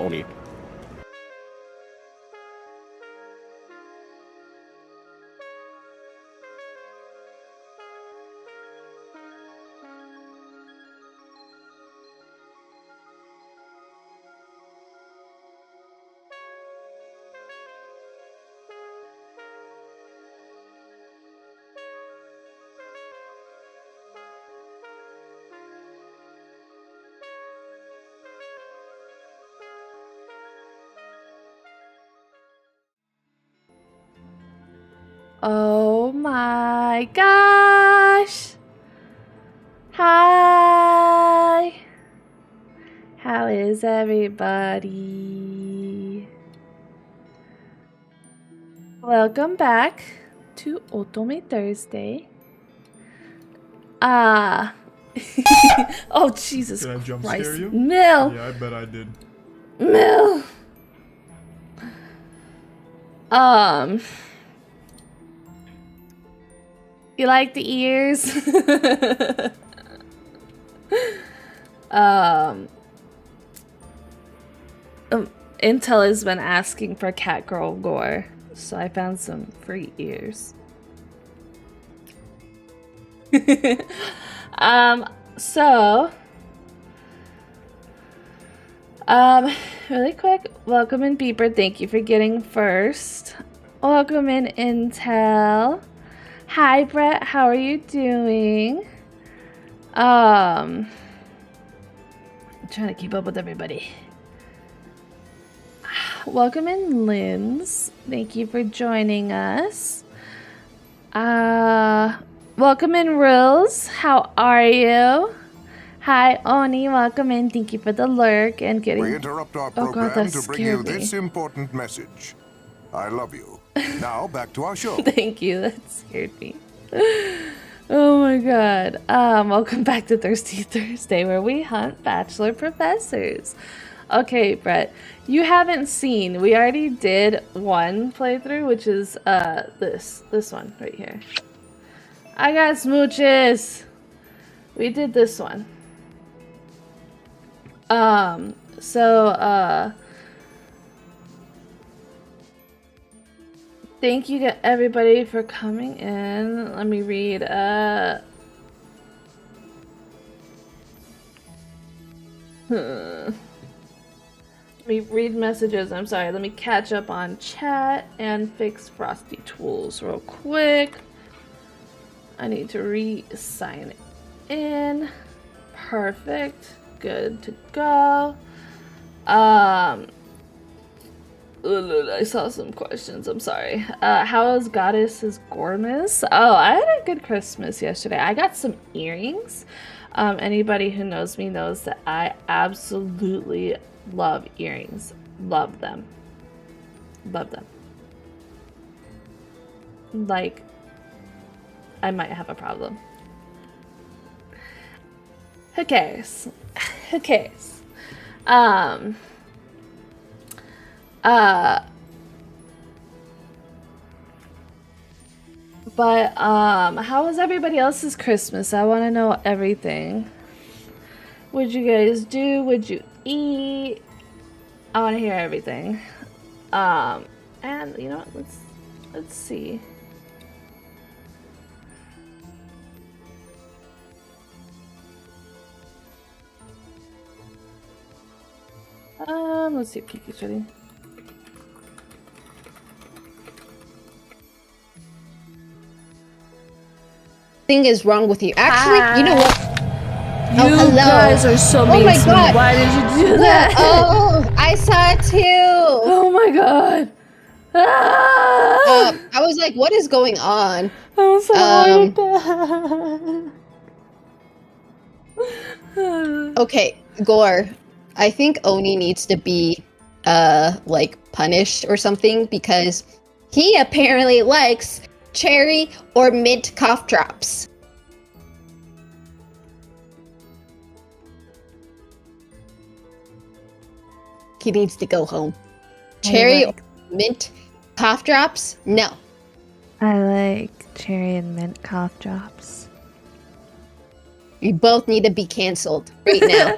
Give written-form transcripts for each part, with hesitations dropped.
Oni. Oh my gosh! Hi! How is everybody? Welcome back to Otome Thursday. Oh, Jesus Did I jump Christ. scare you? Mill! Yeah, I bet I did. Mill! You like the ears? Intel has been asking for Catgirl gore, so I found some free ears. Really quick, welcome in Beeper, thank you for getting first. Welcome in Intel. Hi Brett, how are you doing? I'm trying to keep up with everybody. Welcome in Linz, thank you for joining us. Welcome in Rills, how are you? Hi Oni, welcome in, thank you for the lurk and getting... We interrupt our Oh program God, that to bring you scared me. this important message. I love you. Now back to our show. Thank you, that scared me. Oh my god. Welcome back to Thirsty Thursday, where we hunt bachelor professors. Okay, Brett, you haven't seen, we already did one playthrough, which is this one right here. I got smooches. We did this one. Thank you to everybody for coming in. Let me read, Let me read messages. I'm sorry. Let me catch up on chat and fix Frosty Tools real quick. I need to re-sign in. Perfect. Good to go. I saw some questions. I'm sorry. How is Goddess's Gormus? Oh, I had a good Christmas yesterday. I got some earrings. Anybody who knows me knows that I absolutely love earrings. Love them. Love them. Like, I might have a problem. Who cares? Who cares? But how was everybody else's Christmas? I want to know everything. What'd you guys do? What'd you eat? I want to hear everything. And you know what? Let's see. Let's see if Kiki's ready. Thing is wrong with you. Actually, you know what? You hello. guys are so mean my to me. God. Why did you do that? Oh, I saw it too. Oh my god. Ah! I was like, what is going on? I'm sorry about that. Okay, Gore. I think Oni needs to be like punished or something because he apparently likes cherry or mint cough drops. He needs to go home. Cherry or mint cough drops? No. I like cherry and mint cough drops. You both need to be canceled right now.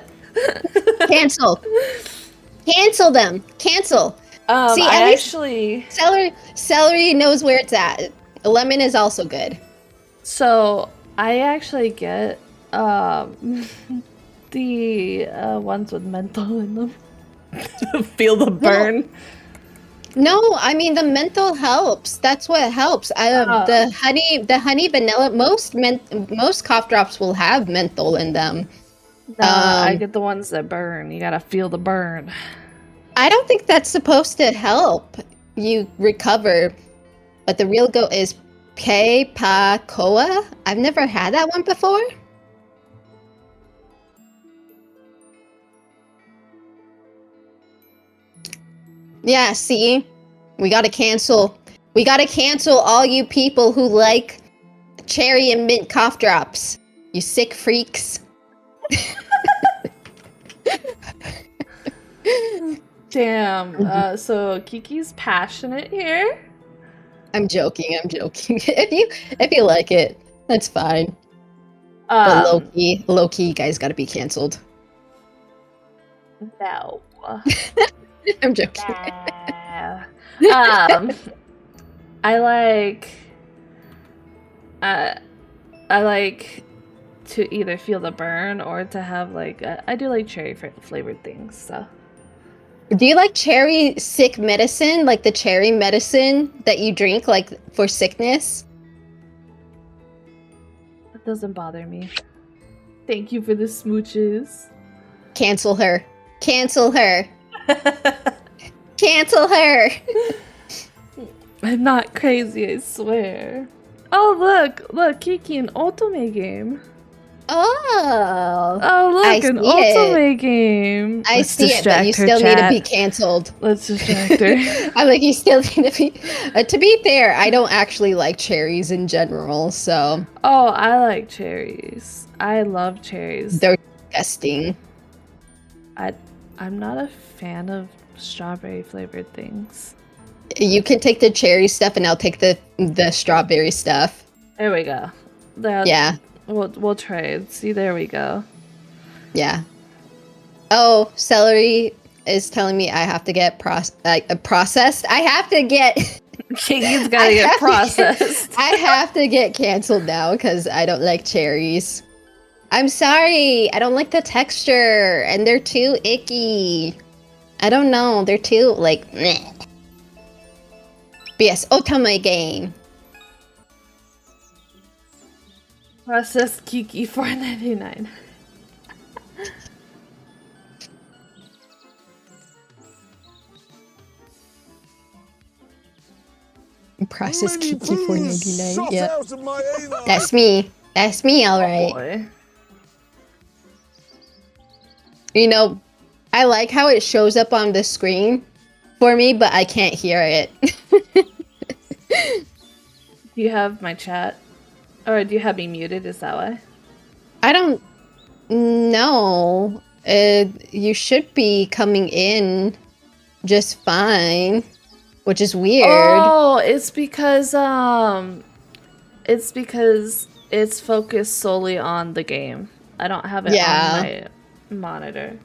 Cancel. Cancel them. Cancel. See, I at least actually... celery knows where it's at. Lemon is also good. So, I actually get the ones with menthol in them. Feel the burn. No, I mean the menthol helps. That's what helps. The honey vanilla. Most cough drops will have menthol in them. I get the ones that burn. You gotta feel the burn. I don't think that's supposed to help you recover. But the real goat is Pacoa. I've never had that one before. Yeah, see? We gotta cancel. We gotta cancel all you people who like cherry and mint cough drops. You sick freaks. Damn. So Kiki's passionate here. I'm joking. If you like it, that's fine. But low key, you guys gotta be canceled. No. I'm joking. I like to either feel the burn or to have like I do like cherry flavored things. So. Do you like cherry sick medicine, like the cherry medicine that you drink, like for sickness? It doesn't bother me. Thank you for the smooches. Cancel her. Cancel her. Cancel her. I'm not crazy, I swear. Oh, look, Kiki, an Otome game. Oh, Look, an Otome game. I see it, but you still need to be canceled. Let's distract her. I'm like, you still need to be. To be fair, I don't actually like cherries in general, so. Oh, I like cherries. I love cherries. They're disgusting. I'm not a fan of strawberry flavored things. You can take the cherry stuff, and I'll take the strawberry stuff. There we go. Yeah. We'll trade. See, there we go. Yeah. Oh, celery is telling me I have to get processed. I have to get. Kiki's gotta get processed. I have to get canceled now because I don't like cherries. I'm sorry. I don't like the texture, and they're too icky. I don't know. They're too like. Meh. But yes, Otome game. Processed Kiki $4.99. Process Many Kinky fools 499. shot Yeah. out of my aim eye. That's me. That's me, alright. Boy. You know, I like how it shows up on the screen for me, but I can't hear it. Do you have my chat? Or do you have me muted? Is that why? I don't know. You should be coming in just fine, which is weird. Oh, it's because it's focused solely on the game. I don't have it Yeah. on my monitor.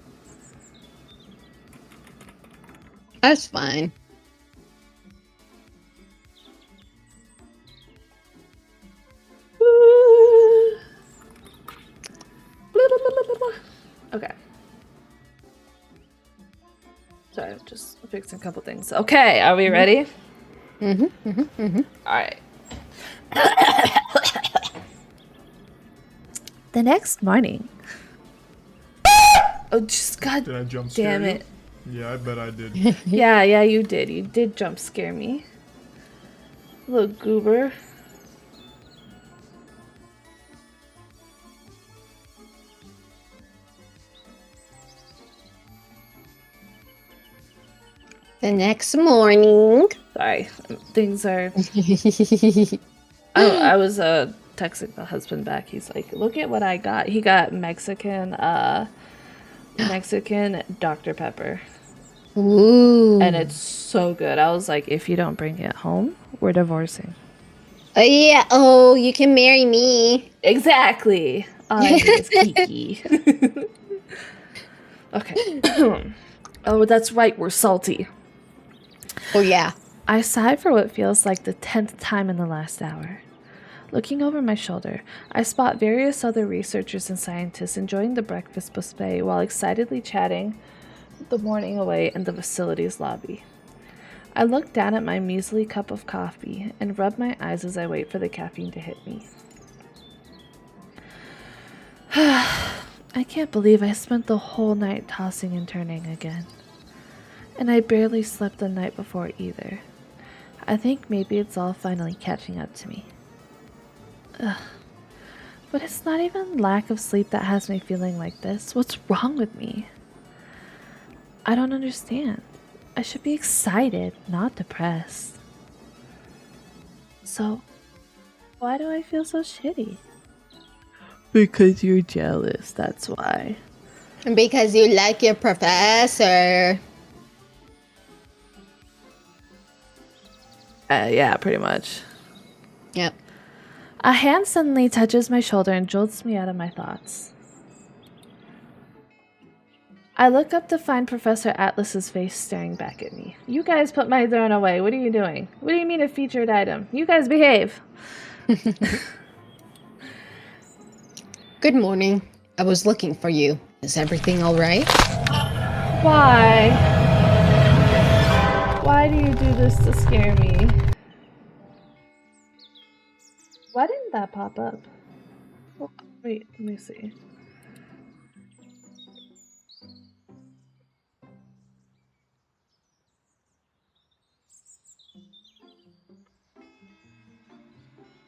That's fine. Okay. Sorry, I'm just fixing a couple things. Okay, are we ready? All right. The next morning. Oh, just God Did I jump scare damn you? it. Yeah, I bet I did. Yeah, you did. You did jump scare me. Little goober. The next morning. Sorry, things are. I was texting my husband back. He's like, "Look at what I got." He got Mexican Dr. Pepper, Ooh. and it's so good. I was like, "If you don't bring it home, we're divorcing." Oh, yeah. Oh, you can marry me. Exactly. All I need is Kiki. Okay. Oh, that's right. We're salty. Oh, yeah. I sighed for what feels like the 10th time in the last hour. Looking over my shoulder, I spot various other researchers and scientists enjoying the breakfast buffet while excitedly chatting the morning away in the facility's lobby. I look down at my measly cup of coffee and rub my eyes as I wait for the caffeine to hit me. I can't believe I spent the whole night tossing and turning again. And I barely slept the night before either. I think maybe it's all finally catching up to me. Ugh. But it's not even lack of sleep that has me feeling like this. What's wrong with me? I don't understand. I should be excited, not depressed. So, why do I feel so shitty? Because you're jealous, that's why. Because you like your professor. Yeah, pretty much. Yep. A hand suddenly touches my shoulder and jolts me out of my thoughts. I look up to find Professor Atlas's face staring back at me. You guys put my throne away. What are you doing? What do you mean a featured item? You guys behave. Good morning. I was looking for you. Is everything all right? Why? Why do you do this to scare me? Why didn't that pop up? Oh, wait, let me see.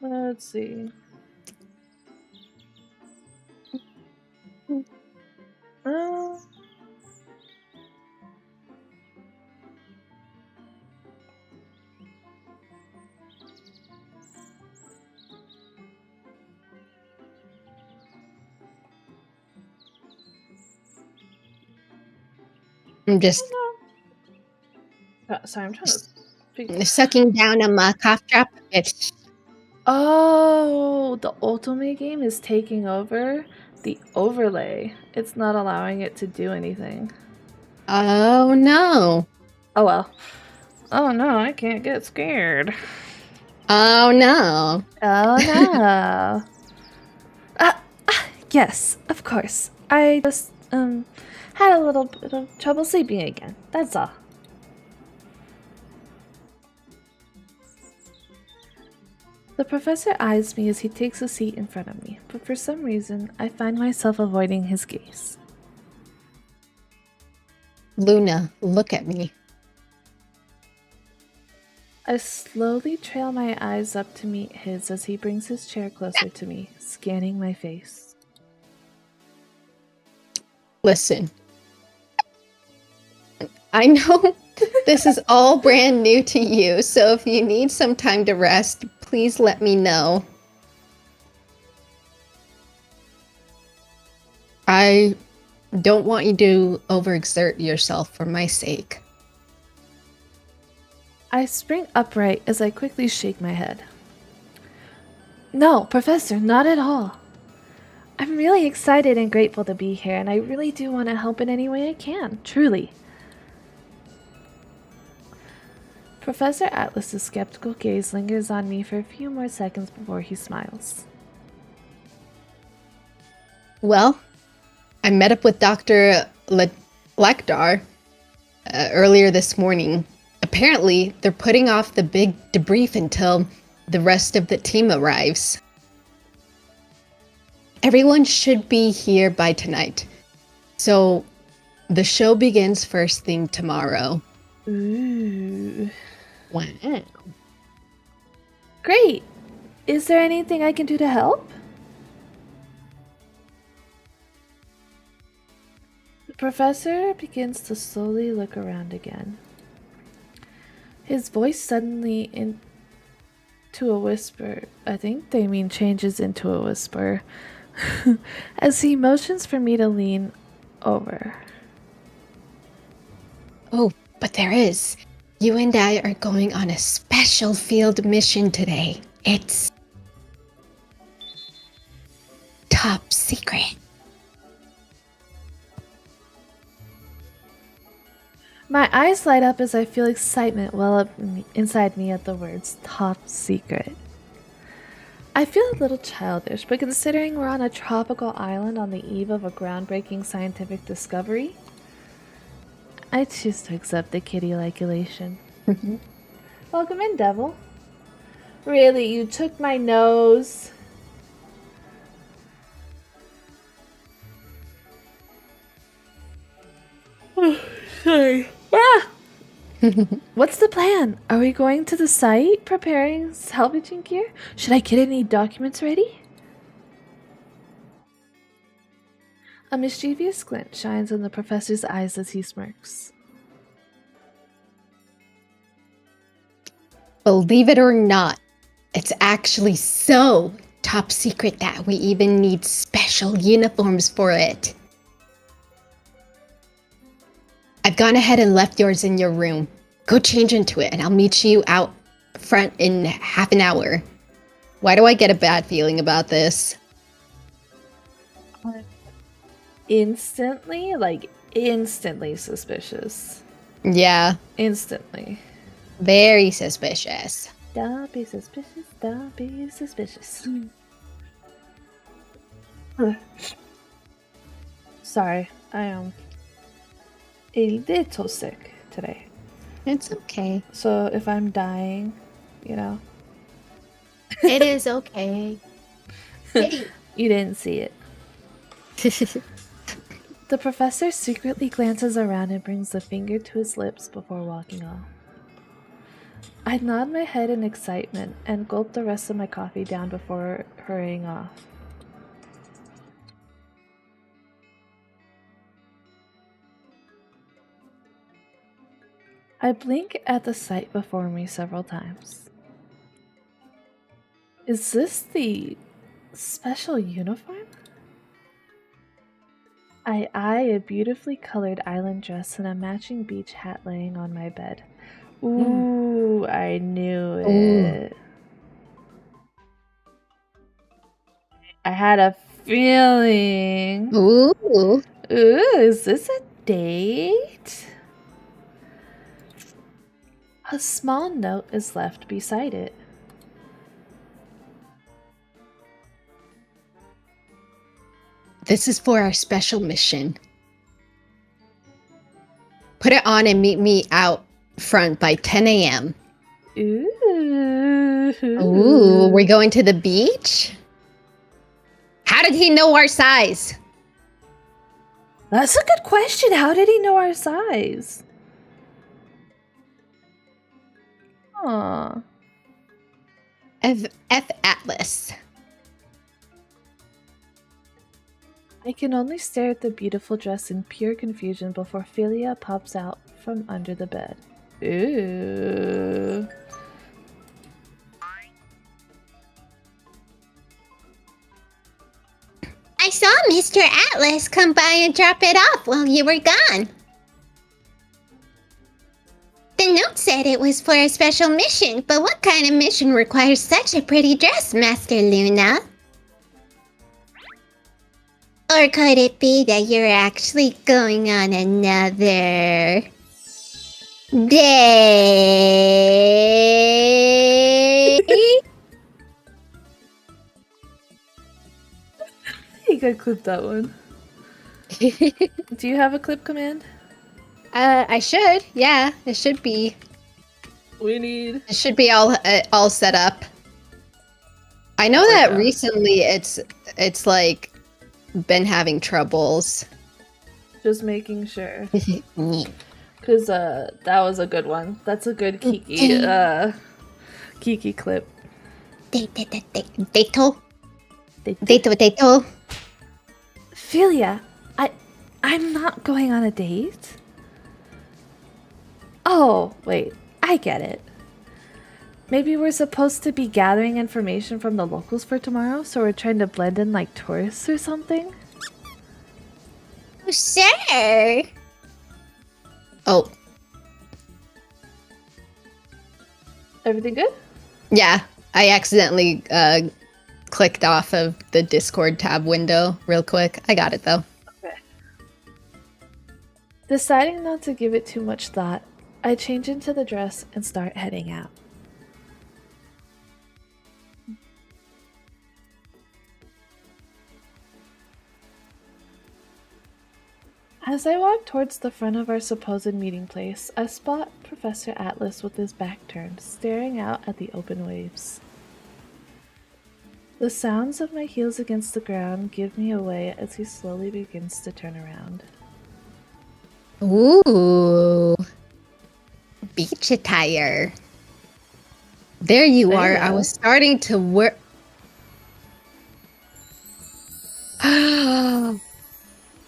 Let's see. I'm just Sorry, I'm trying to figure. sucking down on my cough drop. It's Oh, the Ultimate game is taking over the overlay. It's not allowing it to do anything. oh no. Oh well. Oh no, I can't get scared. Oh no. Oh no. Yes, of course. I just had a little bit of trouble sleeping again. That's all. The professor eyes me as he takes a seat in front of me, but for some reason, I find myself avoiding his gaze. Luna, look at me. I slowly trail my eyes up to meet his as he brings his chair closer to me, scanning my face. Listen, I know this is all brand new to you, so if you need some time to rest, please let me know. I don't want you to overexert yourself for my sake. I spring upright as I quickly shake my head. No, Professor, not at all. I'm really excited and grateful to be here, and I really do want to help in any way I can, truly. Professor Atlas's skeptical gaze lingers on me for a few more seconds before he smiles. Well, I met up with Dr. Lekdar earlier this morning. Apparently, they're putting off the big debrief until the rest of the team arrives. Everyone should be here by tonight. So, the show begins first thing tomorrow. Ooh. Wow. Great! Is there anything I can do to help? The professor begins to slowly look around again. His voice suddenly into a whisper. I think they mean changes into a whisper. As he motions for me to lean over. Oh, but there is. You and I are going on a special field mission today. It's top secret. My eyes light up as I feel excitement well up inside me at the words top secret. I feel a little childish, but considering we're on a tropical island on the eve of a groundbreaking scientific discovery, I choose to accept the kitty-like elation. Welcome in, Devil. Really, you took my nose? Sorry. Ah! What's the plan? Are we going to the site, preparing salvaging gear? Should I get any documents ready? A mischievous glint shines in the professor's eyes as he smirks. Believe it or not, it's actually so top secret that we even need special uniforms for it. I've gone ahead and left yours in your room. Go change into it and I'll meet you out front in half an hour. Why do I get a bad feeling about this? Instantly suspicious. Yeah, Instantly. very suspicious. Don't be suspicious, don't be suspicious. Sorry, I am a little sick today. It's okay. So if I'm dying, you know, It is okay. you didn't see it. The professor secretly glances around and brings a finger to his lips before walking off. I nod my head in excitement and gulp the rest of my coffee down before hurrying off. I blink at the sight before me several times. Is this the special uniform? I eye a beautifully colored island dress and a matching beach hat laying on my bed. Ooh, I knew it. I had a feeling. Ooh. Ooh, is this a date? A small note is left beside it. This is for our special mission. Put it on and meet me out front by 10 a.m. Ooh. Ooh, we're going to the beach? How did he know our size? That's a good question. How did he know our size? Oh. F Atlas. I can only stare at the beautiful dress in pure confusion before Philia pops out from under the bed. Ooh. I saw Mr. Atlas come by and drop it off while you were gone. The note said it was for a special mission, but what kind of mission requires such a pretty dress, Master Luna? Or could it be that you're actually going on another day? You could clip that one. Do you have a clip command? I should. Yeah, it should be. It should be all set up. I know that recently it's like been having troubles. Just making sure. Because that was a good one. That's a good Kiki clip. Deto. Philia, I'm not going on a date. Oh, wait, I get it. Maybe we're supposed to be gathering information from the locals for tomorrow, so we're trying to blend in like tourists or something? Sure. Oh. Everything good? Yeah, I accidentally clicked off of the Discord tab window real quick. I got it though. Okay. Deciding not to give it too much thought, I change into the dress and start heading out. As I walk towards the front of our supposed meeting place, I spot Professor Atlas with his back turned, staring out at the open waves. The sounds of my heels against the ground give me away as he slowly begins to turn around. Ooh. Beach attire. There you are. I was starting to wear.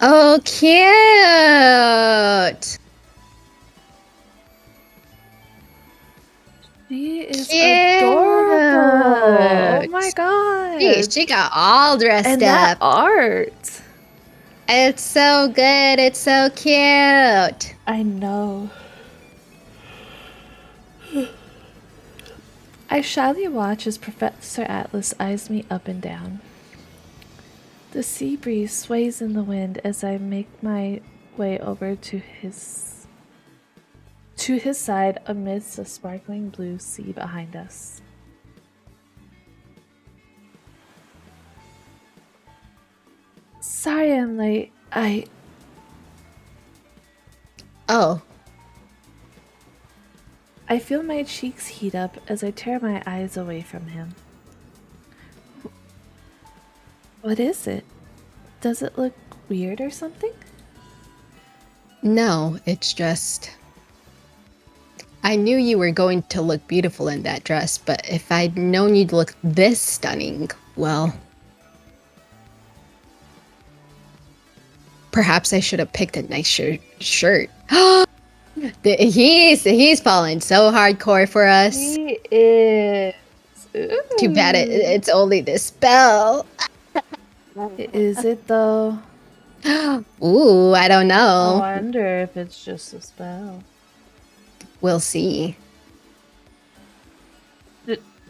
Oh, cute! She is adorable! Oh my god! Jeez, she got all dressed and up. That art! It's so good. It's so cute. I know. I shyly watch as Professor Atlas eyes me up and down. The sea breeze sways in the wind as I make my way over to his side amidst the sparkling blue sea behind us. Sorry I'm late. Oh. I feel my cheeks heat up as I tear my eyes away from him. What is it? Does it look weird or something? No, it's just... I knew you were going to look beautiful in that dress, but if I'd known you'd look this stunning, well... Perhaps I should have picked a nice shirt. He's falling so hardcore for us. He is. Ooh. Too bad it's only this spell. Is it though? Ooh, I don't know. I wonder if it's just a spell. We'll see.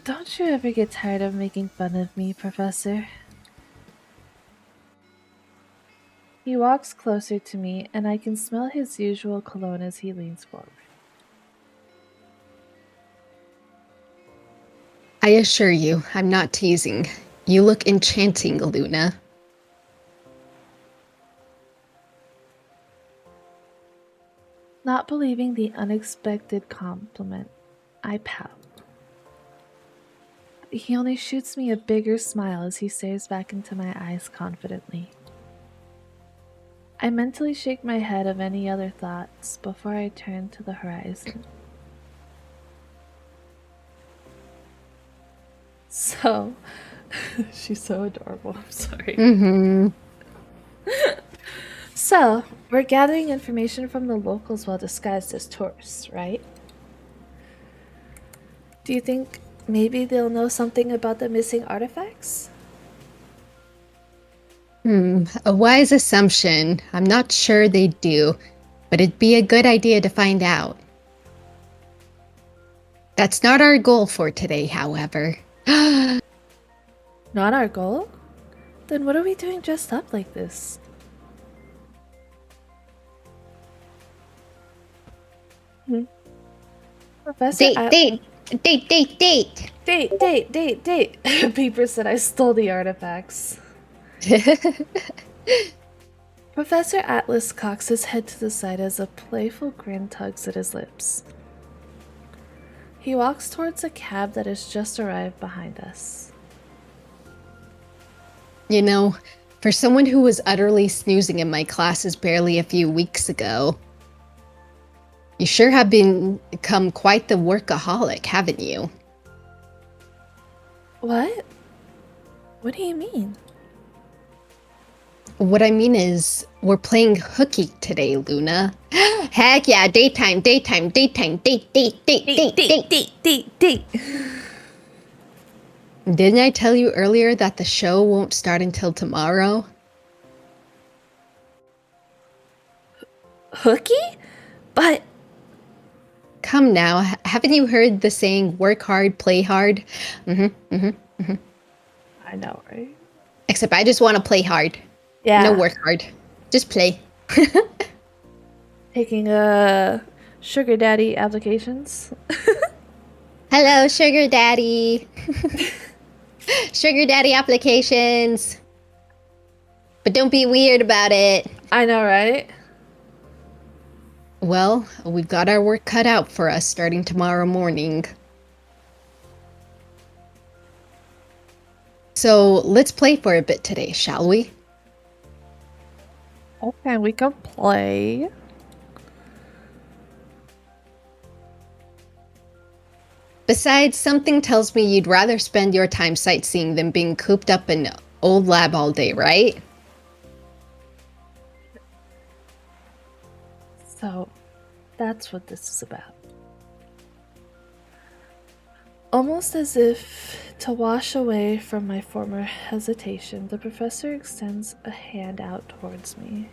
Don't you ever get tired of making fun of me, Professor? He walks closer to me, and I can smell his usual cologne as he leans forward. I assure you, I'm not teasing. You look enchanting, Luna. Not believing the unexpected compliment, I pout. He only shoots me a bigger smile as he stares back into my eyes confidently. I mentally shake my head of any other thoughts before I turn to the horizon. So, she's so adorable. I'm sorry. Mm-hmm. So, we're gathering information from the locals while disguised as tourists, right? Do you think maybe they'll know something about the missing artifacts? A wise assumption. I'm not sure they do, but it'd be a good idea to find out. That's not our goal for today, however. Not our goal? Then what are we doing dressed up like this? Professor Date. Date. Peeper said I stole the artifacts. Professor Atlas cocks his head to the side as a playful grin tugs at his lips. He walks towards a cab that has just arrived behind us. You know, for someone who was utterly snoozing in my classes barely a few weeks ago, you sure have become quite the workaholic, haven't you? What? What do you mean? What I mean is, we're playing hooky today, Luna. Heck yeah, date. Date. Didn't I tell you earlier that the show won't start until tomorrow? Hooky? But Come now, haven't you heard the saying, work hard, play hard? I know, right? Except I just want to play hard. Yeah. No work hard. Just play. Taking sugar daddy applications. Hello, sugar daddy. Sugar daddy applications. But don't be weird about it. I know, right? Well, we've got our work cut out for us starting tomorrow morning. So let's play for a bit today, shall we? Okay, we can play. Besides, something tells me you'd rather spend your time sightseeing than being cooped up in old lab all day, right? So, that's what this is about. Almost as if to wash away from my former hesitation, the professor extends a hand out towards me.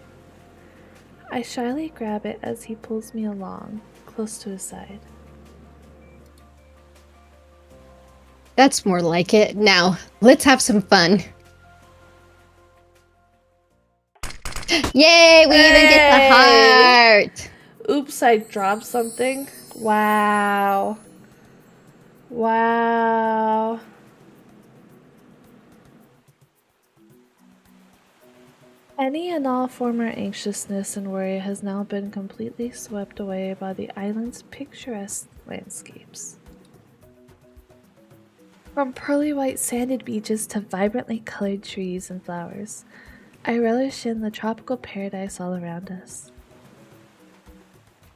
I shyly grab it as he pulls me along, close to his side. That's more like it. Now, let's have some fun. Yay, we even get the heart! Oops, I dropped something. Wow. Wow. Any and all former anxiousness and worry has now been completely swept away by the island's picturesque landscapes. From pearly white sanded beaches to vibrantly colored trees and flowers, I relish in the tropical paradise all around us.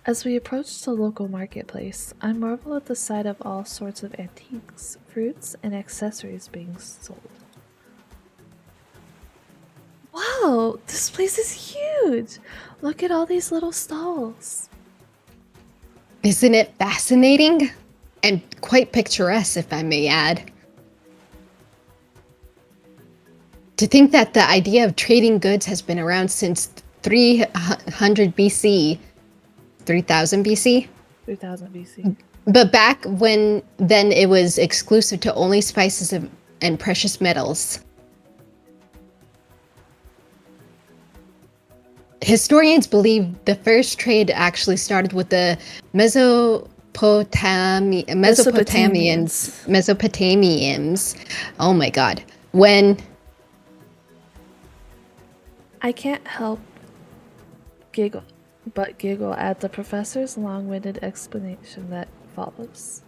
As we approach the local marketplace, I marvel at the sight of all sorts of antiques, fruits, and accessories being sold. Wow, this place is huge! Look at all these little stalls. Isn't it fascinating? And quite picturesque, if I may add. To think that the idea of trading goods has been around since 300 BC. 3000 BC? 3000 BC. But back when then it was exclusive to only spices and precious metals. Historians believe the first trade actually started with the Mesopotamians. Oh my god. When I can't help giggle at the professor's long-winded explanation that follows.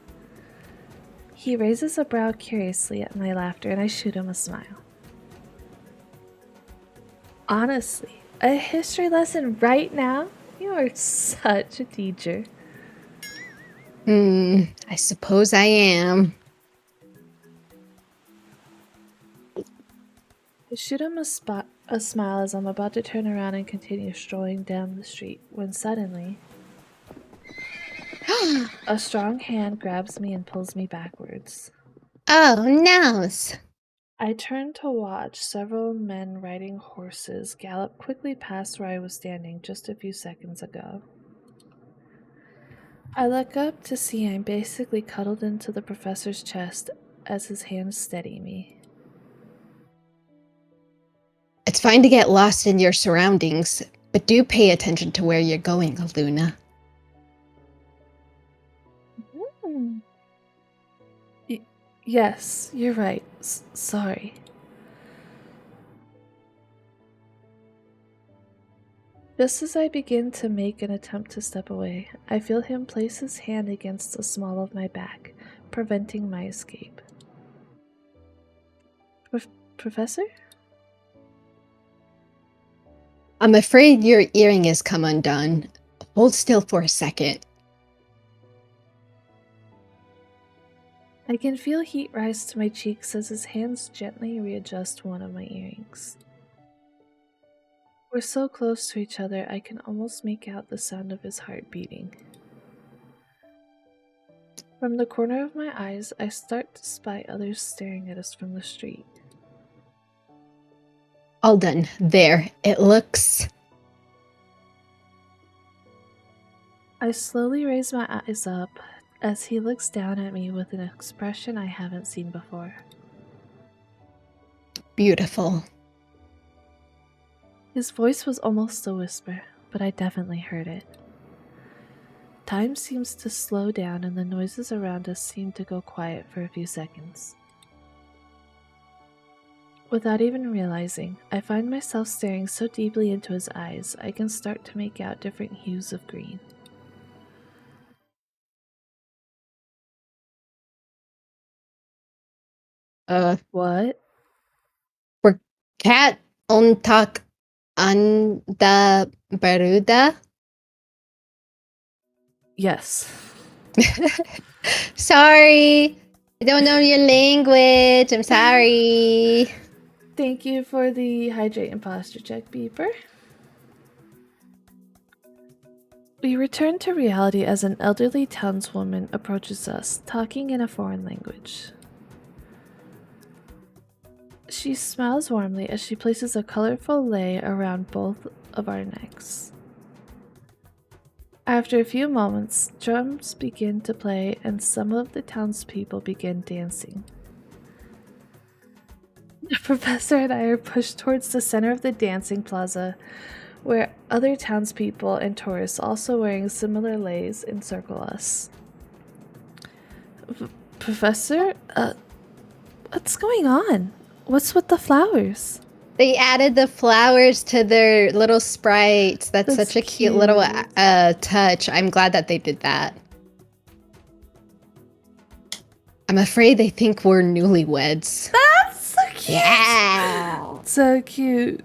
He raises a brow curiously at my laughter, and I shoot him a smile. Honestly, a history lesson right now? You are such a teacher. I suppose I am. I shoot him a smile as I'm about to turn around and continue strolling down the street when suddenly a strong hand grabs me and pulls me backwards. Oh, no. I turn to watch several men riding horses gallop quickly past where I was standing just a few seconds ago. I look up to see I'm basically cuddled into the professor's chest as his hands steady me. It's fine to get lost in your surroundings, but do pay attention to where you're going, Luna. Hmm. Yes, you're right. Sorry. Just as I begin to make an attempt to step away, I feel him place his hand against the small of my back, preventing my escape. Professor? I'm afraid your earring has come undone. Hold still for a second. I can feel heat rise to my cheeks as his hands gently readjust one of my earrings. We're so close to each other I can almost make out the sound of his heart beating. From the corner of my eyes, I start to spy others staring at us from the street. All done. There. It looks... I slowly raise my eyes up as he looks down at me with an expression I haven't seen before. beautiful. His voice was almost a whisper, but I definitely heard it. Time seems to slow down and the noises around us seem to go quiet for a few seconds. Without even realizing, I find myself staring so deeply into his eyes I can start to make out different hues of green. What? Cat untak anda Baruda? Yes. Sorry. I don't know your language. I'm sorry. Thank you for the hydrate and posture check, Beeper. We return to reality as an elderly townswoman approaches us, talking in a foreign language. She smiles warmly as she places a colorful lei around both of our necks. After a few moments, drums begin to play and some of the townspeople begin dancing. The professor and I are pushed towards the center of the dancing plaza, where other townspeople and tourists also wearing similar leis encircle us. Professor? What's going on? What's with the flowers? They added the flowers to their little sprites. That's such a cute little touch. I'm glad that they did that. I'm afraid they think we're newlyweds. That's so cute! Yeah! So cute.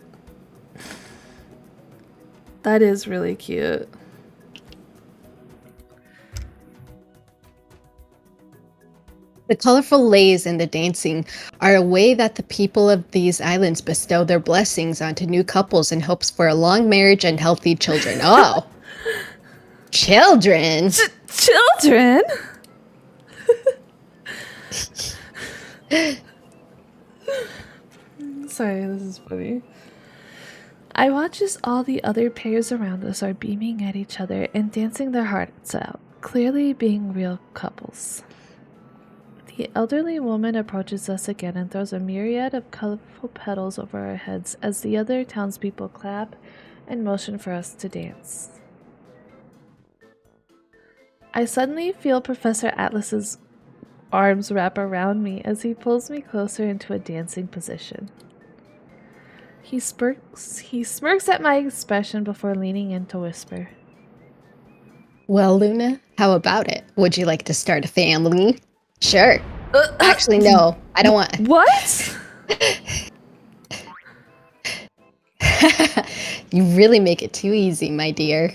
That is really cute. The colorful leis and the dancing are a way that the people of these islands bestow their blessings onto new couples in hopes for a long marriage and healthy children. Oh! Children! Children? Sorry, this is funny. I watch as all the other pairs around us are beaming at each other and dancing their hearts out, clearly being real couples. The elderly woman approaches us again and throws a myriad of colorful petals over our heads as the other townspeople clap and motion for us to dance. I suddenly feel Professor Atlas's arms wrap around me as he pulls me closer into a dancing position. He smirks at my expression before leaning in to whisper. Well, Luna, how about it? Would you like to start a family? Sure. Actually, no. I don't want... What? You really make it too easy, my dear.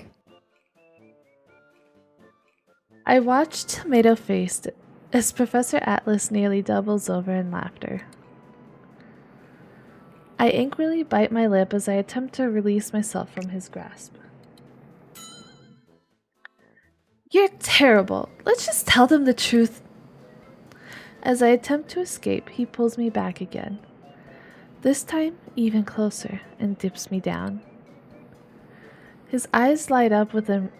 I watch tomato-faced as Professor Atlas nearly doubles over in laughter. I angrily bite my lip as I attempt to release myself from his grasp. You're terrible. Let's just tell them the truth. As I attempt to escape, he pulls me back again. This time, even closer, and dips me down. His eyes light up with an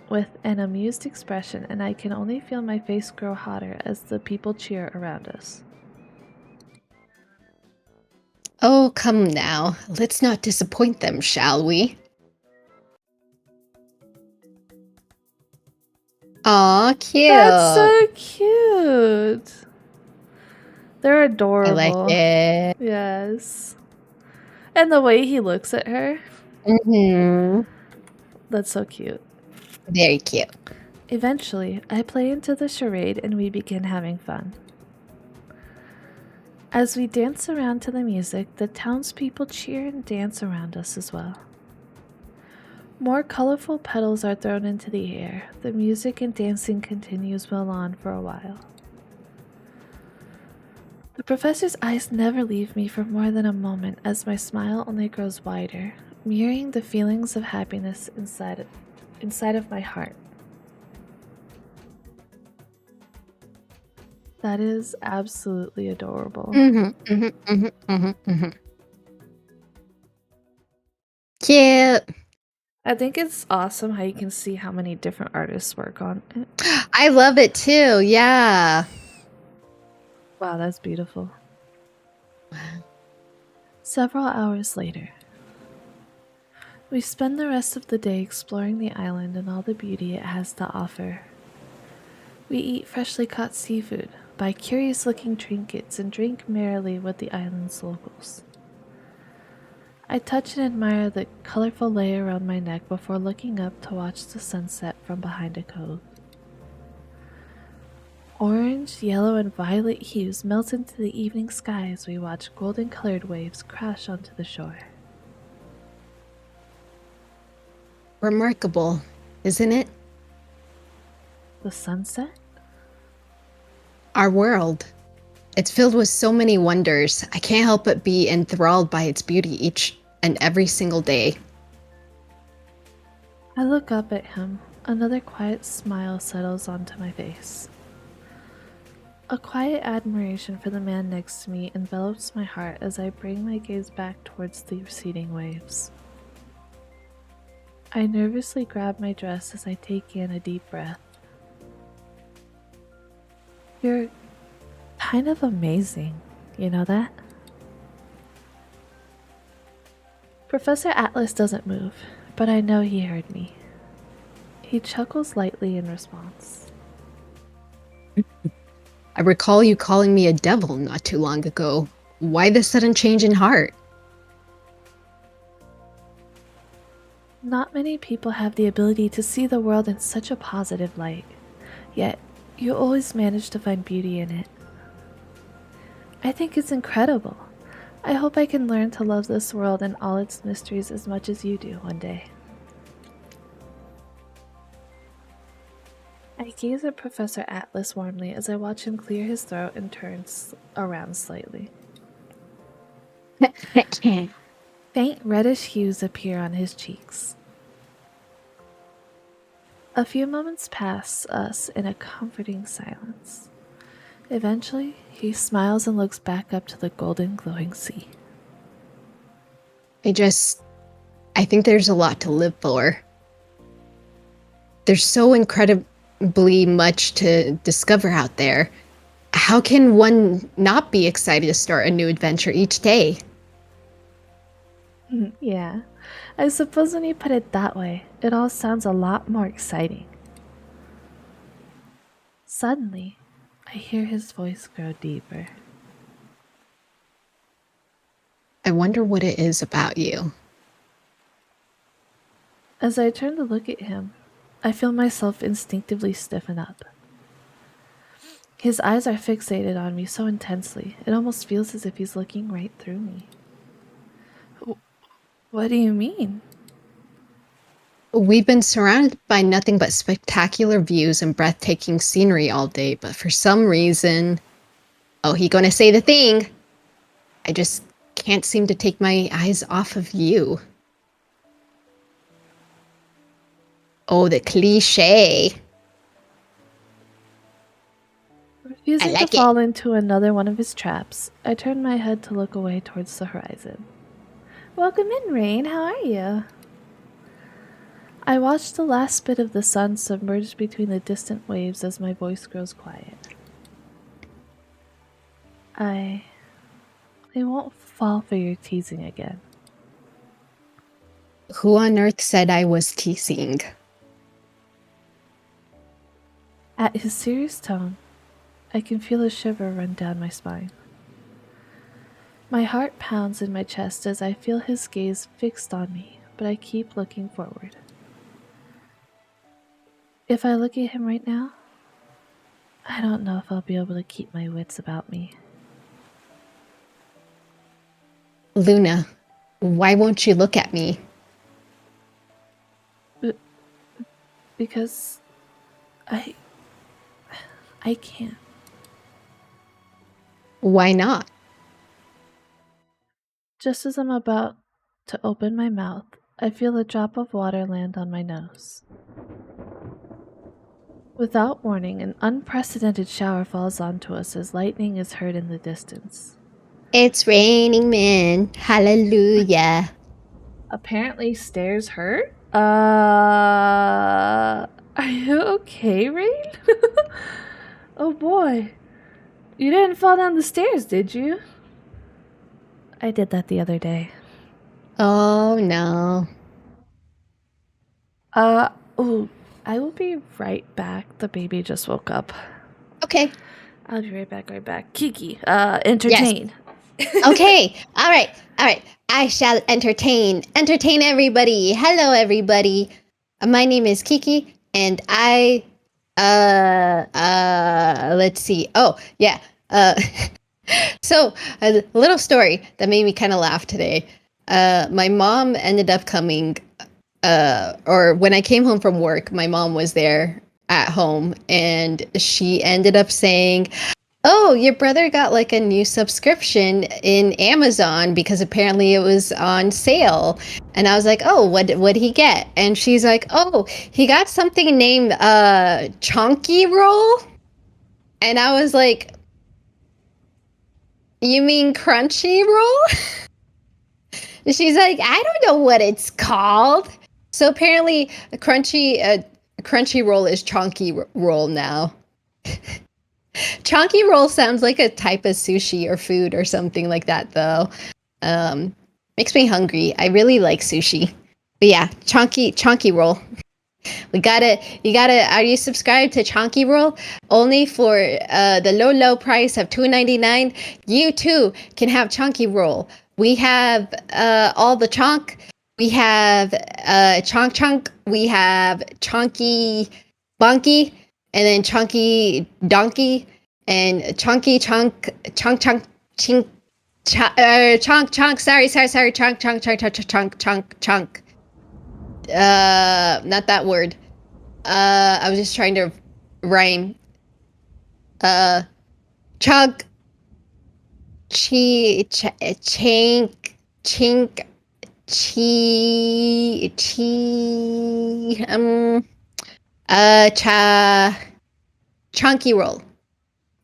amused expression, and I can only feel my face grow hotter as the people cheer around us. Oh, come now. Let's not disappoint them, shall we? Aw, cute. That's so cute. They're I adorable. like it. Yes. And the way he looks at her, Mm-hmm. that's so cute. Very cute. Eventually, I play into the charade and we begin having fun. As we dance around to the music, the townspeople cheer and dance around us as well. More colorful petals are thrown into the air. The music and dancing continues well on for a while. The professor's eyes never leave me for more than a moment as my smile only grows wider, mirroring the feelings of happiness inside of my heart. That is absolutely adorable. Mm-hmm, mm-hmm, mm-hmm, mm-hmm, mm-hmm. Cute. I think it's awesome how you can see how many different artists work on it. I love it too. Yeah. Wow, that's beautiful. Several hours later, we spend the rest of the day exploring the island and all the beauty it has to offer. We eat freshly caught seafood, buy curious-looking trinkets, and drink merrily with the island's locals. I touch and admire the colorful layer around my neck before looking up to watch the sunset from behind a cove. Orange, yellow, and violet hues melt into the evening sky as we watch golden-colored waves crash onto the shore. Remarkable, isn't it? The sunset? Our world. It's filled with so many wonders. I can't help but be enthralled by its beauty each and every single day. I look up at him. Another quiet smile settles onto my face. A quiet admiration for the man next to me envelops my heart as I bring my gaze back towards the receding waves. I nervously grab my dress as I take in a deep breath. You're kind of amazing, you know that? Professor Atlas doesn't move, but I know he heard me. He chuckles lightly in response. I recall you calling me a devil not too long ago. Why the sudden change in heart? Not many people have the ability to see the world in such a positive light, yet you always manage to find beauty in it. I think it's incredible. I hope I can learn to love this world and all its mysteries as much as you do one day. I gaze at Professor Atlas warmly as I watch him clear his throat and turn around slightly. Faint reddish hues appear on his cheeks. A few moments pass us in a comforting silence. Eventually, he smiles and looks back up to the golden glowing sea. I think there's a lot to live for. There's so incredibly much to discover out there. How can one not be excited to start a new adventure each day? Yeah, I suppose when you put it that way, it all sounds a lot more exciting. Suddenly, I hear his voice grow deeper. I wonder what it is about you. As I turn to look at him, I feel myself instinctively stiffen up. His eyes are fixated on me so intensely, it almost feels as if he's looking right through me. What do you mean? We've been surrounded by nothing but spectacular views and breathtaking scenery all day, but for some reason... Oh, he gonna say the thing! I just can't seem to take my eyes off of you. Oh, the cliche. Refusing like to it. fall into another one of his traps, I turned my head to look away towards the horizon. Welcome in, Rain. How are you? I watched the last bit of the sun submerge between the distant waves as my voice grows quiet. I won't fall for your teasing again. Who on earth said I was teasing? At his serious tone, I can feel a shiver run down my spine. My heart pounds in my chest as I feel his gaze fixed on me, but I keep looking forward. If I look at him right now, I don't know if I'll be able to keep my wits about me. Luna, why won't you look at me? Because I can't. Why not? Just as I'm about to open my mouth, I feel a drop of water land on my nose. Without warning, an unprecedented shower falls onto us as lightning is heard in the distance. It's raining men. Hallelujah. Apparently, stairs hurt? Are you okay, Rain? Oh boy. You didn't fall down the stairs, did you? I did that the other day. Oh no. Oh, I will be right back. The baby just woke up. Okay. I'll be right back. Kiki, entertain. Okay. All right. I shall entertain everybody. Hello, everybody. My name is Kiki, and I, let's see. Oh, yeah. So a little story that made me kind of laugh today. My mom ended up coming, or when I came home from work, my mom was there at home, and she ended up saying, "Oh, your brother got like a new subscription in Amazon because apparently it was on sale." And I was like, "Oh, what'd he get?" And she's like, "Oh, he got something named Chonky Roll." And I was like, "You mean Crunchy Roll?" She's like, "I don't know what it's called." So apparently, Crunchy Roll is Chonky Roll now. Chonky Roll sounds like a type of sushi or food or something like that, though. Makes me hungry. I really like sushi. But yeah, Chonky Roll. You gotta, are you subscribed to Chonky Roll? Only for the low price of $2.99, you too can have Chonky Roll. We have all the chonk. We have chonk. We have chonky bonky, and then chunky donkey, and chunky chunk chonk. Sorry, chunk. Not that word. I was just trying to rhyme. Chunk. Chink. Chunky Roll.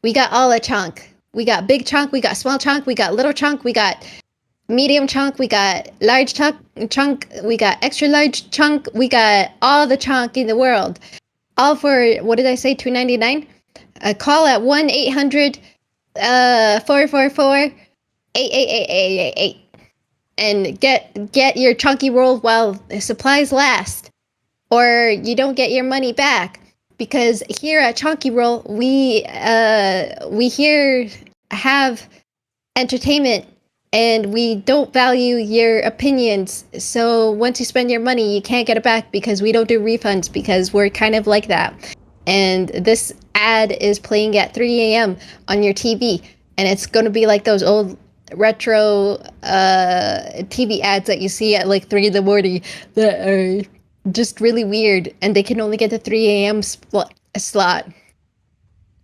We got all a chunk. We got big chunk, we got small chunk, we got little chunk, we got medium chunk, we got large chunk, we got extra large chunk, we got all the chunk in the world. All for, what did I say, $2.99? Call at 1-800-444-8888 and get your Chunky Roll while supplies last, or you don't get your money back. Because here at Chunky Roll, we here have entertainment, and we don't value your opinions. So once you spend your money, you can't get it back because we don't do refunds, because we're kind of like that. And this ad is playing at 3 a.m. on your TV, and it's going to be like those old retro TV ads that you see at like 3 in the morning that are just really weird, and they can only get the 3 a.m. slot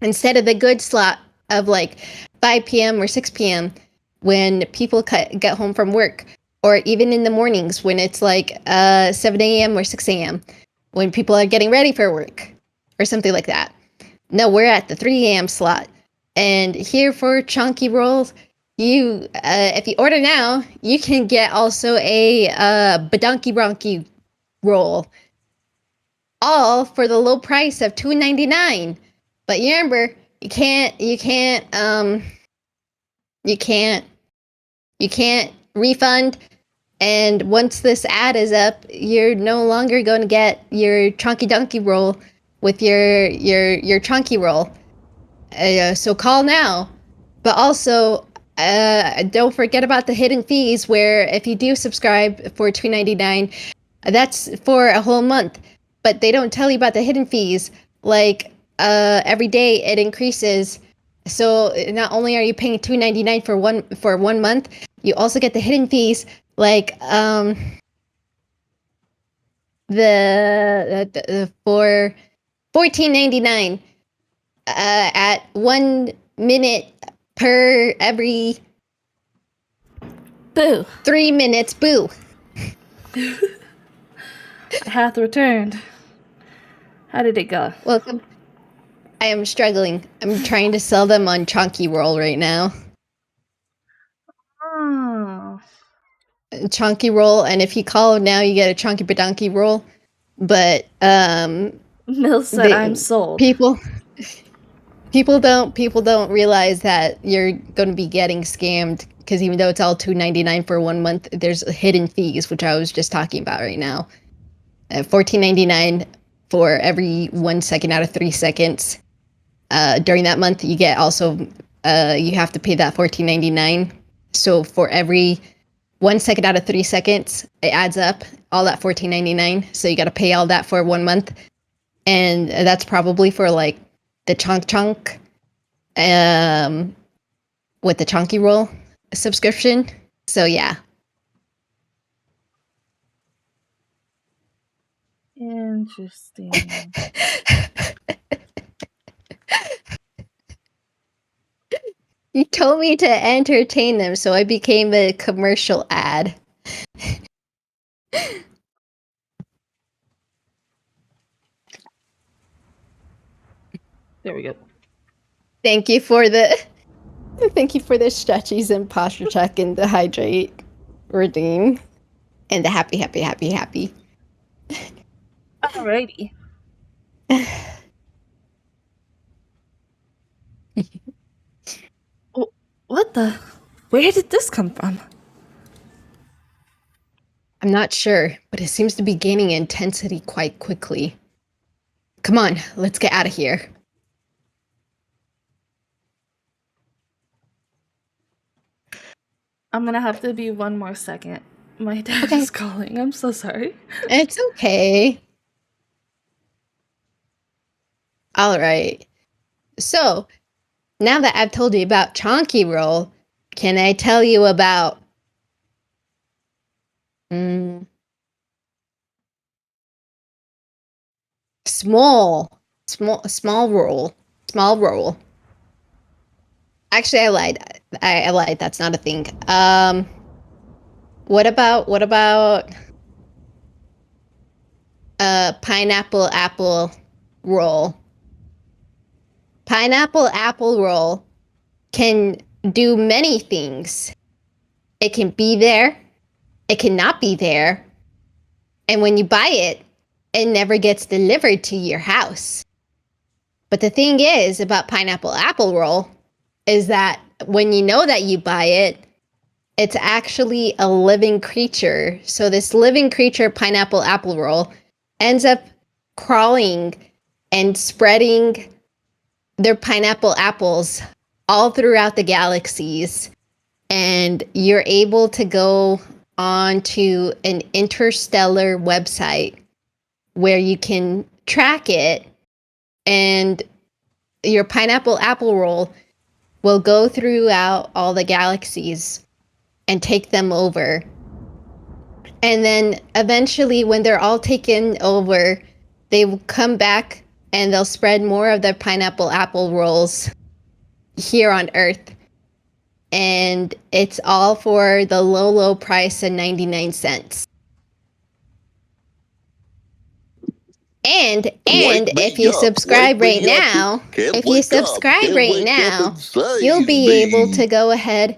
instead of the good slot of like 5 p.m. or 6 p.m. when people get home from work, or even in the mornings when it's like 7 a.m. or 6 a.m. when people are getting ready for work or something like that. No, we're at the 3 a.m. slot. And here for Chunky Rolls, you if you order now, you can get also a Badunky Bronky roll, all for the low price of $2.99. But you remember, you can't refund. And once this ad is up, you're no longer going to get your Chunky Donkey roll with your Chunky roll. So call now. But also, don't forget about the hidden fees, where if you do subscribe for $2.99, that's for a whole month. But they don't tell you about the hidden fees. Like, every day it increases. So not only are you paying $2.99 for 1 month, you also get the hidden fees, like the for $14.99 at 1 minute per every Boo. 3 minutes. Boo. Hath returned. How did it go? Welcome. I am struggling. I'm trying to sell them on Chunky Roll right now. Oh. Chunky Roll, and if you call now, you get a Chunky Badunky Roll. But Mill said, "I'm sold." People don't realize that you're going to be getting scammed, because even though it's all $2.99 for 1 month, there's hidden fees, which I was just talking about right now. $14.99 for every 1 second out of 3 seconds. During that month, you get also you have to pay that $14.99. So for every 1 second out of 3 seconds, it adds up all that $14.99. So you got to pay all that for 1 month, and that's probably for like the chunk with the Chunky Roll subscription. So yeah. Interesting. You told me to entertain them, so I became a commercial ad. There we go. Thank you for the stretchies and posture check and the hydrate redeem and the happy. Alrighty. What the? Where did this come from? I'm not sure, but it seems to be gaining intensity quite quickly. Come on, let's get out of here. I'm gonna have to be 1 more second. My dad is calling. I'm so sorry. It's okay. All right. So, now that I've told you about Chunky Roll, can I tell you about small roll? Actually, I lied. I lied. That's not a thing. What about pineapple apple roll? Pineapple apple roll can do many things. It can be there, it cannot be there, and when you buy it, it never gets delivered to your house. But the thing is about pineapple apple roll is that when you know that you buy it, it's actually a living creature. So this living creature, pineapple apple roll, ends up crawling and spreading their pineapple apples all throughout the galaxies. And you're able to go onto an interstellar website where you can track it, and your pineapple apple roll will go throughout all the galaxies and take them over. And then eventually, when they're all taken over, they will come back and they'll spread more of their pineapple apple rolls here on Earth. and it's all for the low price of 99 cents. And if you subscribe right now, you'll be able to go ahead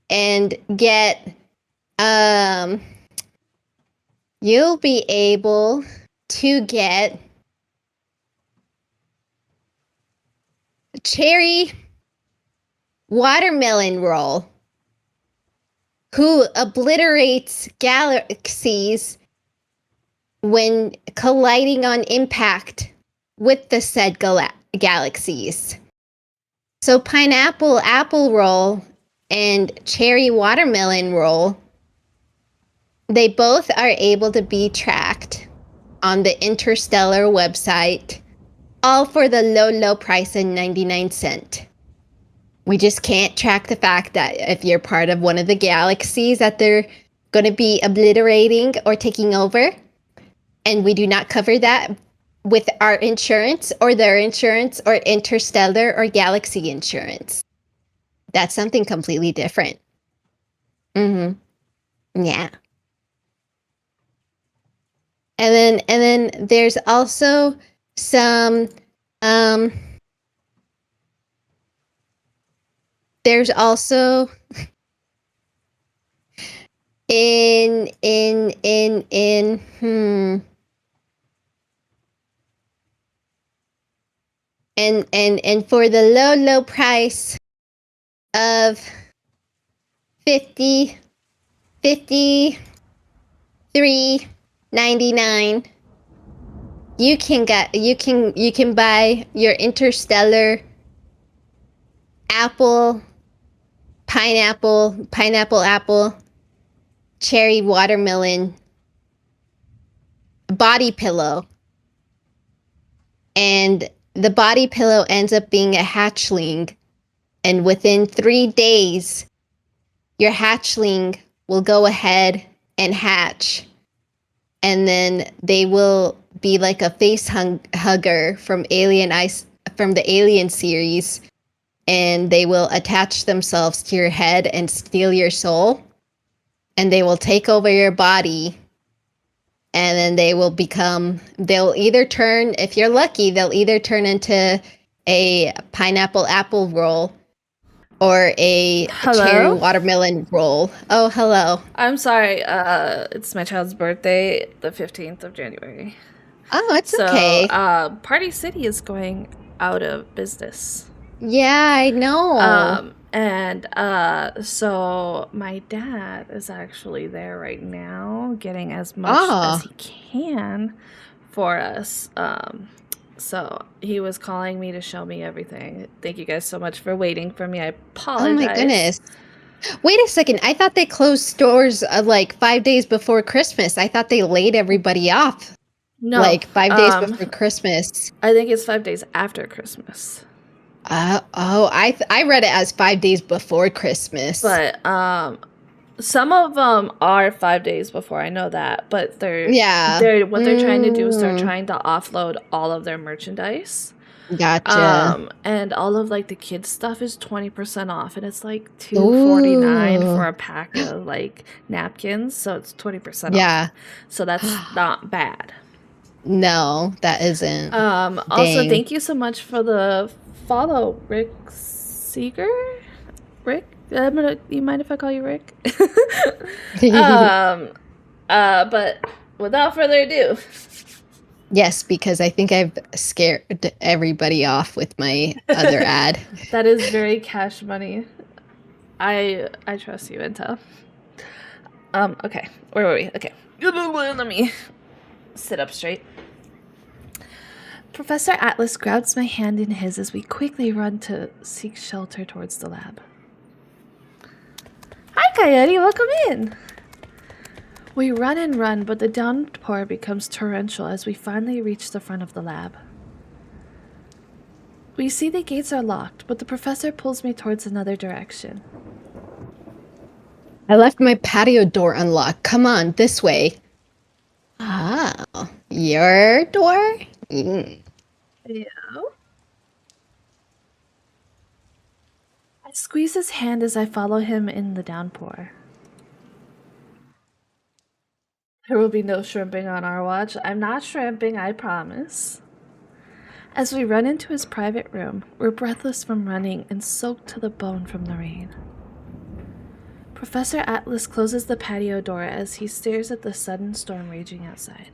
and get you'll be able to get cherry watermelon roll, who obliterates galaxies when colliding on impact with the said galaxies. So pineapple apple roll and cherry watermelon roll, they both are able to be tracked on the Interstellar website, all for the low price of 99 cents. We just can't track the fact that if you're part of one of the galaxies that they're going to be obliterating or taking over, and we do not cover that with our insurance or their insurance or interstellar or galaxy insurance. That's something completely different. Yeah. And then there's also some there's also and for the low price of 53.99, you can buy your Interstellar apple, pineapple, apple, cherry watermelon body pillow. And the body pillow ends up being a hatchling. And within 3 days, your hatchling will go ahead and hatch. And then they will be like a face hugger from the Alien series. And they will attach themselves to your head and steal your soul. And they will take over your body. And then they'll either turn, if you're lucky, they'll either turn into a pineapple apple roll or a cherry watermelon roll. Oh, hello. I'm sorry. It's my child's birthday, the 15th of January. Oh, it's okay. Party City is going out of business. Yeah, I know. So my dad is actually there right now, getting as much as he can for us. So he was calling me to show me everything. Thank you guys so much for waiting for me. I apologize. Oh my goodness. Wait a second. I thought they closed stores like 5 days before Christmas. I thought they laid everybody off. No. Like 5 days before Christmas. I think it's 5 days after Christmas. I read it as 5 days before Christmas. But some of them are 5 days before. I know that, but what they're trying to do is they're trying to offload all of their merchandise. Gotcha. And all of like the kids stuff is 20% off, and it's like $2.49 for a pack of like napkins, so it's 20% off. So that's not bad. No, that isn't. Also, thank you so much for the follow, Rick Seeger. Rick, you mind if I call you Rick? But without further ado. Yes, because I think I've scared everybody off with my other ad. That is very cash money. I trust you, Intel. Okay. Where were we? Okay. Let me sit up straight. Professor Atlas grabs my hand in his as we quickly run to seek shelter towards the lab. Hi, Coyote. Welcome in. We run and run, but the downpour becomes torrential as we finally reach the front of the lab. We see the gates are locked, but the professor pulls me towards another direction. I left my patio door unlocked. Come on, this way. Oh, your door? Yeah. I squeeze his hand as I follow him in the downpour. There will be no shrimping on our watch. I'm not shrimping, I promise. As we run into his private room, we're breathless from running and soaked to the bone from the rain. Professor Atlas closes the patio door as he stares at the sudden storm raging outside.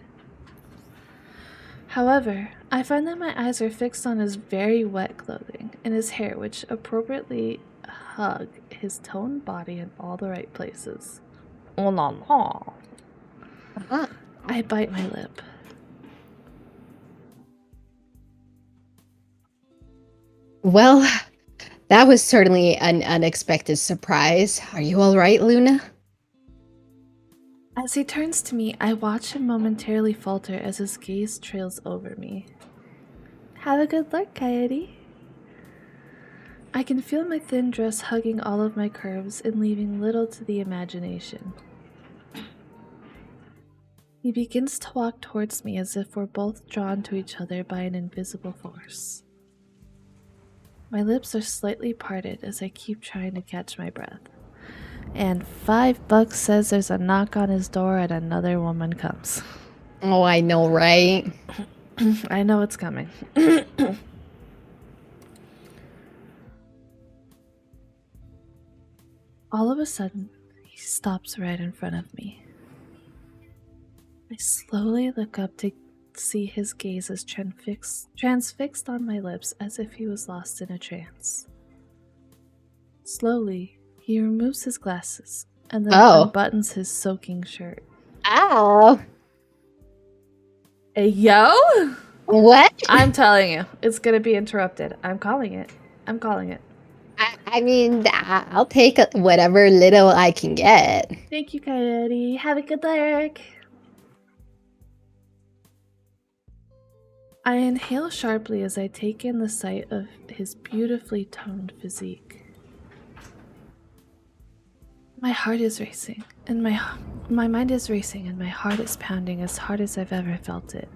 However, I find that my eyes are fixed on his very wet clothing and his hair, which appropriately hug his toned body in all the right places. Oh la la. I bite my lip. Well, that was certainly an unexpected surprise. Are you all right, Luna? As he turns to me, I watch him momentarily falter as his gaze trails over me. Have a good look, Coyote. I can feel my thin dress hugging all of my curves and leaving little to the imagination. He begins to walk towards me as if we're both drawn to each other by an invisible force. My lips are slightly parted as I keep trying to catch my breath. And $5 says there's a knock on his door and another woman comes. Oh, I know, right? I know it's coming. All of a sudden, he stops right in front of me. I slowly look up to see his gaze as transfixed on my lips as if he was lost in a trance. Slowly, he removes his glasses and then unbuttons his soaking shirt. Ow! Hey, yo! What? I'm telling you, it's gonna be interrupted. I'm calling it. I mean, I'll take whatever little I can get. Thank you, Coyote. Have a good work. I inhale sharply as I take in the sight of his beautifully toned physique. My heart is racing, and my mind is racing, and my heart is pounding as hard as I've ever felt it.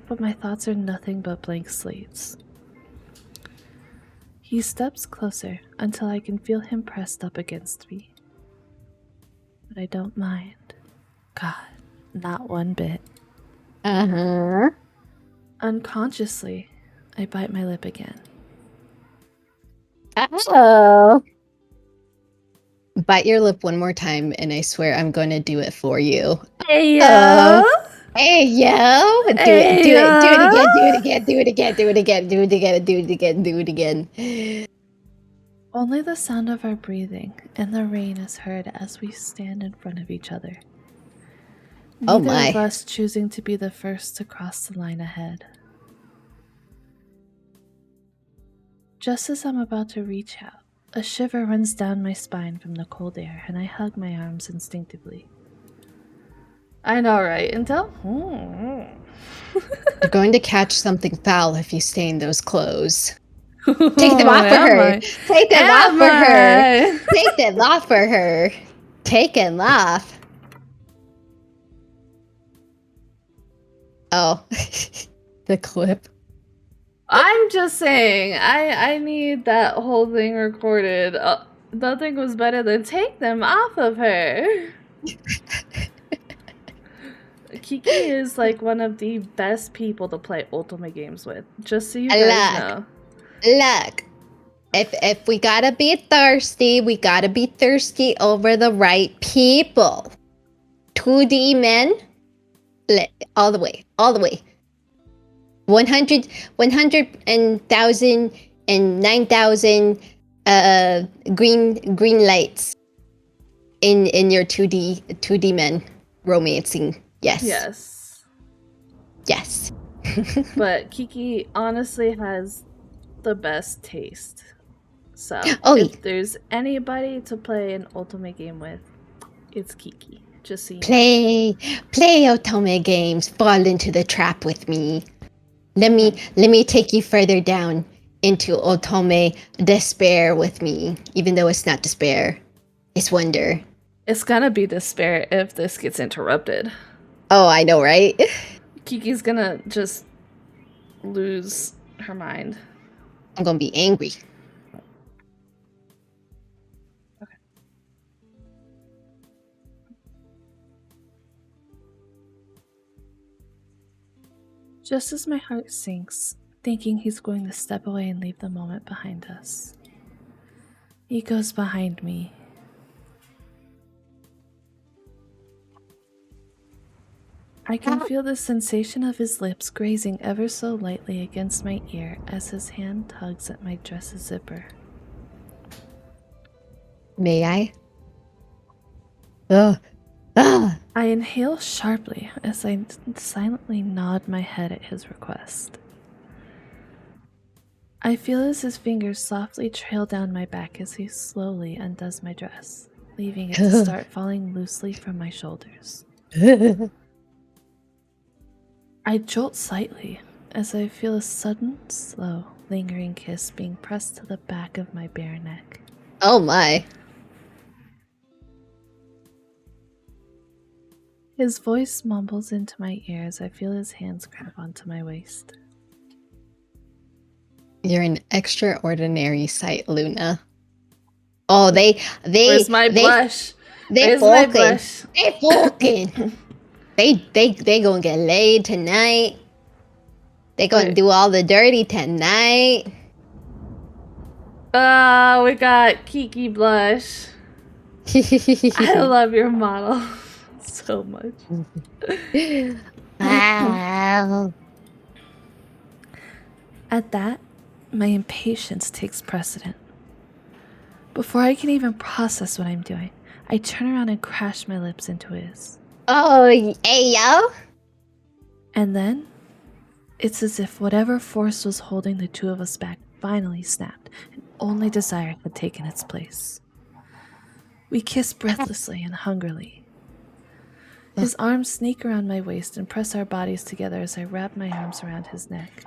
But my thoughts are nothing but blank slates. He steps closer until I can feel him pressed up against me. But I don't mind. God, not one bit. Uh-huh. Unconsciously, I bite my lip again. Oh. Bite your lip one more time, and I swear I'm going to do it for you. Hey, yo! Hey, yo! Do it again. Only the sound of our breathing and the rain is heard as we stand in front of each other. Oh Neither my. of us choosing to be the first to cross the line ahead. Just as I'm about to reach out, a shiver runs down my spine from the cold air, and I hug my arms instinctively. I know, right, Intel? You're going to catch something foul if you stay in those clothes. Take them off for her. Take them off for her. Take them off for her. Take them off. Oh, the clip. I'm just saying, I need that whole thing recorded. Nothing was better than take them off of her. Kiki is like one of the best people to play Ultimate games with. Just so you guys know. Look, if we gotta be thirsty, we gotta be thirsty over the right people. 2D men, all the way. 100,000 and 9,000 green lights in your 2D men romancing. Yes. But Kiki honestly has the best taste. So if there's anybody to play an Ultimate game with, it's Kiki. Just so you play Otome games. Fall into the trap with me. Let me take you further down into Otome despair with me. Even though it's not despair, it's wonder. It's gonna be despair if this gets interrupted. Oh, I know, right? Kiki's gonna just lose her mind. I'm gonna be angry. Just as my heart sinks, thinking he's going to step away and leave the moment behind us, he goes behind me. I can feel the sensation of his lips grazing ever so lightly against my ear as his hand tugs at my dress zipper. May I? Ugh. Ah. I inhale sharply as I silently nod my head at his request. I feel as his fingers softly trail down my back as he slowly undoes my dress, leaving it to start falling loosely from my shoulders. I jolt slightly as I feel a sudden, slow, lingering kiss being pressed to the back of my bare neck. Oh my. His voice mumbles into my ear as I feel his hands grab onto my waist. You're an extraordinary sight, Luna. Oh, Where's my blush? They Where's my fucking. blush? They fucking. they gonna get laid tonight. They gonna Wait. do all the dirty tonight. We got Kiki blush. I love your model so much. Wow. At that, my impatience takes precedent. Before I can even process what I'm doing, I turn around and crash my lips into his. Oh, hey yo. And then, it's as if whatever force was holding the two of us back finally snapped, and only desire had taken its place. We kiss breathlessly and hungrily. His arms snake around my waist and press our bodies together as I wrap my arms around his neck.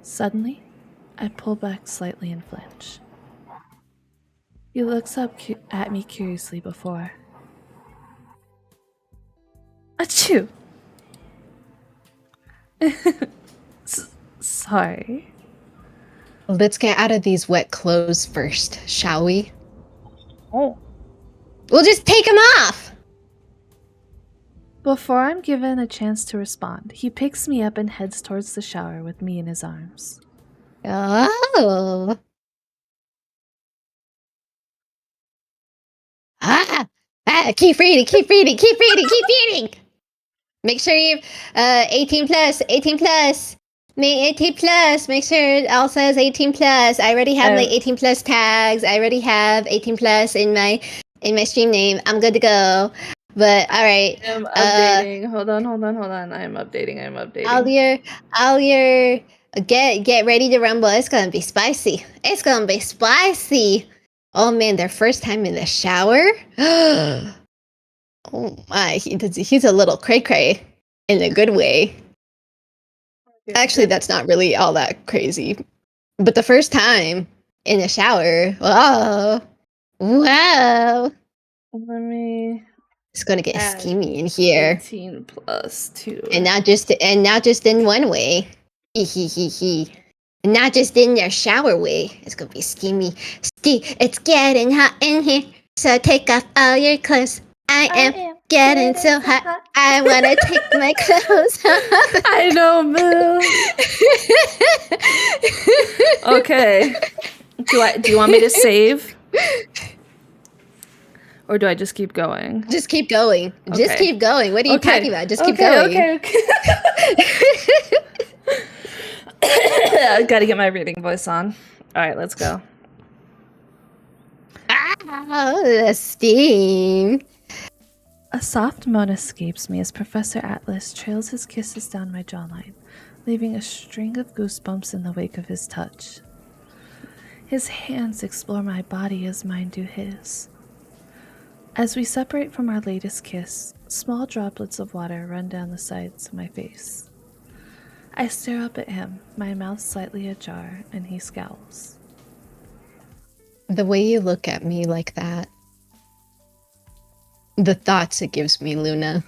Suddenly, I pull back slightly and flinch. He looks up at me curiously before. Achoo! Sorry. Let's get out of these wet clothes first, shall we? Oh. We'll just take them off. Before I'm given a chance to respond, he picks me up and heads towards the shower with me in his arms. Oh. Keep reading, keep reading, keep reading, keep reading. Make sure you 18 plus, 18 plus. 18 plus. Make sure it all says 18 plus. I already have like 18 plus tags. I already have 18 plus in my stream name. I'm good to go. But all right. I'm updating. Hold on. I'm updating. All your get ready to rumble. It's gonna be spicy. It's gonna be spicy. Oh man, their first time in the shower. Oh my, he's a little cray cray in a good way. Actually, that's not really all that crazy. But the first time in a shower, wow. Let me. It's gonna get steamy in here. 18 plus 2. And not just in one way. And not just in their shower way. It's gonna be steamy. It's getting hot in here. So take off all your clothes. I am getting so hot. I wanna take my clothes off. I know, Moo. Okay. Do you want me to save? Or do I just keep going? Just keep going. Just Okay. keep going. What are you talking about? Just keep going. going. I gotta get my reading voice on. Alright, let's go. The steam. A soft moan escapes me as Professor Atlas trails his kisses down my jawline, leaving a string of goosebumps in the wake of his touch. His hands explore my body as mine do his. As we separate from our latest kiss, small droplets of water run down the sides of my face. I stare up at him, my mouth slightly ajar, and he scowls. The way you look at me like that. The thoughts it gives me, Luna.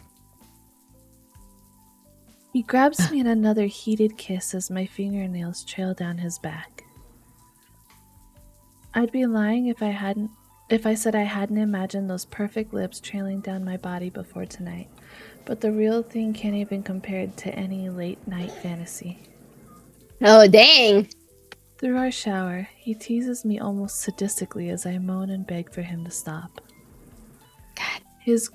He grabs me in another heated kiss as my fingernails trail down his back. I'd be lying if I said I hadn't imagined those perfect lips trailing down my body before tonight, but the real thing can't even compare to any late night fantasy. Oh, dang. Through our shower, he teases me almost sadistically as I moan and beg for him to stop. God. His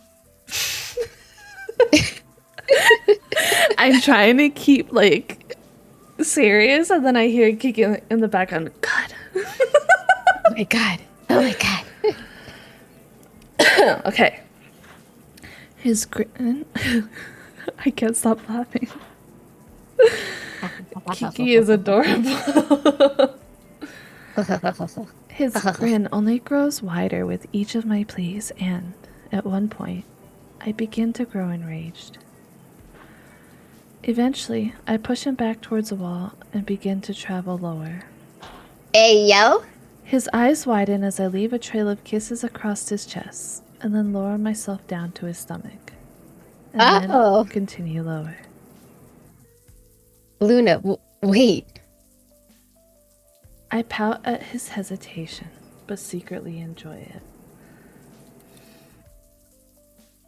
I'm trying to keep like serious, and then I hear Kiki in the background. God. Oh my god. Oh my god. Okay. His grin. I can't stop laughing. Kiki is adorable. His grin only grows wider with each of my pleas, and at one point, I begin to grow enraged. Eventually, I push him back towards the wall and begin to travel lower. Hey, yo. His eyes widen as I leave a trail of kisses across his chest, and then lower myself down to his stomach. And Oh. then continue lower. Luna, wait. I pout at his hesitation, but secretly enjoy it.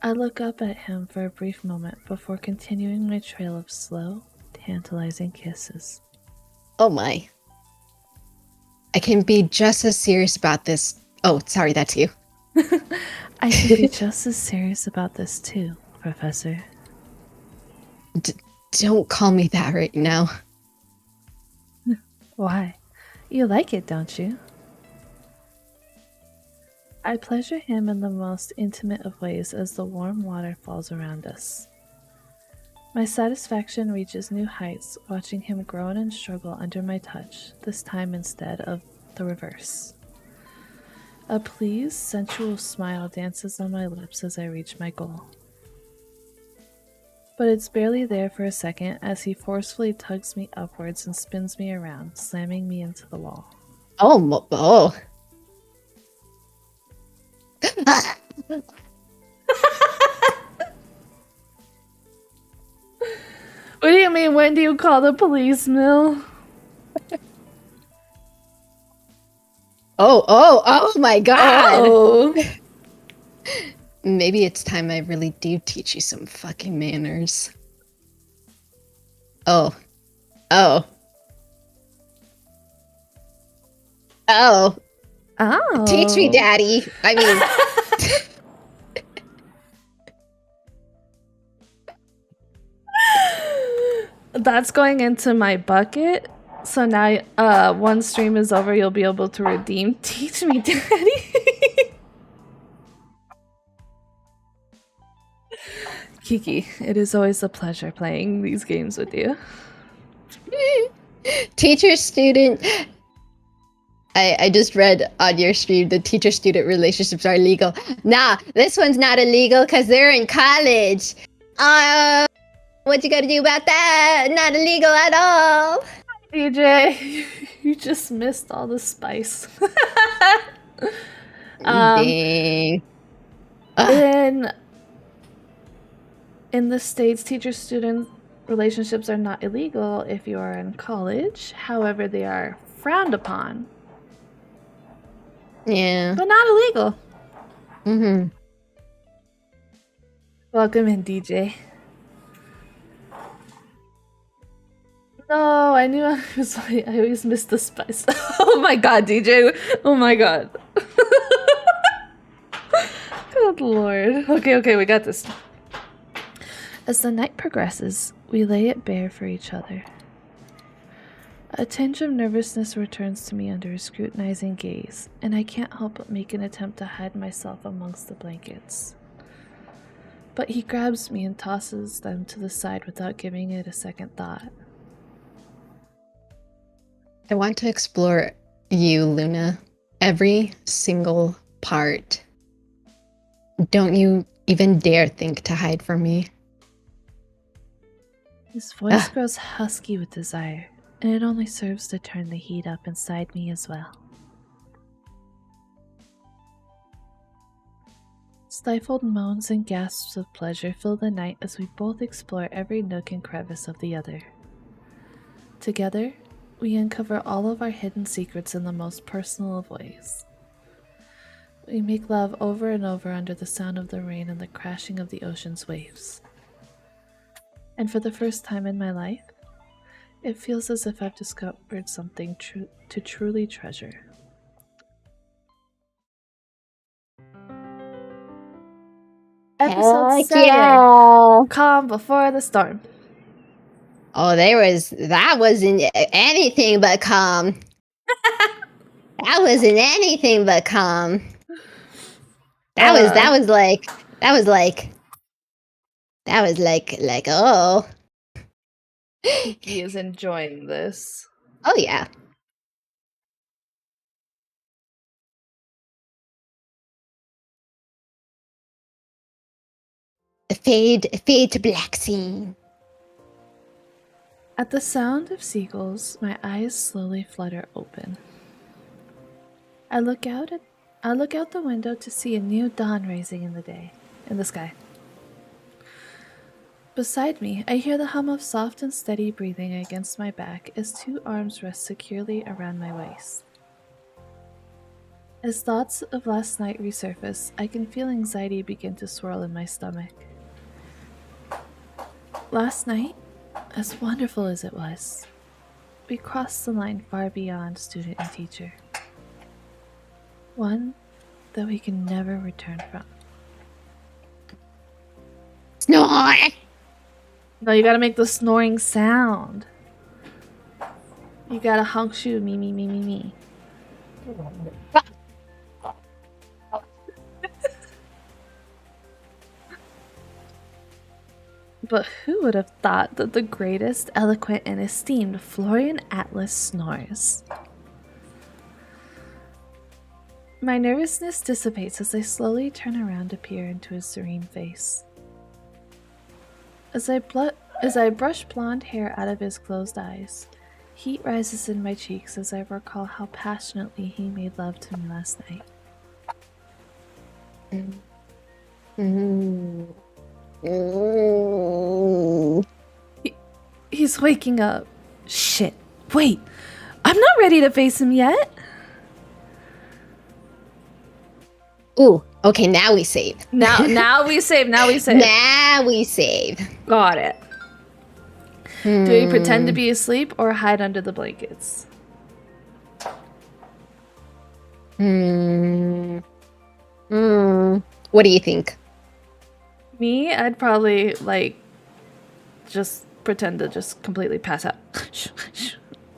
I look up at him for a brief moment before continuing my trail of slow, tantalizing kisses. Oh my. I can be just as serious about this. Oh, sorry, that's you. I can be just as serious about this too, Professor. Don't call me that right now. Why? You like it, don't you? I pleasure him in the most intimate of ways as the warm water falls around us. My satisfaction reaches new heights watching him groan and struggle under my touch, this time instead of the reverse. A pleased, sensual smile dances on my lips as I reach my goal. But it's barely there for a second as he forcefully tugs me upwards and spins me around, slamming me into the wall. Oh. What do you mean, when do you call the police, Mill? Oh my god. Oh. Maybe it's time I really do teach you some fucking manners. Oh. Oh. Teach me, Daddy. I mean... That's going into my bucket. So now, one stream is over, you'll be able to redeem Teach Me, Daddy. Kiki, it is always a pleasure playing these games with you. Teacher-student... I just read on your stream the teacher-student relationships are illegal. Nah, this one's not illegal because they're in college. What you gotta do about that? Not illegal at all. DJ, you just missed all the spice. Dang. In the States, teacher-student relationships are not illegal if you are in college. However, they are frowned upon. Yeah. But not illegal. Mm-hmm. Welcome in, DJ. No, I knew I was like, I always missed the spice. Oh my god, DJ. Oh my god. Good lord. Okay, we got this. As the night progresses, we lay it bare for each other. A tinge of nervousness returns to me under his scrutinizing gaze, and I can't help but make an attempt to hide myself amongst the blankets. But he grabs me and tosses them to the side without giving it a second thought. I want to explore you, Luna. Every single part. Don't you even dare think to hide from me. His voice grows husky with desire, and it only serves to turn the heat up inside me as well. Stifled moans and gasps of pleasure fill the night as we both explore every nook and crevice of the other. Together, we uncover all of our hidden secrets in the most personal of ways. We make love over and over under the sound of the rain and the crashing of the ocean's waves. And for the first time in my life, it feels as if I've discovered something to truly treasure. Episode Heck 7. yeah. Calm before the storm. Oh, that wasn't anything but calm. That wasn't anything but calm. That was like oh. He is enjoying this. Oh yeah. Fade to black scene. At the sound of seagulls, my eyes slowly flutter open. I look out the window to see a new dawn rising in the sky. Beside me, I hear the hum of soft and steady breathing against my back as two arms rest securely around my waist. As thoughts of last night resurface, I can feel anxiety begin to swirl in my stomach. Last night, as wonderful as it was, we crossed the line far beyond student and teacher. One that we can never return from. Snore. No, you gotta make the snoring sound. You gotta honk shoe me me me me me. But who would have thought that the greatest, eloquent, and esteemed Florian Atlas snores? My nervousness dissipates as I slowly turn around to peer into his serene face. As I brush blonde hair out of his closed eyes, heat rises in my cheeks as I recall how passionately he made love to me last night. He's waking up. Shit. Wait. I'm not ready to face him yet. Ooh, okay, now we save. Now we save. Now we save. Got it. Do we pretend to be asleep or hide under the blankets? What do you think? Me, I'd probably, just pretend to just completely pass out.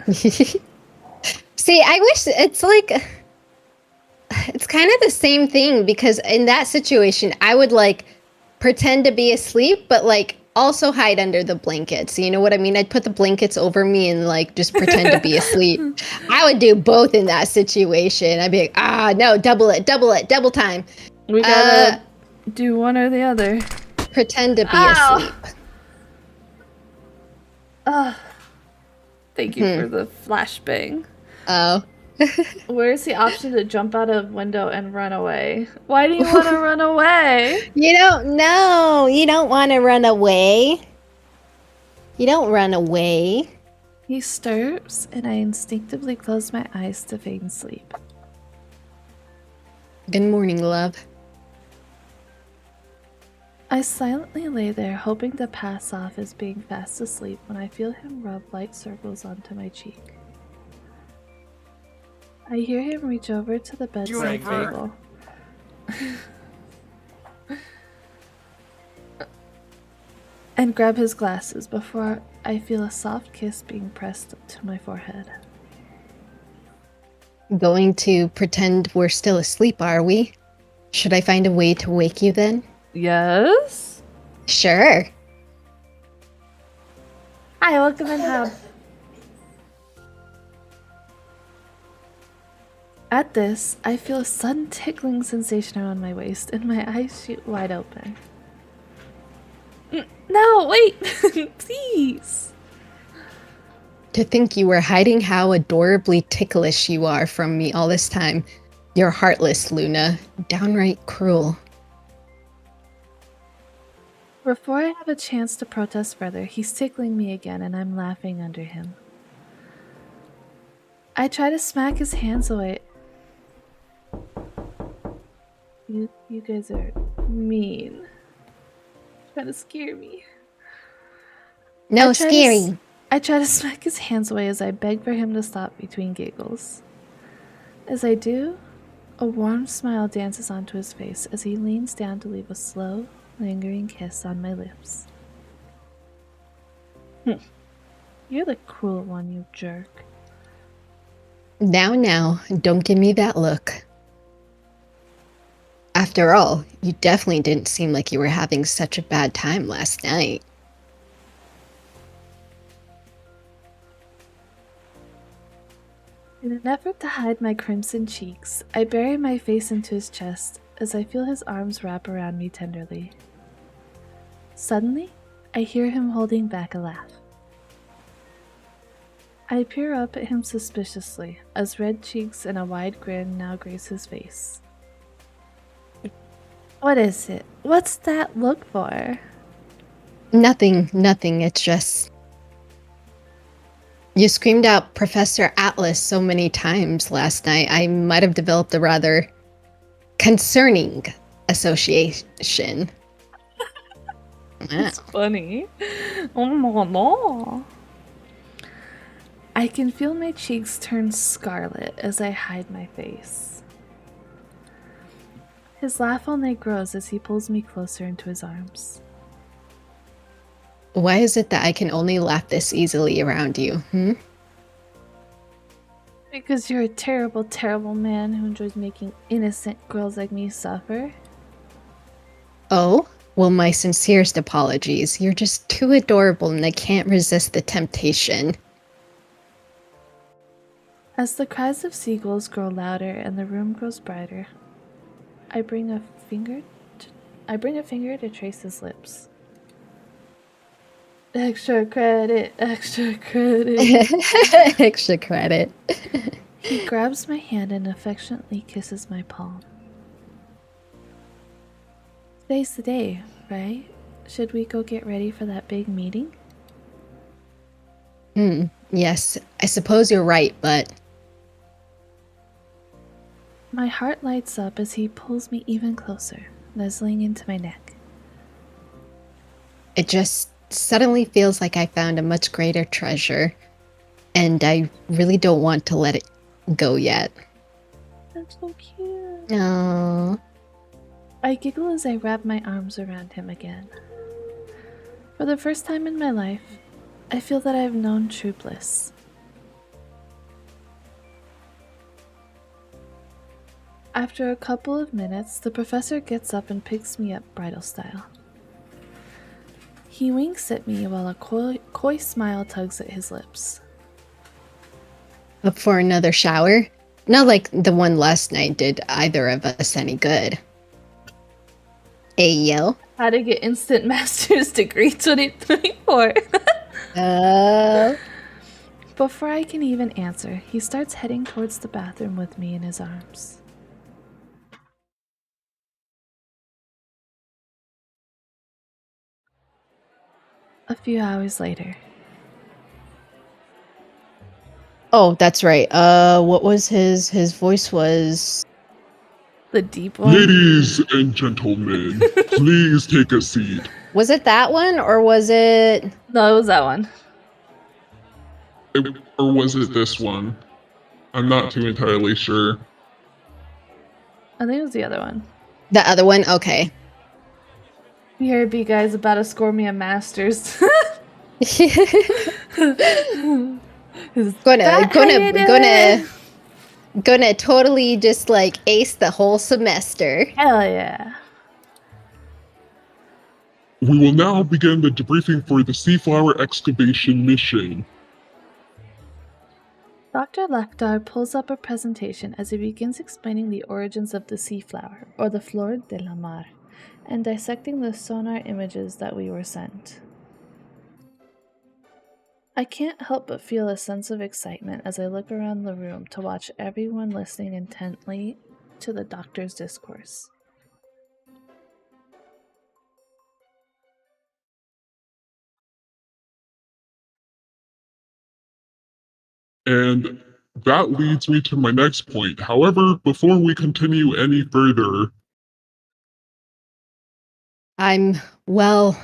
See, I wish it's kind of the same thing, because in that situation, I would pretend to be asleep, but also hide under the blankets. You know what I mean? I'd put the blankets over me and just pretend to be asleep. I would do both in that situation. I'd be like, no, double time. We gotta do one or the other. Pretend to be asleep. Thank you for the flashbang. Oh. Where's the option to jump out of window and run away? Why do you want to run away? You don't know. You don't want to run away. You don't run away. He stirs, and I instinctively close my eyes to feign sleep. Good morning, love. I silently lay there, hoping to pass off as being fast asleep when I feel him rub light circles onto my cheek. I hear him reach over to the bedside table. And grab his glasses before I feel a soft kiss being pressed to my forehead. Going to pretend we're still asleep, are we? Should I find a way to wake you then? Yes? Sure. Hi, welcome in, Hub. At this, I feel a sudden tickling sensation around my waist and my eyes shoot wide open. No, wait! Please! To think you were hiding how adorably ticklish you are from me all this time. You're heartless, Luna. Downright cruel. Before I have a chance to protest further, he's tickling me again and I'm laughing under him. I try to smack his hands away. You guys are mean. Trying to scare me. No, I try to scary. I try to smack his hands away as I beg for him to stop between giggles. As I do, a warm smile dances onto his face as he leans down to leave a slow, lingering kiss on my lips. You're the cruel one, you jerk. Now, don't give me that look. After all, you definitely didn't seem like you were having such a bad time last night. In an effort to hide my crimson cheeks, I bury my face into his chest as I feel his arms wrap around me tenderly. Suddenly, I hear him holding back a laugh. I peer up at him suspiciously as red cheeks and a wide grin now grace his face. What is it? What's that look for? Nothing. It's just. You screamed out Professor Atlas so many times last night, I might have developed a rather concerning association. Wow. It's funny. Oh no. I can feel my cheeks turn scarlet as I hide my face. His laugh only grows as he pulls me closer into his arms. Why is it that I can only laugh this easily around you? Because you're a terrible, terrible man who enjoys making innocent girls like me suffer. Oh? Well, my sincerest apologies. You're just too adorable and I can't resist the temptation. As the cries of seagulls grow louder and the room grows brighter, I bring a finger to trace his lips. Extra credit, extra credit. Extra credit. He grabs my hand and affectionately kisses my palm. Today's the day, right? Should we go get ready for that big meeting? Yes, I suppose you're right, but My heart lights up as he pulls me even closer, nuzzling into my neck. it just suddenly feels like I found a much greater treasure, and I really don't want to let it go yet. That's so cute. No. I giggle as I wrap my arms around him again. For the first time in my life, I feel that I've known true bliss. After a couple of minutes, the professor gets up and picks me up bridal style. He winks at me while a coy smile tugs at his lips. Up for another shower? Not like the one last night did either of us any good. Ayo. How to get instant master's degree 2024. Before I can even answer, he starts heading towards the bathroom with me in his arms. A few hours later. Oh, that's right. What was his voice was... The deep one? Ladies and gentlemen, please take a seat. Was it that one, or was it... No, it was that one. Or was it this one? I'm not too entirely sure. I think it was the other one. The other one? Okay. BRB guy's about to score me a master's. Gonna totally just like ace the whole semester. Hell yeah. We will now begin the debriefing for the Seaflower excavation mission. Dr. Lekdar pulls up a presentation as he begins explaining the origins of the sea flower, or the Flor de la Mar, and dissecting the sonar images that we were sent. I can't help but feel a sense of excitement as I look around the room to watch everyone listening intently to the doctor's discourse. And that leads me to my next point. However, before we continue any further, I'm, well,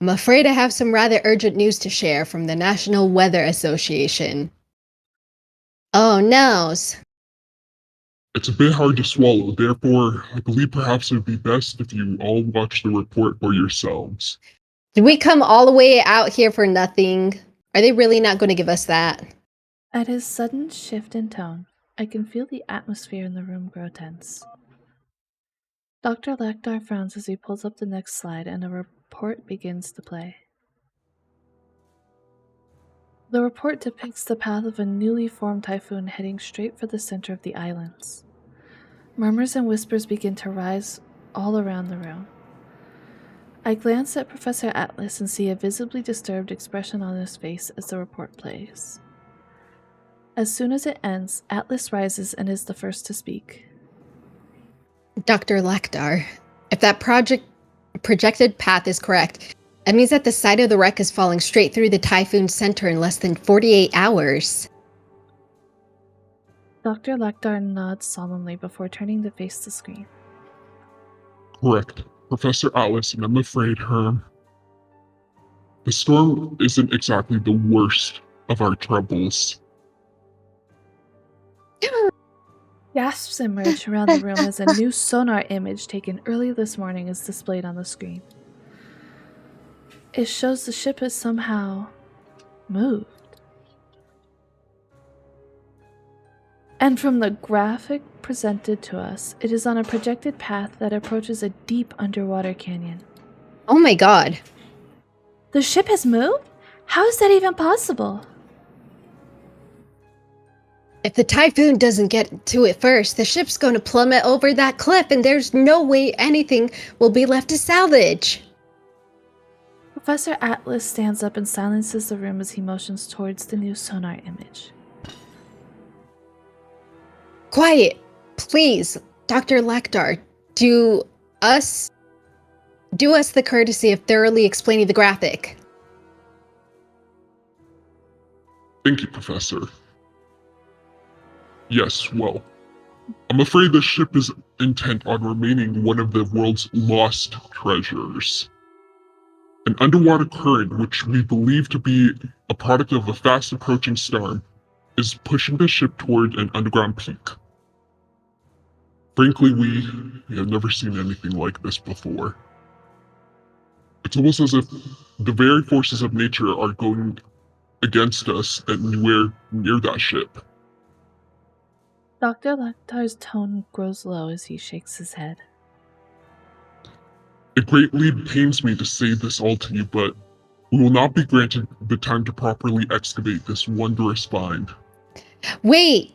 I'm afraid I have some rather urgent news to share from the National Weather Association. Oh, noes. It's a bit hard to swallow, therefore, I believe perhaps it would be best if you all watch the report for yourselves. Did we come all the way out here for nothing? Are they really not going to give us that? At his sudden shift in tone, I can feel the atmosphere in the room grow tense. Dr. Lakdar frowns as he pulls up the next slide and a report begins to play. The report depicts the path of a newly formed typhoon heading straight for the center of the islands. Murmurs and whispers begin to rise all around the room. I glance at Professor Atlas and see a visibly disturbed expression on his face as the report plays. As soon as it ends, Atlas rises and is the first to speak. Dr. Lakdar, if that projected path is correct, it means that the site of the wreck is falling straight through the typhoon center in less than 48 hours. Dr. Lakdar nods solemnly before turning to face the screen. Correct, Professor Atlas, and I'm afraid, the storm isn't exactly the worst of our troubles. Gasps emerge around the room as a new sonar image taken early this morning is displayed on the screen. It shows the ship has somehow moved. And from the graphic presented to us, it is on a projected path that approaches a deep underwater canyon. Oh my god. The ship has moved? How is that even possible? If the typhoon doesn't get to it first, the ship's going to plummet over that cliff and there's no way anything will be left to salvage. Professor Atlas stands up and silences the room as he motions towards the new sonar image. Quiet, please, Dr. Lakdar. Do us the courtesy of thoroughly explaining the graphic. Thank you, Professor. Yes, well, I'm afraid the ship is intent on remaining one of the world's lost treasures. An underwater current, which we believe to be a product of a fast approaching storm, is pushing the ship toward an underground peak. Frankly, we have never seen anything like this before. It's almost as if the very forces of nature are going against us and we're near that ship. Dr. Lakdar's tone grows low as he shakes his head. It greatly pains me to say this all to you, but we will not be granted the time to properly excavate this wondrous find. Wait!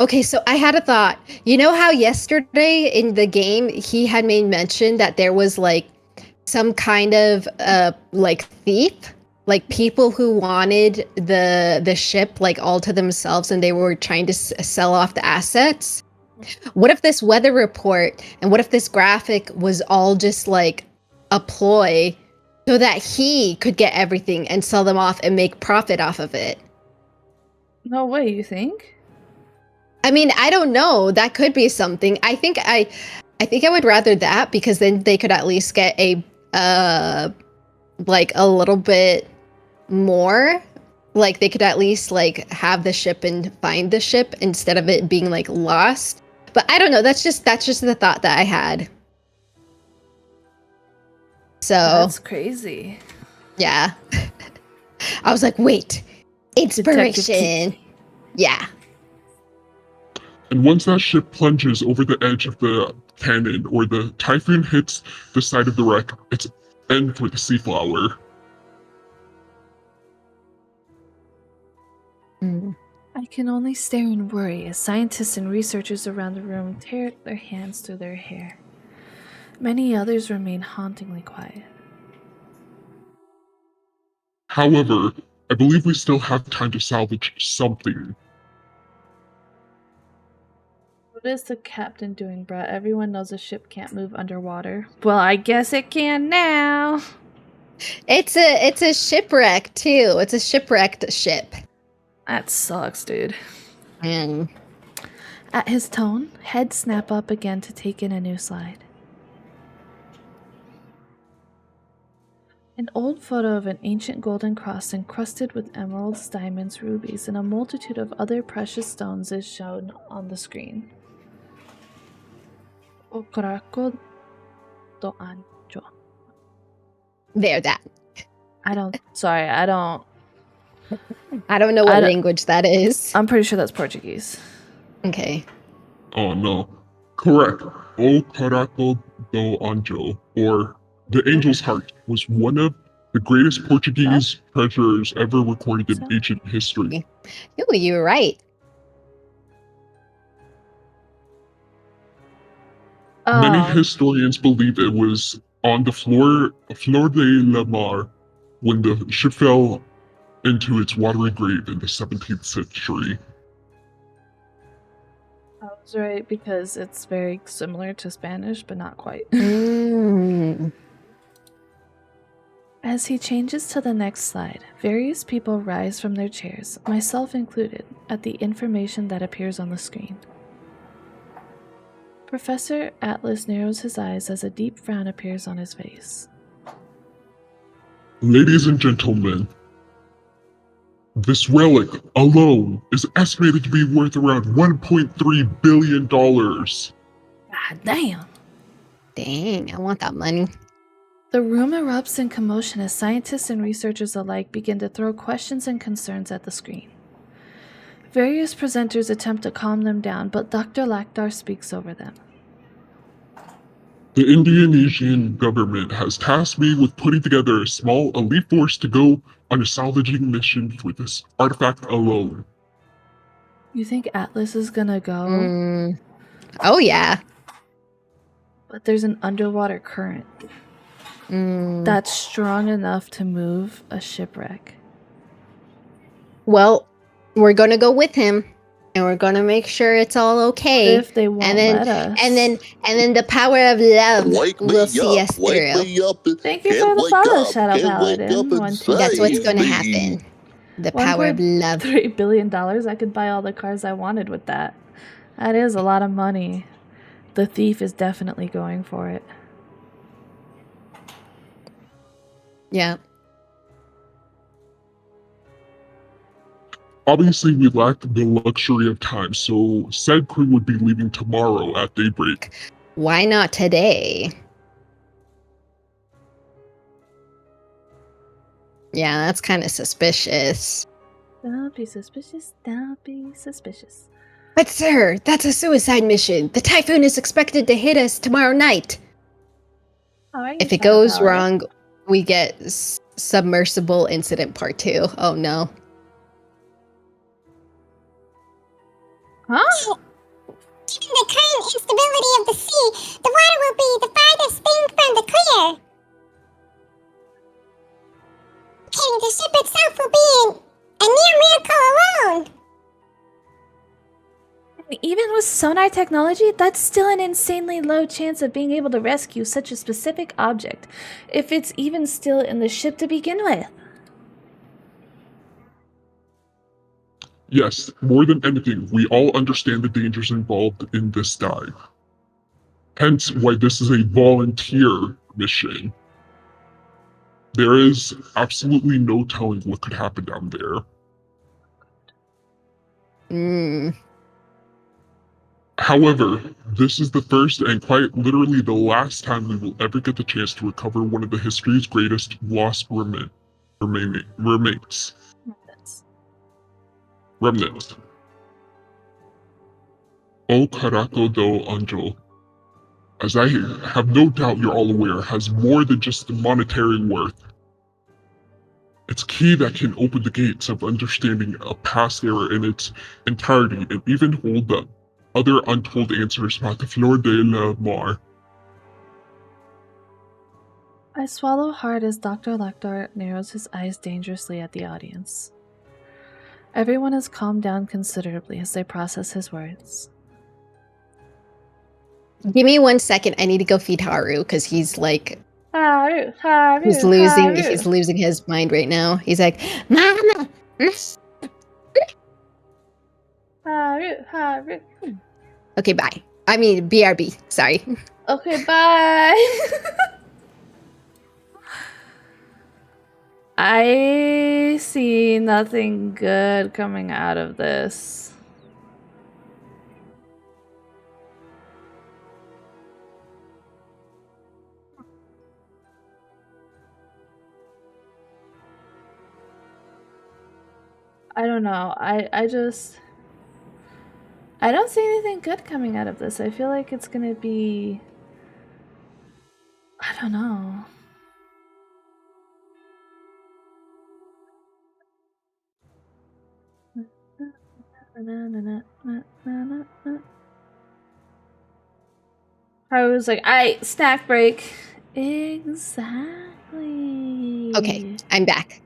Okay, so I had a thought. You know how yesterday in the game he had made mention that there was like some kind of like thief? Like people who wanted the ship like all to themselves and they were trying to sell off the assets? What if this weather report and what if this graphic was all just like a ploy so that he could get everything and sell them off and make profit off of it? No way, you think? I mean, I don't know. That could be something. I think I would rather that because then they could at least get a like a little bit more. Like they could at least like have the ship and find the ship instead of it being like lost. But I don't know. That's just the thought that I had. So That's crazy. yeah. I was like, wait, inspiration. Yeah. And once that ship plunges over the edge of the cannon or the typhoon hits the side of the wreck, it's end for the Seaflower. I can only stare in worry as scientists and researchers around the room tear their hands through their hair. Many others remain hauntingly quiet. However, I believe we still have time to salvage something. What is the captain doing, Brett? Everyone knows a ship can't move underwater. Well, I guess it can now. It's a shipwreck too. It's a shipwrecked ship. That sucks, dude. Mm. At his tone, heads snap up again to take in a new slide. An old photo of an ancient golden cross encrusted with emeralds, diamonds, rubies, and a multitude of other precious stones is shown on the screen. Okarako do Anjo. There, that. I don't I don't know I what don't- language that is. I'm pretty sure that's Portuguese. Okay. Oh no. Correct. O Caraco do Anjo, or the Angel's Heart, was one of the greatest Portuguese treasures ever recorded in ancient history. Ooh, you were right. Many Um, historians believe it was on the Flor de la Mar when the ship fell into its watery grave in the 17th century. I was right because it's very similar to Spanish, but not quite. Mm. As he changes to the next slide, various people rise from their chairs, myself included, at the information that appears on the screen. Professor Atlas narrows his eyes as a deep frown appears on his face. Ladies and gentlemen, this relic alone is estimated to be worth around $1.3 billion. God damn! Dang, I want that money. The room erupts in commotion as scientists and researchers alike begin to throw questions and concerns at the screen. Various presenters attempt to calm them down, but Dr. Lakdar speaks over them. The Indonesian government has tasked me with putting together a small elite force to go on a salvaging mission for this artifact alone. You think Atlas is gonna go? Mm. Oh, yeah. But there's an underwater current Mm. that's strong enough to move a shipwreck. Well, we're gonna go with him, and we're gonna make sure it's all okay. If they won't and then, let us. and then the power of love Wake me will see up, us wake through. me up. Thank you Can't for the wake follow, up, Shadow can't wake Paladin. up and 1, 2, save That's what's three. gonna me. happen. The power of love. $1.3 billion. I could buy all the cars I wanted with that. That is a lot of money. The thief is definitely going for it. Yeah. Obviously, we lack the luxury of time, so said crew would be leaving tomorrow at daybreak. Why not today? Yeah, that's kind of suspicious. Don't be suspicious. Don't be suspicious. But sir, that's a suicide mission. The typhoon is expected to hit us tomorrow night. How are you, If it Shadow goes Paladin? wrong, we get submersible incident part 2. Oh no. Huh? Given the current instability of the sea, the water will be the farthest thing from the clear. And the ship itself will be a near miracle alone. Even with sonar technology, that's still an insanely low chance of being able to rescue such a specific object, if it's even still in the ship to begin with. Yes, more than anything, we all understand the dangers involved in this dive. Hence why this is a volunteer mission. There is absolutely no telling what could happen down there. Mm. However, this is the first and quite literally the last time we will ever get the chance to recover one of the history's greatest lost remains. Remnants. O Caraco do Anjo, as I have no doubt you're all aware, has more than just the monetary worth. It's key that can open the gates of understanding a past era in its entirety and even hold up other untold answers about the Flor de la Mar. I swallow hard as Dr. Lakdar narrows his eyes dangerously at the audience. Everyone has calmed down considerably as they process his words. Give me 1 second. I need to go feed Haru because he's like Haru, Haru, he's losing his mind right now. He's like, Mama. Haru, Haru. Okay, bye. I mean, BRB. Sorry. Okay, bye. I see nothing good coming out of this. I don't know. I don't see anything good coming out of this. I feel like it's gonna be, I don't know. I was like, snack break. Exactly. Okay, I'm back.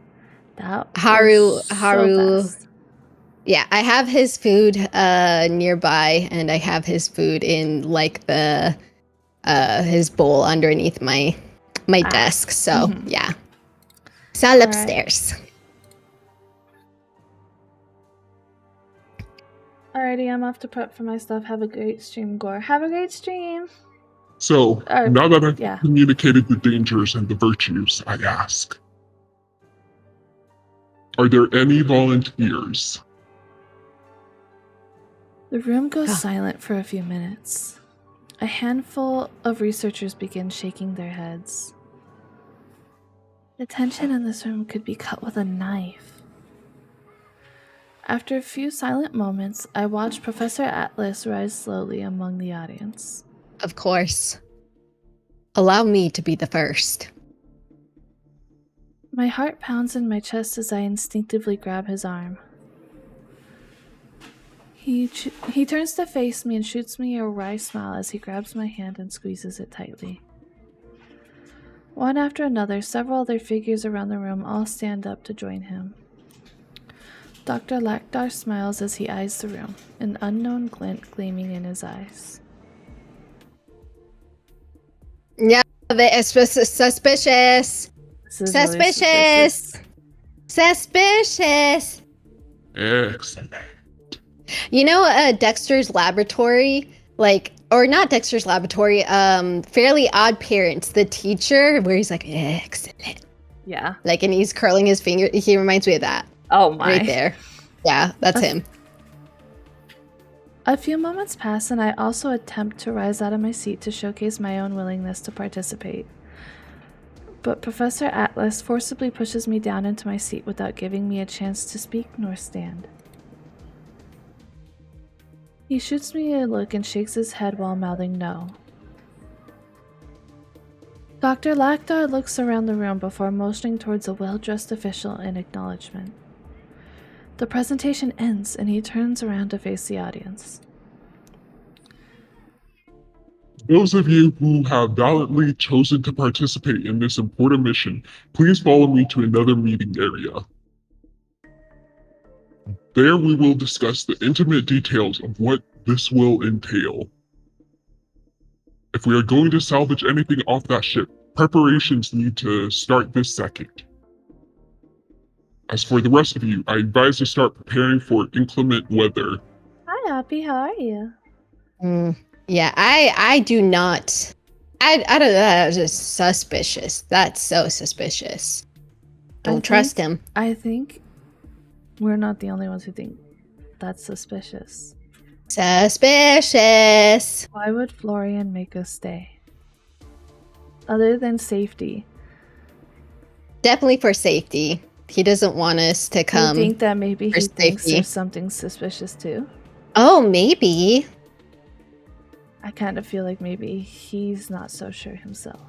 That Haru- was so Haru- fast. Yeah, I have his food nearby, and I have his food in like the his bowl underneath my desk. So Mhm. yeah, it's all All upstairs. Alrighty, I'm off to prep for my stuff. Have a great stream, Gore. Have a great stream. So, now that I've yeah. communicated the dangers and the virtues, I ask, are there any volunteers? The room goes Ah. silent for a few minutes. A handful of researchers begin shaking their heads. The tension in this room could be cut with a knife. After a few silent moments, I watch Professor Atlas rise slowly among the audience. Of course. Allow me to be the first. My heart pounds in my chest as I instinctively grab his arm. He turns to face me and shoots me a wry smile as he grabs my hand and squeezes it tightly. One after another, several other figures around the room all stand up to join him. Dr. Lakdar smiles as he eyes the room, an unknown glint gleaming in his eyes. Yeah, it's suspicious. This is really Suspicious. Suspicious. Excellent. You know, Dexter's Laboratory, or not Dexter's Laboratory, Fairly Odd Parents, the teacher, where he's like, excellent. Yeah. And he's curling his finger. He reminds me of that. Oh my. Right there. Yeah, that's him. A few moments pass, and I also attempt to rise out of my seat to showcase my own willingness to participate. But Professor Atlas forcibly pushes me down into my seat without giving me a chance to speak nor stand. He shoots me a look and shakes his head while mouthing no. Dr. Lakdar looks around the room before motioning towards a well-dressed official in acknowledgement. The presentation ends and he turns around to face the audience. Those of you who have valiantly chosen to participate in this important mission, please follow me to another meeting area. There we will discuss the intimate details of what this will entail. If we are going to salvage anything off that ship, preparations need to start this second. As for the rest of you, I advise to start preparing for inclement weather. Hi, Hoppy. How are you? Yeah, I do not. I don't know. That's just suspicious. That's so suspicious. Don't trust him. I think we're not the only ones who think that's suspicious. Suspicious. Why would Florian make us stay? Other than safety. Definitely for safety. He doesn't want us to Do you come. think that maybe for he thinks safety. there's something suspicious too? Oh, maybe. I kind of feel like maybe he's not so sure himself.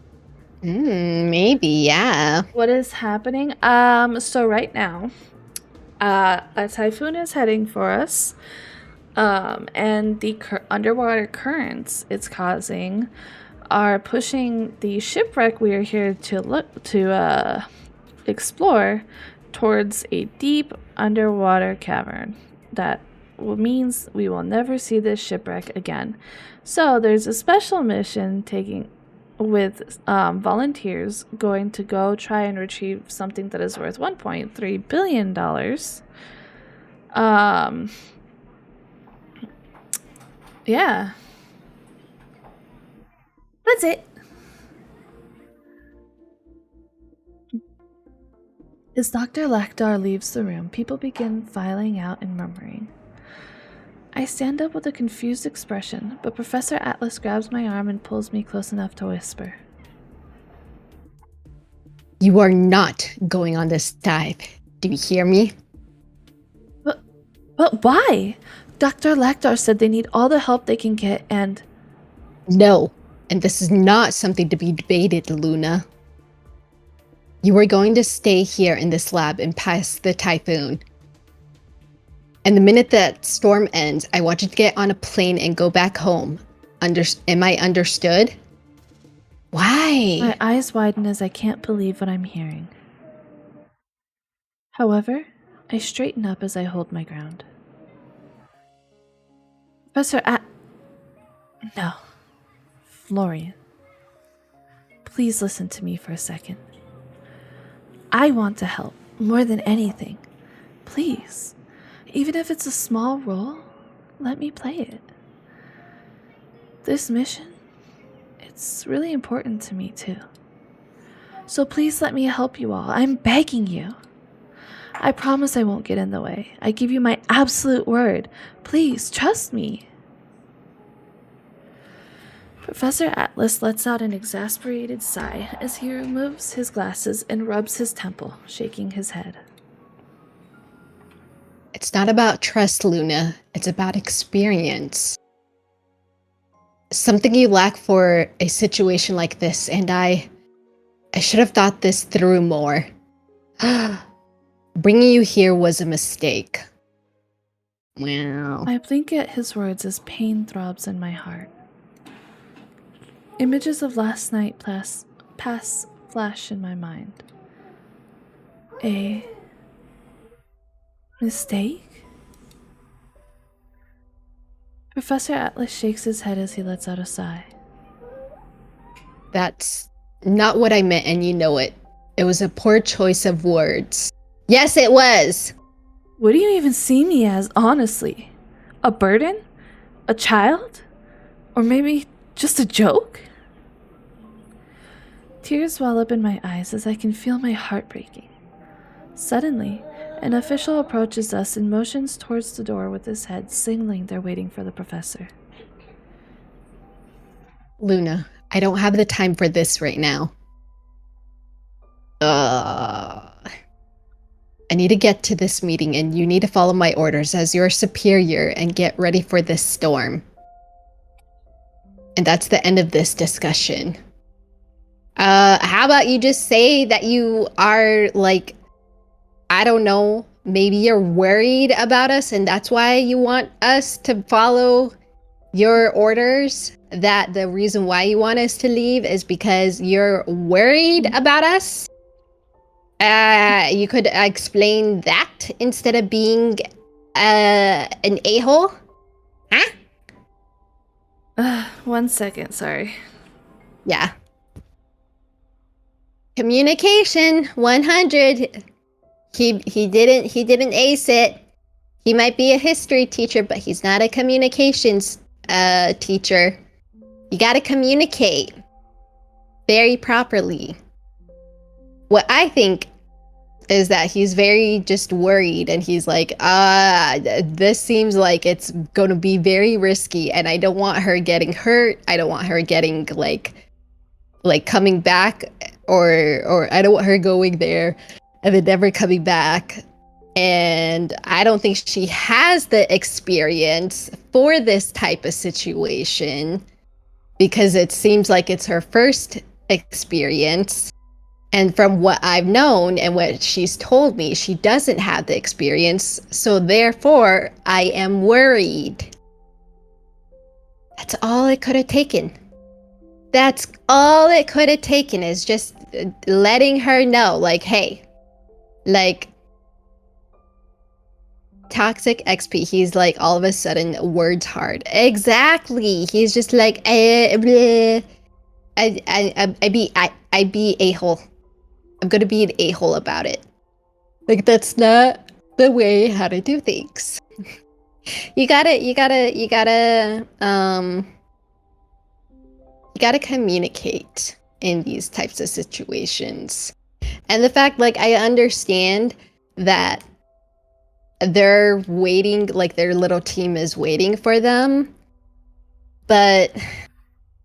Maybe, yeah. What is happening? So right now, a typhoon is heading for us. And the underwater currents it's causing are pushing the shipwreck we are here to explore towards a deep underwater cavern that means we will never see this shipwreck again. So there's a special mission taking with volunteers going to go try and retrieve something that is worth $1.3 billion. Yeah. That's it. As Dr. Lakdar leaves the room, people begin filing out and murmuring. I stand up with a confused expression, but Professor Atlas grabs my arm and pulls me close enough to whisper. You are not going on this dive. Do you hear me? But why? Dr. Lakdar said they need all the help they can get and... No, and this is not something to be debated, Luna. You are going to stay here in this lab and pass the typhoon. And the minute that storm ends, I want you to get on a plane and go back home. Am I understood? Why? My eyes widen as I can't believe what I'm hearing. However, I straighten up as I hold my ground. No. Florian. Please listen to me for a second. I want to help, more than anything. Please. Even if it's a small role, let me play it. This mission, it's really important to me too. So please let me help you all. I'm begging you. I promise I won't get in the way. I give you my absolute word. Please, trust me. Professor Atlas lets out an exasperated sigh as he removes his glasses and rubs his temple, shaking his head. It's not about trust, Luna. It's about experience. Something you lack for a situation like this, and I should have thought this through more. Bringing you here was a mistake. Wow. I blink at his words as pain throbs in my heart. Images of last night flash in my mind. A mistake? Professor Atlas shakes his head as he lets out a sigh. That's not what I meant, and you know it. It was a poor choice of words. Yes, it was! What do you even see me as, honestly? A burden? A child? Or maybe just a joke? Tears well up in my eyes as I can feel my heart breaking. Suddenly, an official approaches us and motions towards the door with his head, signaling they're waiting for the professor. Luna, I don't have the time for this right now. I need to get to this meeting, and you need to follow my orders as your superior and get ready for this storm. And that's the end of this discussion. How about you just say that you are, like, I don't know, maybe you're worried about us and that's why you want us to follow your orders? That the reason why you want us to leave is because you're worried about us? You could explain that instead of being an a-hole? Huh? 1 second, sorry. Yeah. Communication 100. He didn't ace it. He might be a history teacher, but he's not a communications teacher. You gotta communicate very properly. What I think is that he's very just worried, and he's like, this seems like it's gonna be very risky, and I don't want her getting hurt. I don't want her getting like coming back, or I don't want her going there and then never coming back. And I don't think she has the experience for this type of situation because it seems like it's her first experience. And from what I've known and what she's told me, she doesn't have the experience. So therefore, I am worried. That's all it could have taken. That's all it could have taken, is just letting her know, like, hey, like, Toxic XP, he's like all of a sudden words hard. Exactly. He's just like, I'd be a-hole. I'm gonna be an a-hole about it. Like, that's not the way how to do things. You gotta communicate in these types of situations. And the fact, like, I understand that they're waiting, like, their little team is waiting for them, but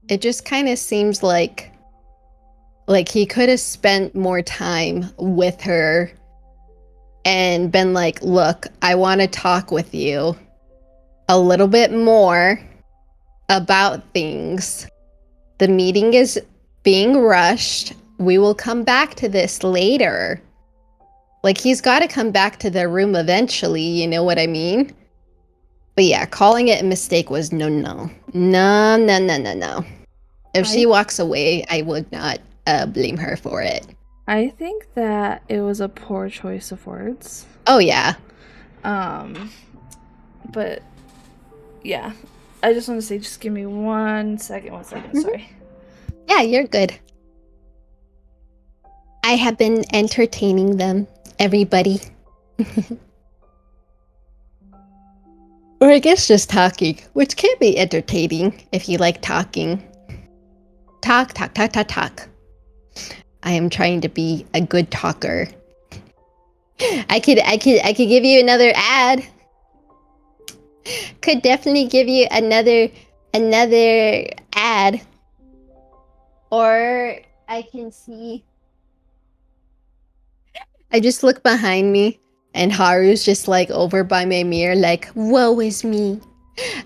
it just kind of seems like he could have spent more time with her and been like, look, I want to talk with you a little bit more about things. The meeting is being rushed. We will come back to this later. Like, he's got to come back to the room eventually, you know what I mean? But yeah, calling it a mistake was no. If she walks away, I would not blame her for it. I think that it was a poor choice of words. Oh, yeah. But yeah, I just want to say, just give me 1 second. Sorry. Yeah, you're good. I have been entertaining them, everybody. Or I guess just talking, which can be entertaining if you like talking. Talk. I am trying to be a good talker. I could give you another ad. Could definitely give you another ad. Or I can see. I just look behind me and Haru's just like over by my mirror like, woe is me.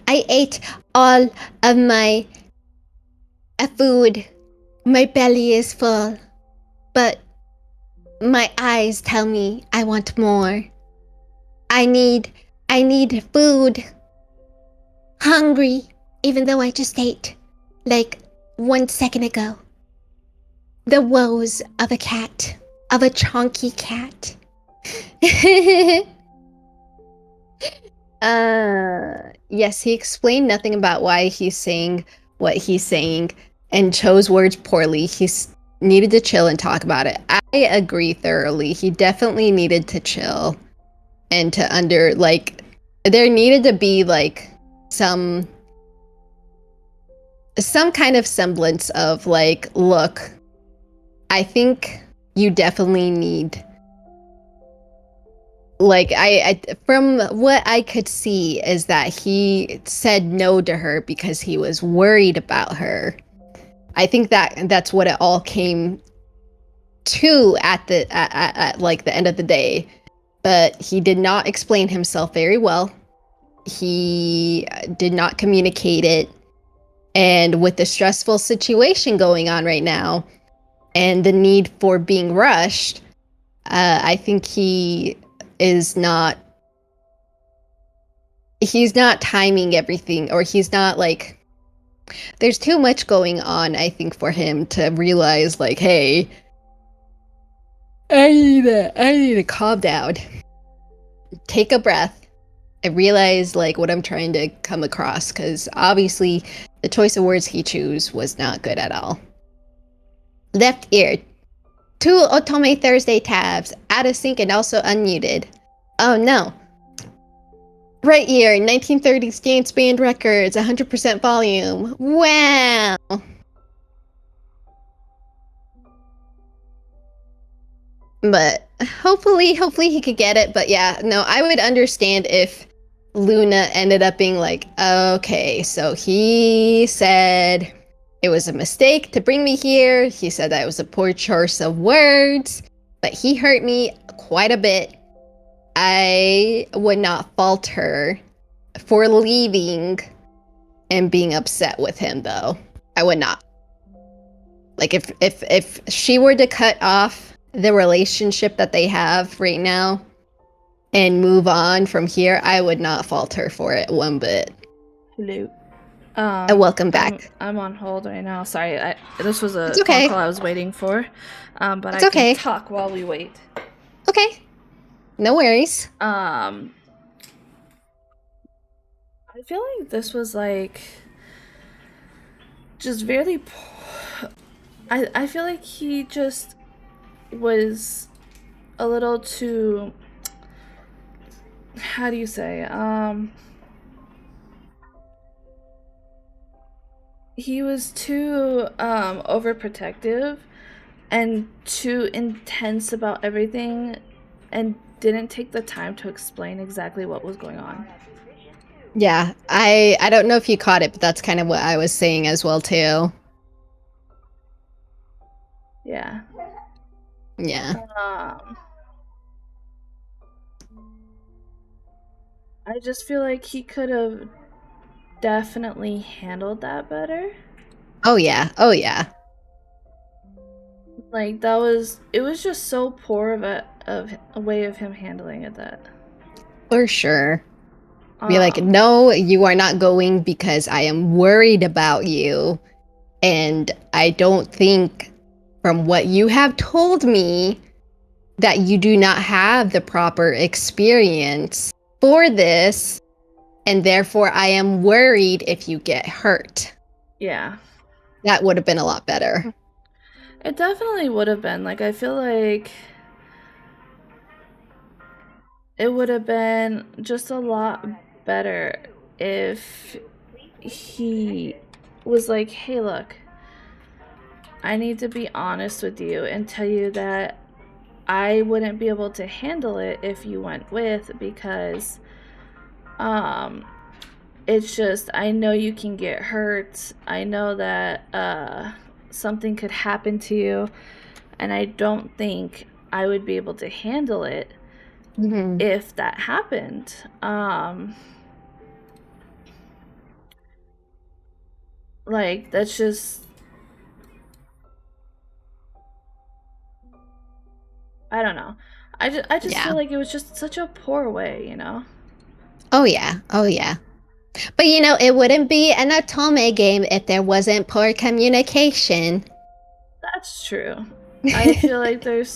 I ate all of my food. My belly is full. But my eyes tell me I want more. I need food. Hungry, even though I just ate like 1 second ago. The woes of a cat. Of a chonky cat. Yes, he explained nothing about why he's saying what he's saying and chose words poorly. He's needed to chill and talk about it. I agree thoroughly. He definitely needed to chill and to there needed to be like some kind of semblance of like, look, I think you definitely need, like, I from what I could see is that he said no to her because he was worried about her. I think that's what it all came to at like the end of the day. But he did not explain himself very well. He did not communicate it. And with the stressful situation going on right now and the need for being rushed, I think he's not timing everything, or he's not like, there's too much going on, I think, for him to realize like, hey, I need to calm down, take a breath, and realize like what I'm trying to come across, because obviously the choice of words he chose was not good at all. Left ear. 2 Otome Thursday tabs, out of sync and also unmuted. Oh no. Right ear, 1930s dance band records, 100% volume. Wow. But hopefully he could get it. But yeah, no, I would understand if Luna ended up being like, okay, so he said it was a mistake to bring me here. He said that it was a poor choice of words, but he hurt me quite a bit. I would not fault her for leaving and being upset with him, though. I would not. Like, if she were to cut off the relationship that they have right now and move on from here, I would not fault her for it one bit. Hello. Welcome back. I'm on hold right now. Sorry, this was a okay. phone call I was waiting for. But it's I okay. can talk while we wait. Okay. No worries. I feel like this was like just very. I feel like he just was a little too. How do you say? He was too overprotective and too intense about everything and didn't take the time to explain exactly what was going on. Yeah, I don't know if you caught it, but that's kind of what I was saying as well too. Yeah. Yeah. I just feel like he could have definitely handled that better. Oh yeah. Oh yeah. Like it was just so poor of a way of him handling it that. For sure. Be like, Um, no, you are not going because I am worried about you. And I don't think, from what you have told me, that you do not have the proper experience for this. And therefore, I am worried if you get hurt. yeah. That would have been a lot better. It definitely would have been. Like, I feel like it would have been just a lot better if he was like, hey, look, I need to be honest with you and tell you that I wouldn't be able to handle it if you went with, because it's just, I know you can get hurt. I know that something could happen to you, and I don't think I would be able to handle it Mhm. if that happened. Like, that's just, I don't know. I just Yeah. feel like it was just such a poor way, you know? Oh, yeah. Oh, yeah. But you know, it wouldn't be an Otome game if there wasn't poor communication. That's true. I feel like there's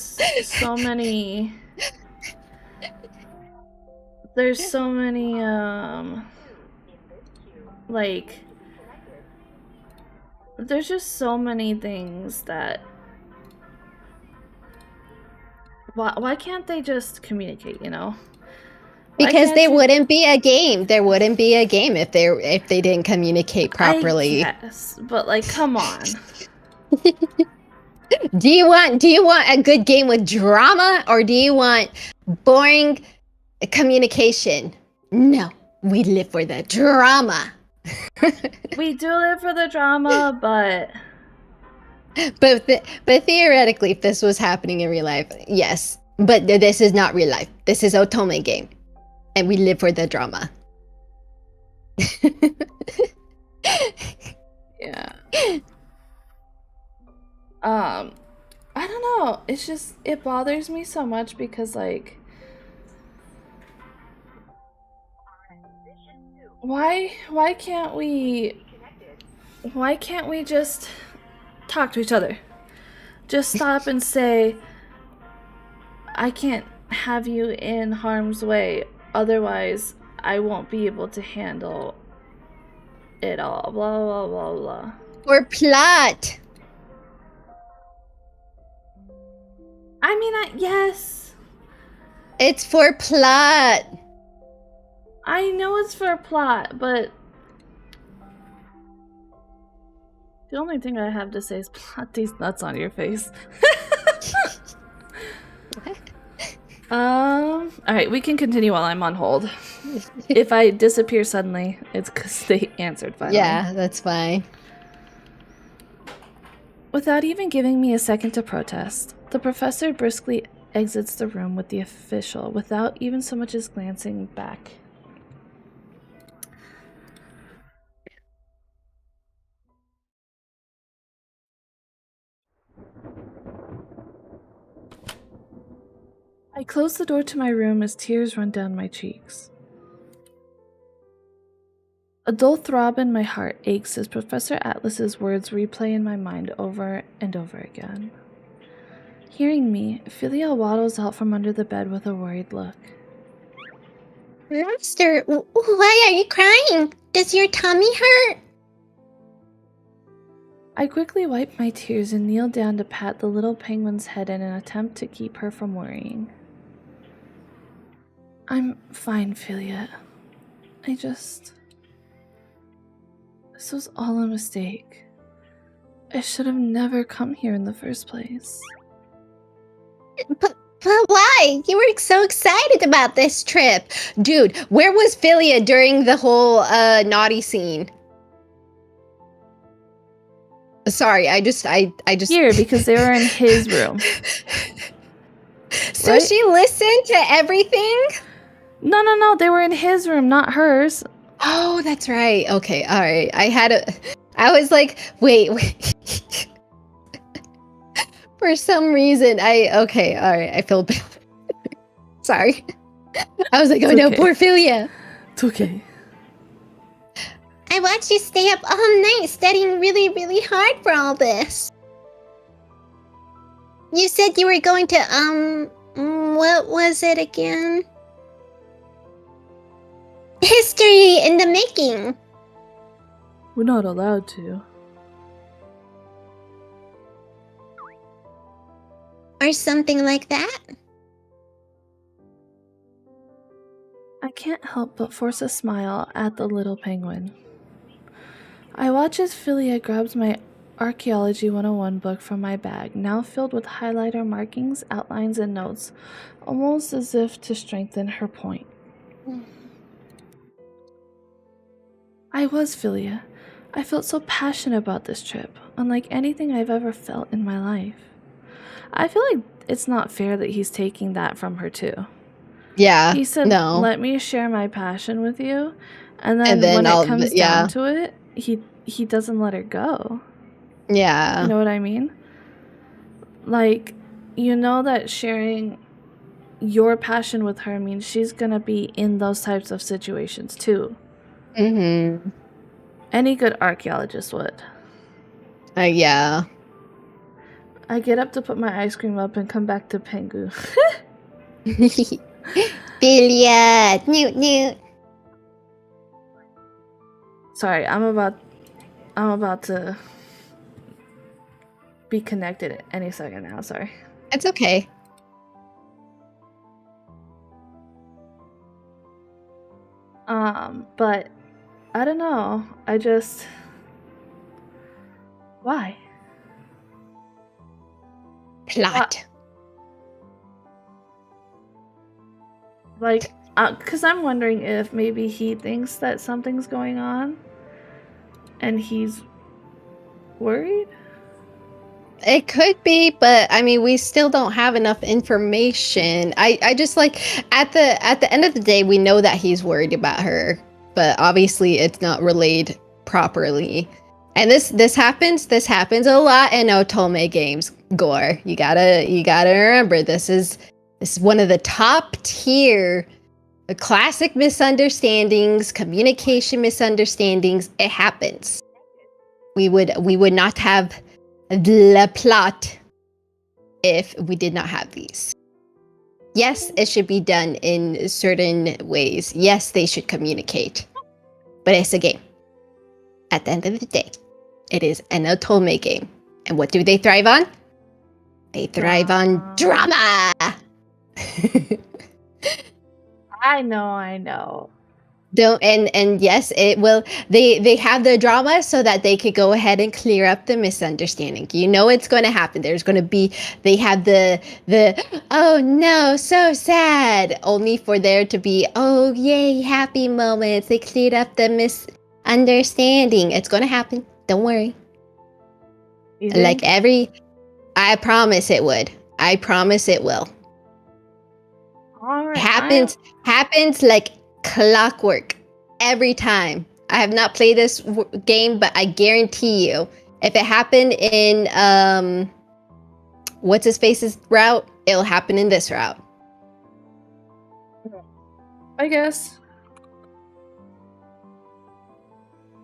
so many like there's just so many things that why can't they just communicate, you know? Why Because can't there you- wouldn't be a game. There wouldn't be a game if they didn't communicate properly. I guess, but like, come on. Do you want a good game with drama, or do you want boring communication? No, we live for the drama. We do live for the drama, but But theoretically, if this was happening in real life, yes. But this is not real life. This is Otome game, and we live for the drama. yeah. I don't know. It's just, it bothers me so much because, like, why can't we just talk to each other? Just stop and say, I can't have you in harm's way, otherwise I won't be able to handle it all. Blah blah blah blah. Or plot. I mean, yes. It's for plot. I know it's for a plot, but the only thing I have to say is plot these nuts on your face. Alright, we can continue while I'm on hold. If I disappear suddenly, it's because they answered finally. Yeah, that's fine. Without even giving me a second to protest, the professor briskly exits the room with the official without even so much as glancing back. I close the door to my room as tears run down my cheeks. A dull throb in my heart aches as Professor Atlas's words replay in my mind over and over again. Hearing me, Philia waddles out from under the bed with a worried look. Master, why are you crying? Does your tummy hurt? I quickly wipe my tears and kneel down to pat the little penguin's head in an attempt to keep her from worrying. I'm fine, Philia. This was all a mistake. I should have never come here in the first place. But why? You were so excited about this trip. Dude, where was Philia during the whole naughty scene? Sorry, I just Here, because they were in his room. So right? she listened to everything? No, they were in his room, not hers. Oh, that's right. Okay, all right. I was like, wait. For some reason, okay, all right. I feel bad. Sorry. I was like, oh It's no, okay. poor Philia. It's okay. I watched you stay up all night studying really, really hard for all this. You said you were going to, what was it again? History in the making. We're not allowed to. Or something like that. I can't help but force a smile at the little penguin. I watch as Philia grabs my Archaeology 101 book from my bag, now filled with highlighter markings, outlines, and notes, almost as if to strengthen her point. I was Philia. I felt so passionate about this trip, unlike anything I've ever felt in my life. I feel like it's not fair that he's taking that from her too. Yeah. He said, no. "Let me share my passion with you," and then then when it comes yeah. down to it, he doesn't let her go. Yeah. You know what I mean? Like, you know that sharing your passion with her means she's gonna be in those types of situations too. Mm-hmm. Any good archaeologist would. Yeah. I get up to put my ice cream up and come back to Pengu. Philia, Newt. Sorry, I'm about to be connected any second now. Sorry. It's okay. But I don't know. Why? Plot. Like, because I'm wondering if maybe he thinks that something's going on and he's worried? It could be, but I mean, we still don't have enough information. I just like at the end of the day, we know that he's worried about her, but obviously it's not relayed properly. And this happens a lot in Otome games. Gore, you gotta remember this is one of the top tier classic misunderstandings, communication misunderstandings. It happens. We would not have the plot if we did not have these. Yes, it should be done in certain ways. Yes, they should communicate. But it's a game. At the end of the day, it is an Otome game. And what do they thrive on? They thrive on drama! I know. And yes, it will. They have the drama so that they could go ahead and clear up the misunderstanding. You know it's going to happen. There's going to be. They have the oh no, so sad. Only for there to be oh yay happy moments. They cleared up the misunderstanding. It's going to happen. Don't worry. Like I promise it would. I promise it will. All right. Happens like clockwork every time. I have not played this game, but I guarantee you, if it happened in what's his face's route, it'll happen in this route. I guess.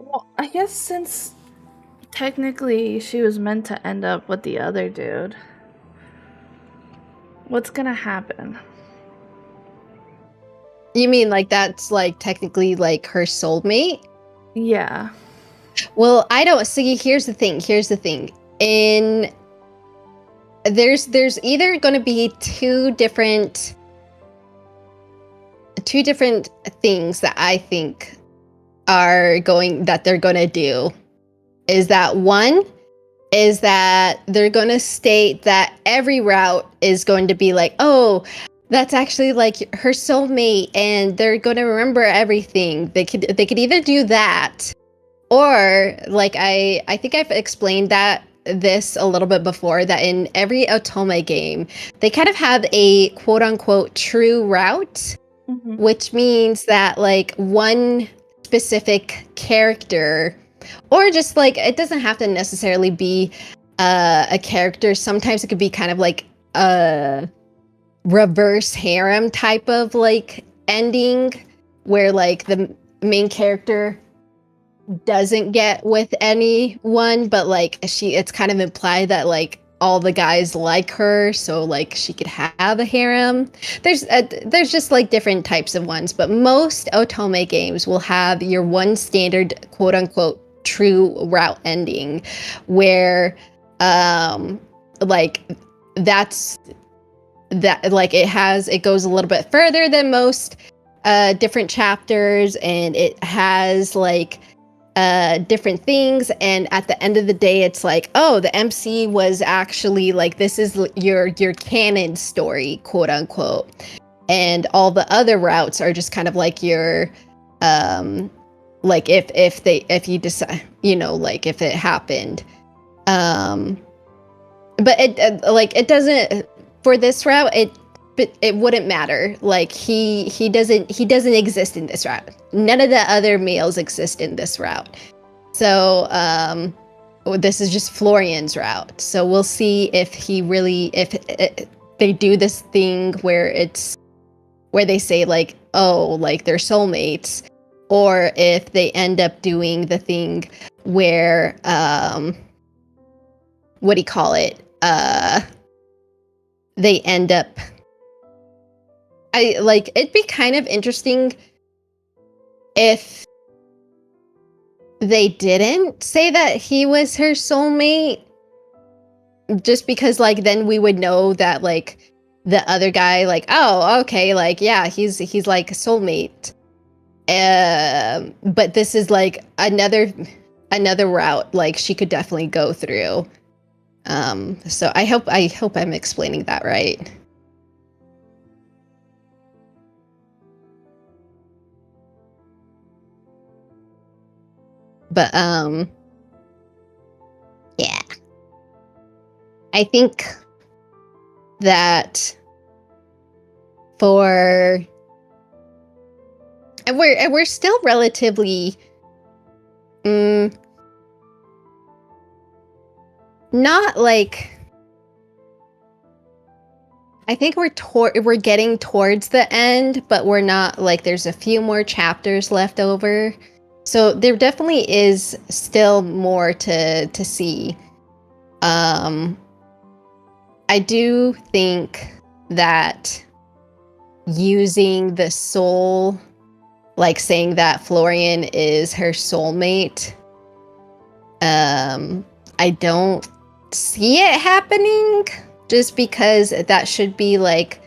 Well, I guess since technically she was meant to end up with the other dude, what's gonna happen? You mean like that's like technically like her soulmate? Yeah. Well, I don't see. Here's the thing. In there's either going to be two different things that I think they're going to do. Is that one, is that they're going to state that every route is going to be like, oh, that's actually like her soulmate, and they're going to remember everything. They could either do that, or like I think I've explained this a little bit before, that in every Otome game, they kind of have a quote unquote true route, which means that like one specific character, or just like, it doesn't have to necessarily be a character. Sometimes it could be kind of like a reverse harem type of like ending, where like the main character doesn't get with anyone, but like it's kind of implied that like all the guys like her, so like she could have a harem. There's just like different types of ones, but most Otome games will have your one standard quote unquote true route ending, where like that's that, like it goes a little bit further than most different chapters, and it has like different things, and at the end of the day it's like, oh, the MC was actually like, this is your canon story, quote unquote, and all the other routes are just kind of like your like if you decide, you know, like if it happened, but it like it doesn't, for this route it wouldn't matter. Like he doesn't exist in this route. None of the other males exist in this route. So this is just Florian's route. So we'll see if they do this thing where they say like, oh, like they're soulmates, or if they end up doing the thing where what do you call it? They end up, it'd be kind of interesting if they didn't say that he was her soulmate, just because like then we would know that like the other guy, like, oh, okay, like yeah, he's like a soulmate. But this is like another route like she could definitely go through. So I hope I'm explaining that right. But yeah, I think that for, and we're still relatively not like, I think we're getting towards the end, but we're not, like there's a few more chapters left over. So there definitely is still more to see. I do think that using the soul, like saying that Florian is her soulmate, I don't see it happening, just because that should be like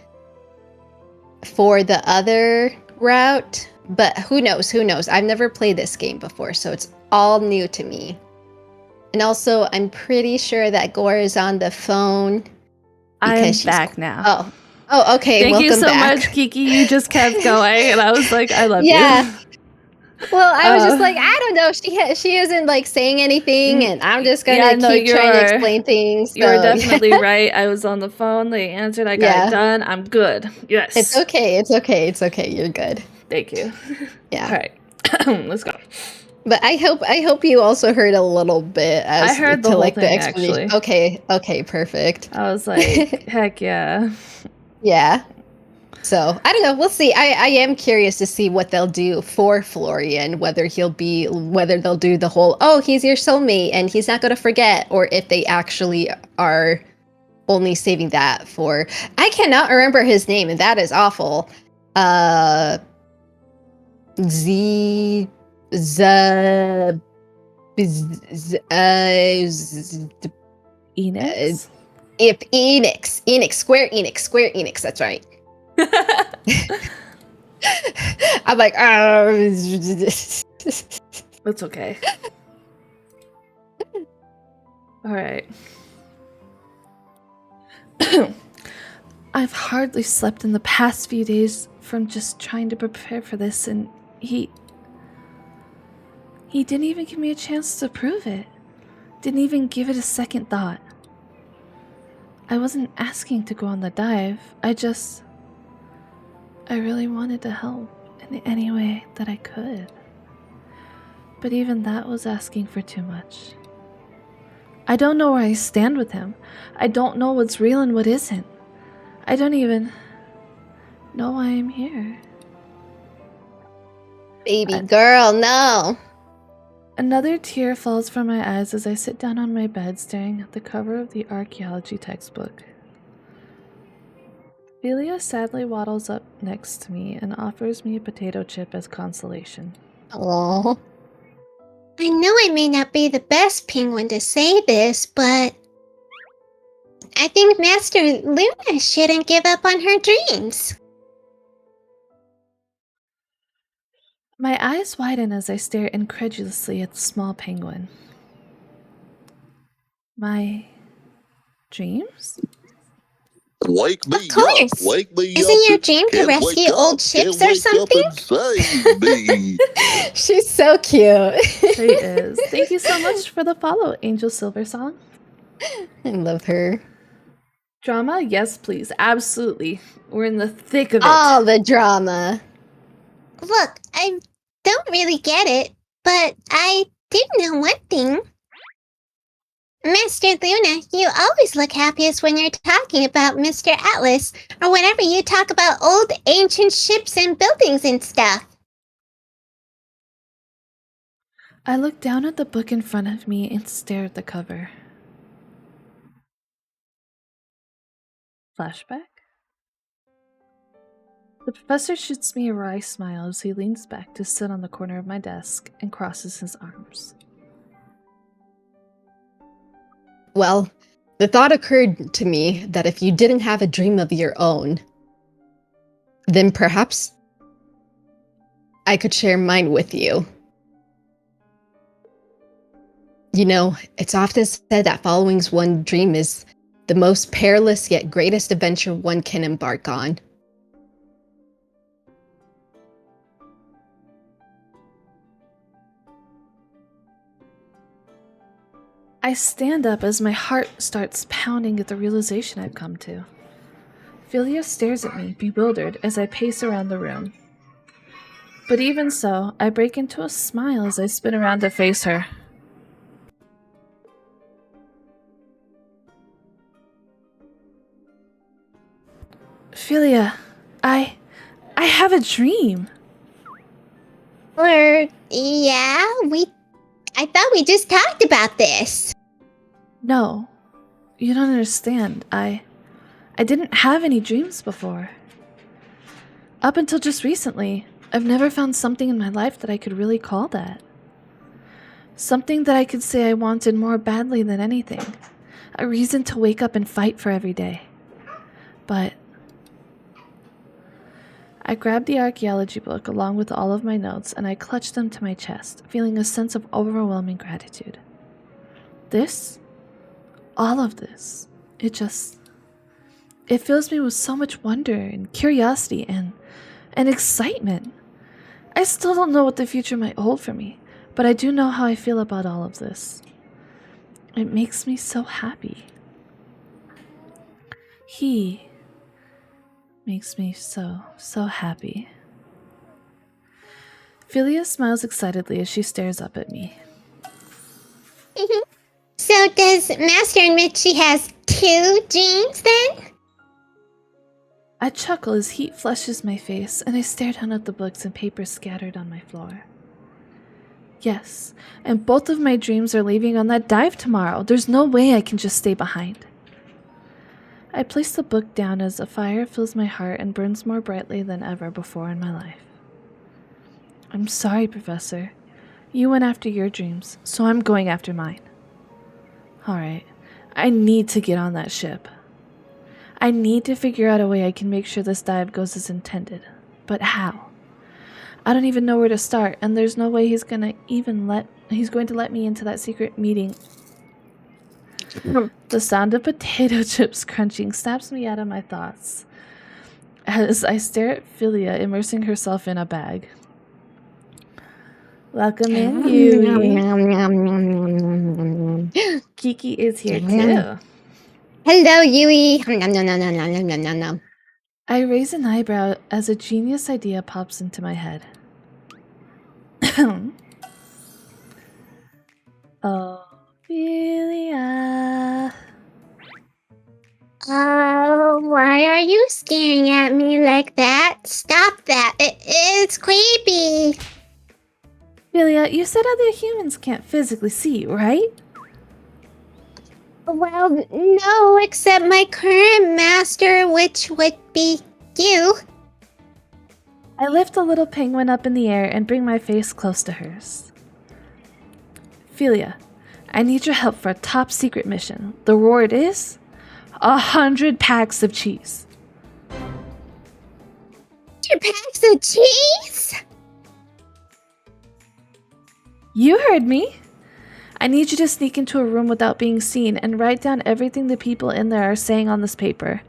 for the other route. But who knows? I've never played this game before, so it's all new to me. And also, I'm pretty sure that Gore is on the phone. I'm back now. Oh, okay. Thank you so back. much, Kiki. You just kept going, and I was like, I love you. Well, I was just like, I don't know. She isn't like saying anything, and I'm just gonna keep trying to explain things. So. You're definitely right. I was on the phone. They answered. I got it done. I'm good. Yes. It's okay. You're good. Thank you. Yeah. All right. Let's go. But I hope you also heard a little bit. I heard the whole thing, actually. Okay, perfect. I was like, heck yeah. Yeah. So I don't know. We'll see. I am curious to see what they'll do for Florian, whether they'll do the whole, oh, he's your soulmate and he's not going to forget, or if they actually are only saving that for, I cannot remember his name, and that is awful. Enix? Square Enix, that's right. I'm like, It's okay. Alright. I've hardly slept in the past few days from just trying to prepare for this, and he didn't even give me a chance to prove it. Didn't even give it a second thought. I wasn't asking to go on the dive. I really wanted to help in any way that I could. But even that was asking for too much. I don't know where I stand with him. I don't know what's real and what isn't. I don't even know why I'm here. Baby girl, no. Another tear falls from my eyes as I sit down on my bed staring at the cover of the archaeology textbook. Philia sadly waddles up next to me and offers me a potato chip as consolation. Oh. I know I may not be the best penguin to say this, but I think Master Luna shouldn't give up on her dreams. My eyes widen as I stare incredulously at the small penguin. My dreams? Wake me Of course. up! Wake me up! Isn't your dream to Can't rescue wake old up, ships can't or wake up something? and save me. She's so cute. She is. Thank you so much for the follow, Angel Silversong. I love her. Drama? Yes, please. Absolutely. We're in the thick of it. All the drama. Look, I don't really get it, but I do know one thing. Master Luna, you always look happiest when you're talking about Mr. Atlas, or whenever you talk about old ancient ships and buildings and stuff. I look down at the book in front of me and stare at the cover. Flashback? The professor shoots me a wry smile as he leans back to sit on the corner of my desk and crosses his arms. Well, the thought occurred to me that if you didn't have a dream of your own, then perhaps I could share mine with you. You know, it's often said that following one's dream is the most perilous yet greatest adventure one can embark on. I stand up as my heart starts pounding at the realization I've come to. Philia stares at me, bewildered, as I pace around the room. But even so, I break into a smile as I spin around to face her. Philia, I have a dream. Yeah, I thought we just talked about this. No, you don't understand. I didn't have any dreams before. Up until just recently, I've never found something in my life that I could really call that. Something that I could say I wanted more badly than anything. A reason to wake up and fight for every day. But I grabbed the archaeology book along with all of my notes and I clutched them to my chest, feeling a sense of overwhelming gratitude. All of this, it fills me with so much wonder and curiosity and excitement. I still don't know what the future might hold for me, but I do know how I feel about all of this. It makes me so happy. He makes me so happy. Philia smiles excitedly as she stares up at me. So does Master admit she has 2 dreams then? I chuckle as heat flushes my face and I stare down at the books and papers scattered on my floor. Yes, and both of my dreams are leaving on that dive tomorrow. There's no way I can just stay behind. I place the book down as a fire fills my heart and burns more brightly than ever before in my life. I'm sorry, Professor. You went after your dreams, so I'm going after mine. Alright, I need to get on that ship. I need to figure out a way I can make sure this dive goes as intended. But how? I don't even know where to start, and there's no way he's going to let me into that secret meeting. The sound of potato chips crunching snaps me out of my thoughts as I stare at Philia immersing herself in a bag. Welcome in, Yui. Kiki is here too. Hello, Yui. Nom. I raise an eyebrow as a genius idea pops into my head. Oh, Philia. Oh, why are you staring at me like that? Stop that. It's creepy. Philia, you said other humans can't physically see you, right? Well, no, except my current master, which would be you. I lift a little penguin up in the air and bring my face close to hers. Philia, I need your help for a top secret mission. The reward is 100 packs of cheese. 2 packs of cheese? You heard me. I need you to sneak into a room without being seen and write down everything the people in there are saying on this paper.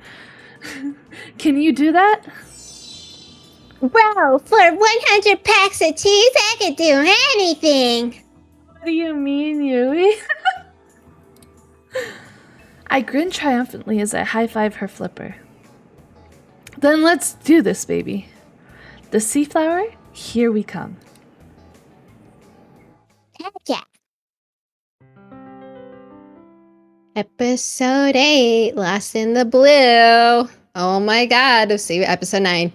Can you do that? Bro, for 100 packs of cheese, I could do anything. What do you mean, Yui? I grin triumphantly as I high-five her flipper. Then let's do this, baby. The sea flower, here we come. Heck yeah. Episode 8, Lost in the Blue. Oh my god. See, episode 9.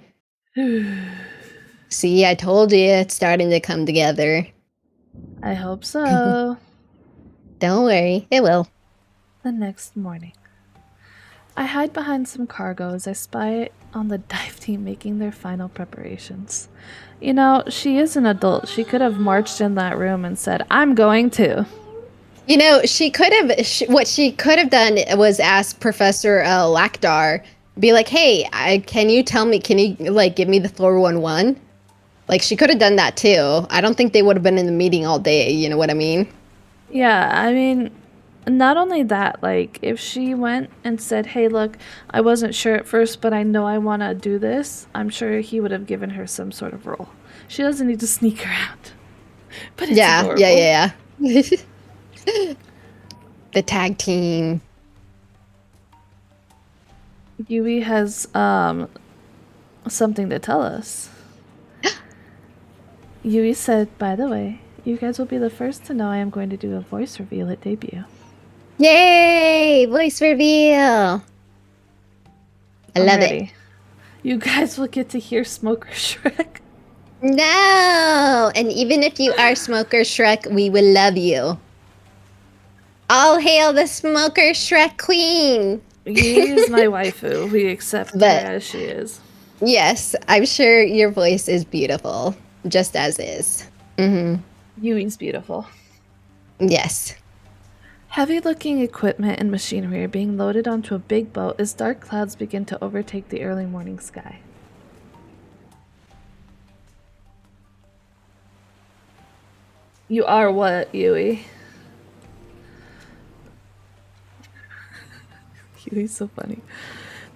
See, I told you it's starting to come together. I hope so. Don't worry, it will. The next morning. I hide behind some cargo as I spy on the dive team making their final preparations. You know, she is an adult. She could have marched in that room and said, I'm going to. You know, she could have. What she could have done was ask Professor Lakdar, be like, "Hey, can you tell me? Can you like give me the 411?" Like she could have done that too. I don't think they would have been in the meeting all day. You know what I mean? Yeah, I mean, not only that, like, if she went and said, hey, look, I wasn't sure at first, but I know I want to do this, I'm sure he would have given her some sort of role. She doesn't need to sneak around. But it's adorable. Yeah. The tag team. Yui has something to tell us. Yui said, by the way, you guys will be the first to know I am going to do a voice reveal at debut. Yay! Voice reveal. I love it. You guys will get to hear Smoker Shrek. No! And even if you are Smoker Shrek, we will love you. All hail the Smoker Shrek Queen! Yui is my waifu. We accept her as she is. Yes, I'm sure your voice is beautiful, just as is. Mm-hmm. Yui's beautiful. Yes. Heavy-looking equipment and machinery are being loaded onto a big boat as dark clouds begin to overtake the early morning sky. You are what, Yui? Yui's so funny.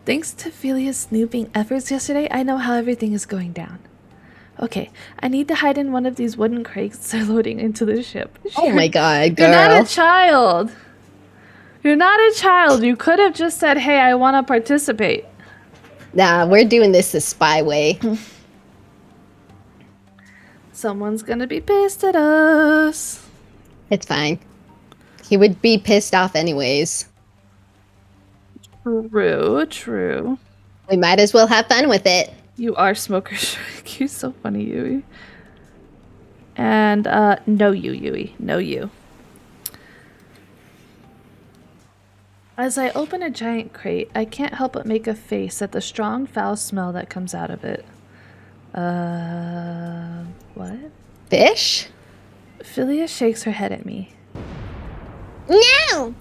Thanks to Philia's snooping efforts yesterday, I know how everything is going down. Okay, I need to hide in one of these wooden crates they're loading into the ship. Oh my god, girl. You're not a child. You're not a child. You could have just said, hey, I want to participate. Nah, we're doing this the spy way. Someone's gonna be pissed at us. It's fine. He would be pissed off anyways. True. We might as well have fun with it. You are Smoker Shrek. You're so funny, Yui. And, no you, Yui. No you. As I open a giant crate, I can't help but make a face at the strong, foul smell that comes out of it. What? Fish? Philia shakes her head at me. No!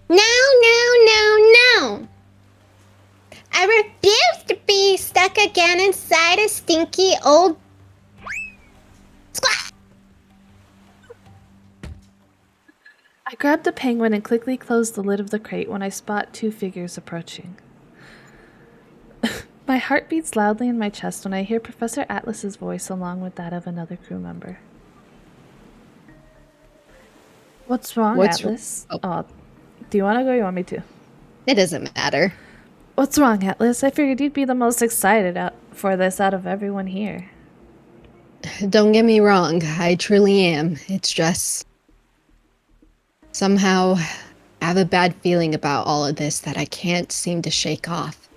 No! I refuse to be stuck again inside a stinky old... Squat! I grabbed the penguin and quickly closed the lid of the crate when I spot two figures approaching. My heart beats loudly in my chest when I hear Professor Atlas's voice along with that of another crew member. What's wrong, Atlas? Do you want to go or you want me to? It doesn't matter. What's wrong, Atlas? I figured you'd be the most excited for this out of everyone here. Don't get me wrong, I truly am. It's just... somehow, I have a bad feeling about all of this that I can't seem to shake off.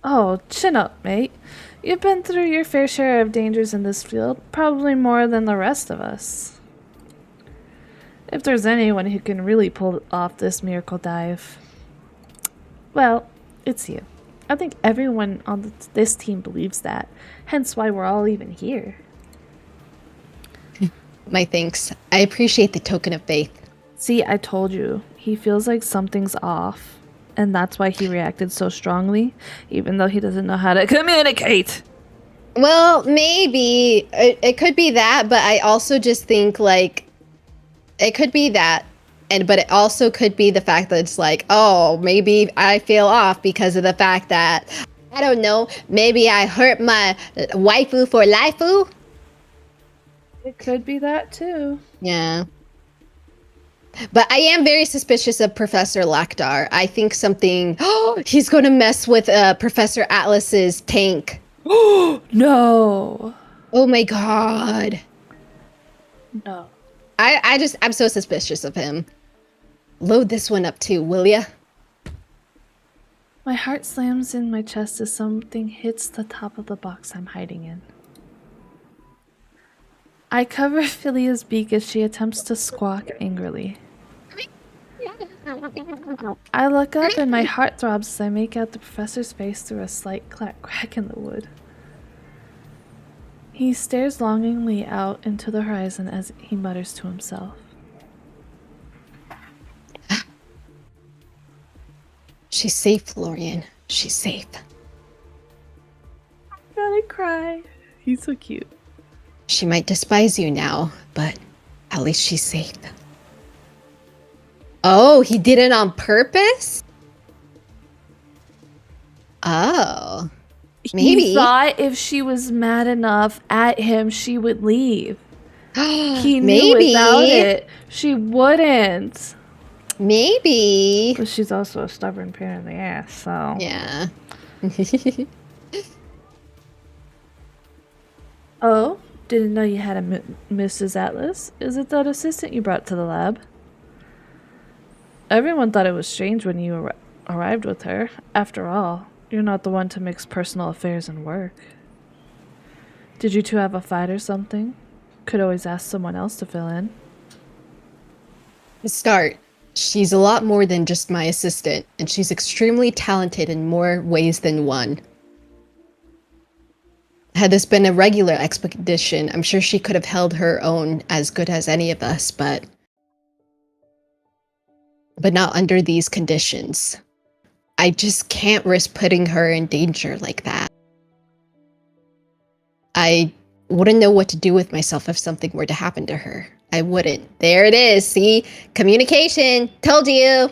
Oh, chin up, mate. You've been through your fair share of dangers in this field, probably more than the rest of us. If there's anyone who can really pull off this miracle dive, well, it's you. I think everyone on this team believes that, hence why we're all even here. My thanks. I appreciate the token of faith. See, I told you. He feels like something's off, and that's why he reacted so strongly, even though he doesn't know how to communicate. Well, maybe. It could be that, but I also just think, like, it could be that, but it also could be the fact that it's like, oh, maybe I feel off because of the fact that, I don't know, maybe I hurt my waifu for lifeu? It could be that, too. Yeah. But I am very suspicious of Professor Lakdar. I think something... Oh, he's going to mess with Professor Atlas's tank. No. Oh my god. No. I'm so suspicious of him. Load this one up too, will ya? My heart slams in my chest as something hits the top of the box I'm hiding in. I cover Philia's beak as she attempts to squawk angrily. I look up and my heart throbs as I make out the professor's face through a slight crack in the wood. He stares longingly out into the horizon as he mutters to himself. She's safe, Florian. She's safe. I'm gonna cry. He's so cute. She might despise you now, but at least she's safe. Oh, he did it on purpose? Oh. Maybe. He thought if she was mad enough at him, she would leave. He knew without it, she wouldn't. Maybe. But she's also a stubborn pain in the ass, so... Yeah. Oh? Didn't know you had a Mrs. Atlas. Is it that assistant you brought to the lab? Everyone thought it was strange when you arrived with her. After all, you're not the one to mix personal affairs and work. Did you two have a fight or something? Could always ask someone else to fill in. To start, she's a lot more than just my assistant, and she's extremely talented in more ways than one. Had this been a regular expedition, I'm sure she could have held her own as good as any of us, but not under these conditions. I just can't risk putting her in danger like that. I wouldn't know what to do with myself if something were to happen to her. I wouldn't. There it is. See? Communication. Told you.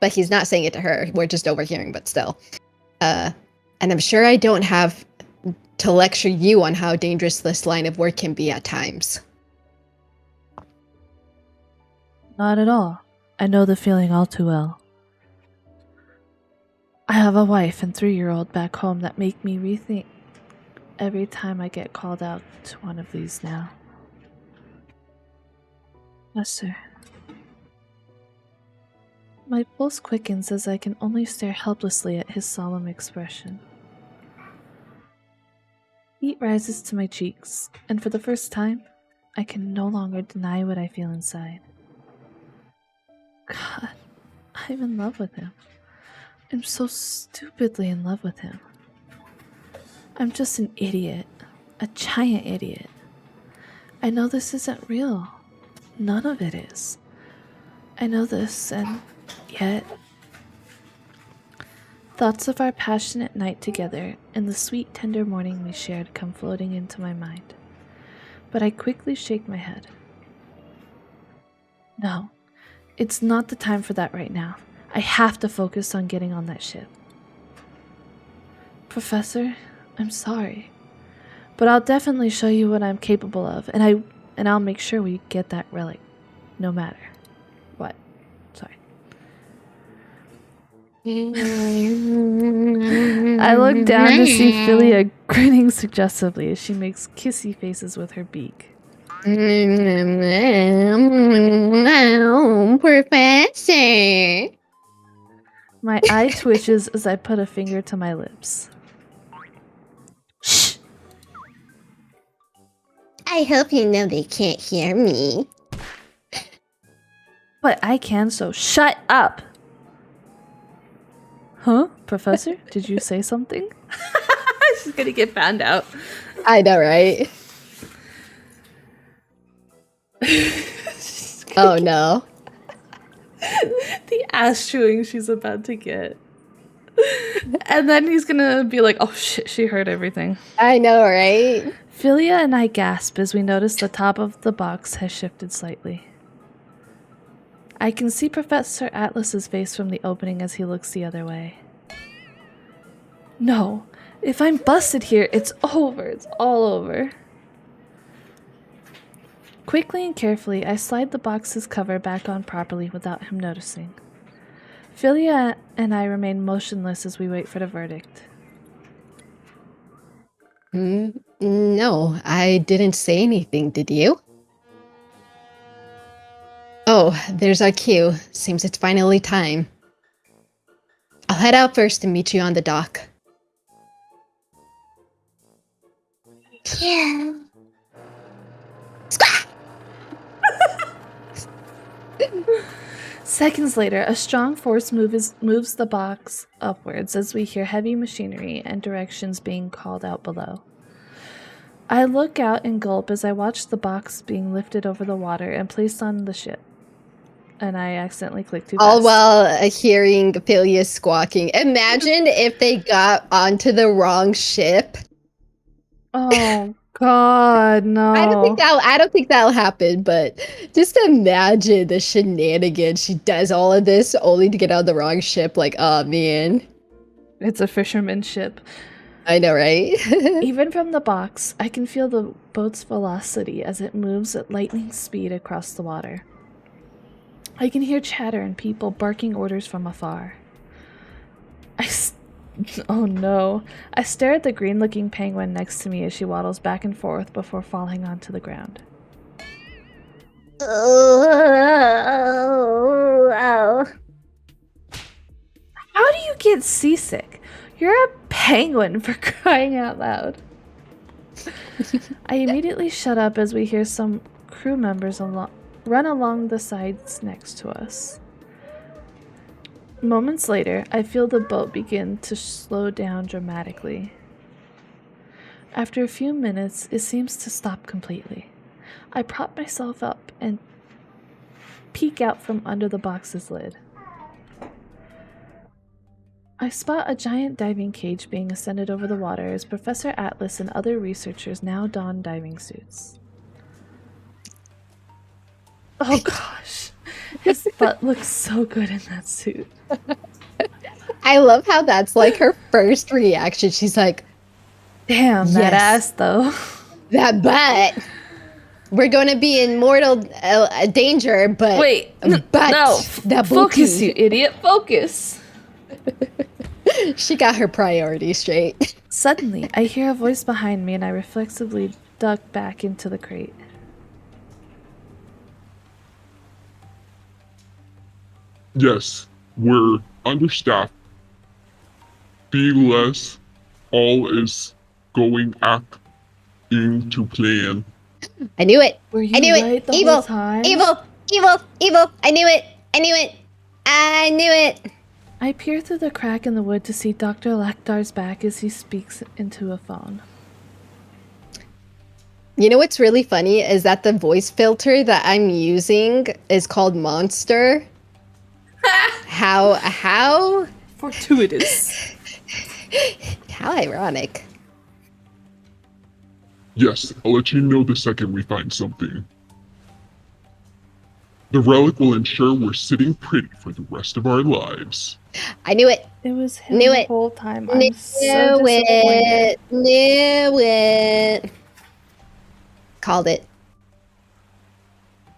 But he's not saying it to her. We're just overhearing, but still. And I'm sure I don't have to lecture you on how dangerous this line of work can be at times. Not at all. I know the feeling all too well. I have a wife and 3-year-old back home that make me rethink every time I get called out to one of these now. Yes, sir. My pulse quickens as I can only stare helplessly at his solemn expression. Heat rises to my cheeks, and for the first time, I can no longer deny what I feel inside. God, I'm in love with him. I'm so stupidly in love with him. I'm just an idiot. A giant idiot. I know this isn't real. None of it is. I know this, and yet... Thoughts of our passionate night together and the sweet, tender morning we shared come floating into my mind. But I quickly shake my head. No, it's not the time for that right now. I have to focus on getting on that ship. Professor, I'm sorry. But I'll definitely show you what I'm capable of, and I'll make sure we get that relic, no matter what. Sorry. I look down to see Philia grinning suggestively as she makes kissy faces with her beak. Professor. My eye twitches as I put a finger to my lips. Shh! I hope you know they can't hear me. But I can, so shut up! Huh? Professor? Did you say something? She's gonna get found out. I know, right? Oh no. The ass chewing she's about to get. And then he's gonna be like, oh shit, she heard everything. I know, right? Philia and I gasp as we notice the top of the box has shifted slightly. I can see Professor Atlas's face from the opening as he looks the other way. No, if I'm busted here, it's over. It's all over. Quickly and carefully, I slide the box's cover back on properly without him noticing. Philia and I remain motionless as we wait for the verdict. No, I didn't say anything, did you? Oh, there's our cue. Seems it's finally time. I'll head out first and meet you on the dock. Yeah. Seconds later, a strong force moves the box upwards as we hear heavy machinery and directions being called out below. I look out and gulp as I watch the box being lifted over the water and placed on the ship. And I accidentally clicked too fast. All while hearing Philia squawking. Imagine if they got onto the wrong ship. Oh God, no! I don't think that'll happen. But just imagine the shenanigans. She does all of this only to get on the wrong ship. Like, oh man, It's a fisherman ship. I know, right? Even from the box, I can feel the boat's velocity as it moves at lightning speed across the water. I can hear chatter and people barking orders from afar. Oh no. I stare at the green-looking penguin next to me as she waddles back and forth before falling onto the ground. Oh. How do you get seasick? You're a penguin, for crying out loud. I immediately shut up as we hear some crew members run along the sides next to us. Moments later, I feel the boat begin to slow down dramatically. After a few minutes, it seems to stop completely. I prop myself up and peek out from under the box's lid. I spot a giant diving cage being ascended over the water as Professor Atlas and other researchers now don diving suits. Oh gosh, his butt looks so good in that suit. I love how that's like her first reaction. She's like, Damn, that Yes. ass though. that butt. We're going to be in mortal danger, but Wait, but no, that focus, booty. you idiot, focus. She got her priorities straight. Suddenly, I hear a voice behind me and I reflexively duck back into the crate. Yes, we're understaffed. Be less. All is going according to plan. I knew it. Were you I knew right it. the Evil. whole time? Evil. Evil. Evil. I knew it. I knew it. I knew it. I peer through the crack in the wood to see Dr. Lakdar's back as he speaks into a phone. You know what's really funny is that the voice filter that I'm using is called Monster. How Fortuitous. ironic. Yes, I'll let you know the second we find something. The relic will ensure we're sitting pretty for the rest of our lives. I knew it. It was him Knew the it. whole time. Knew I'm so disappointed. it. Knew it. Called it.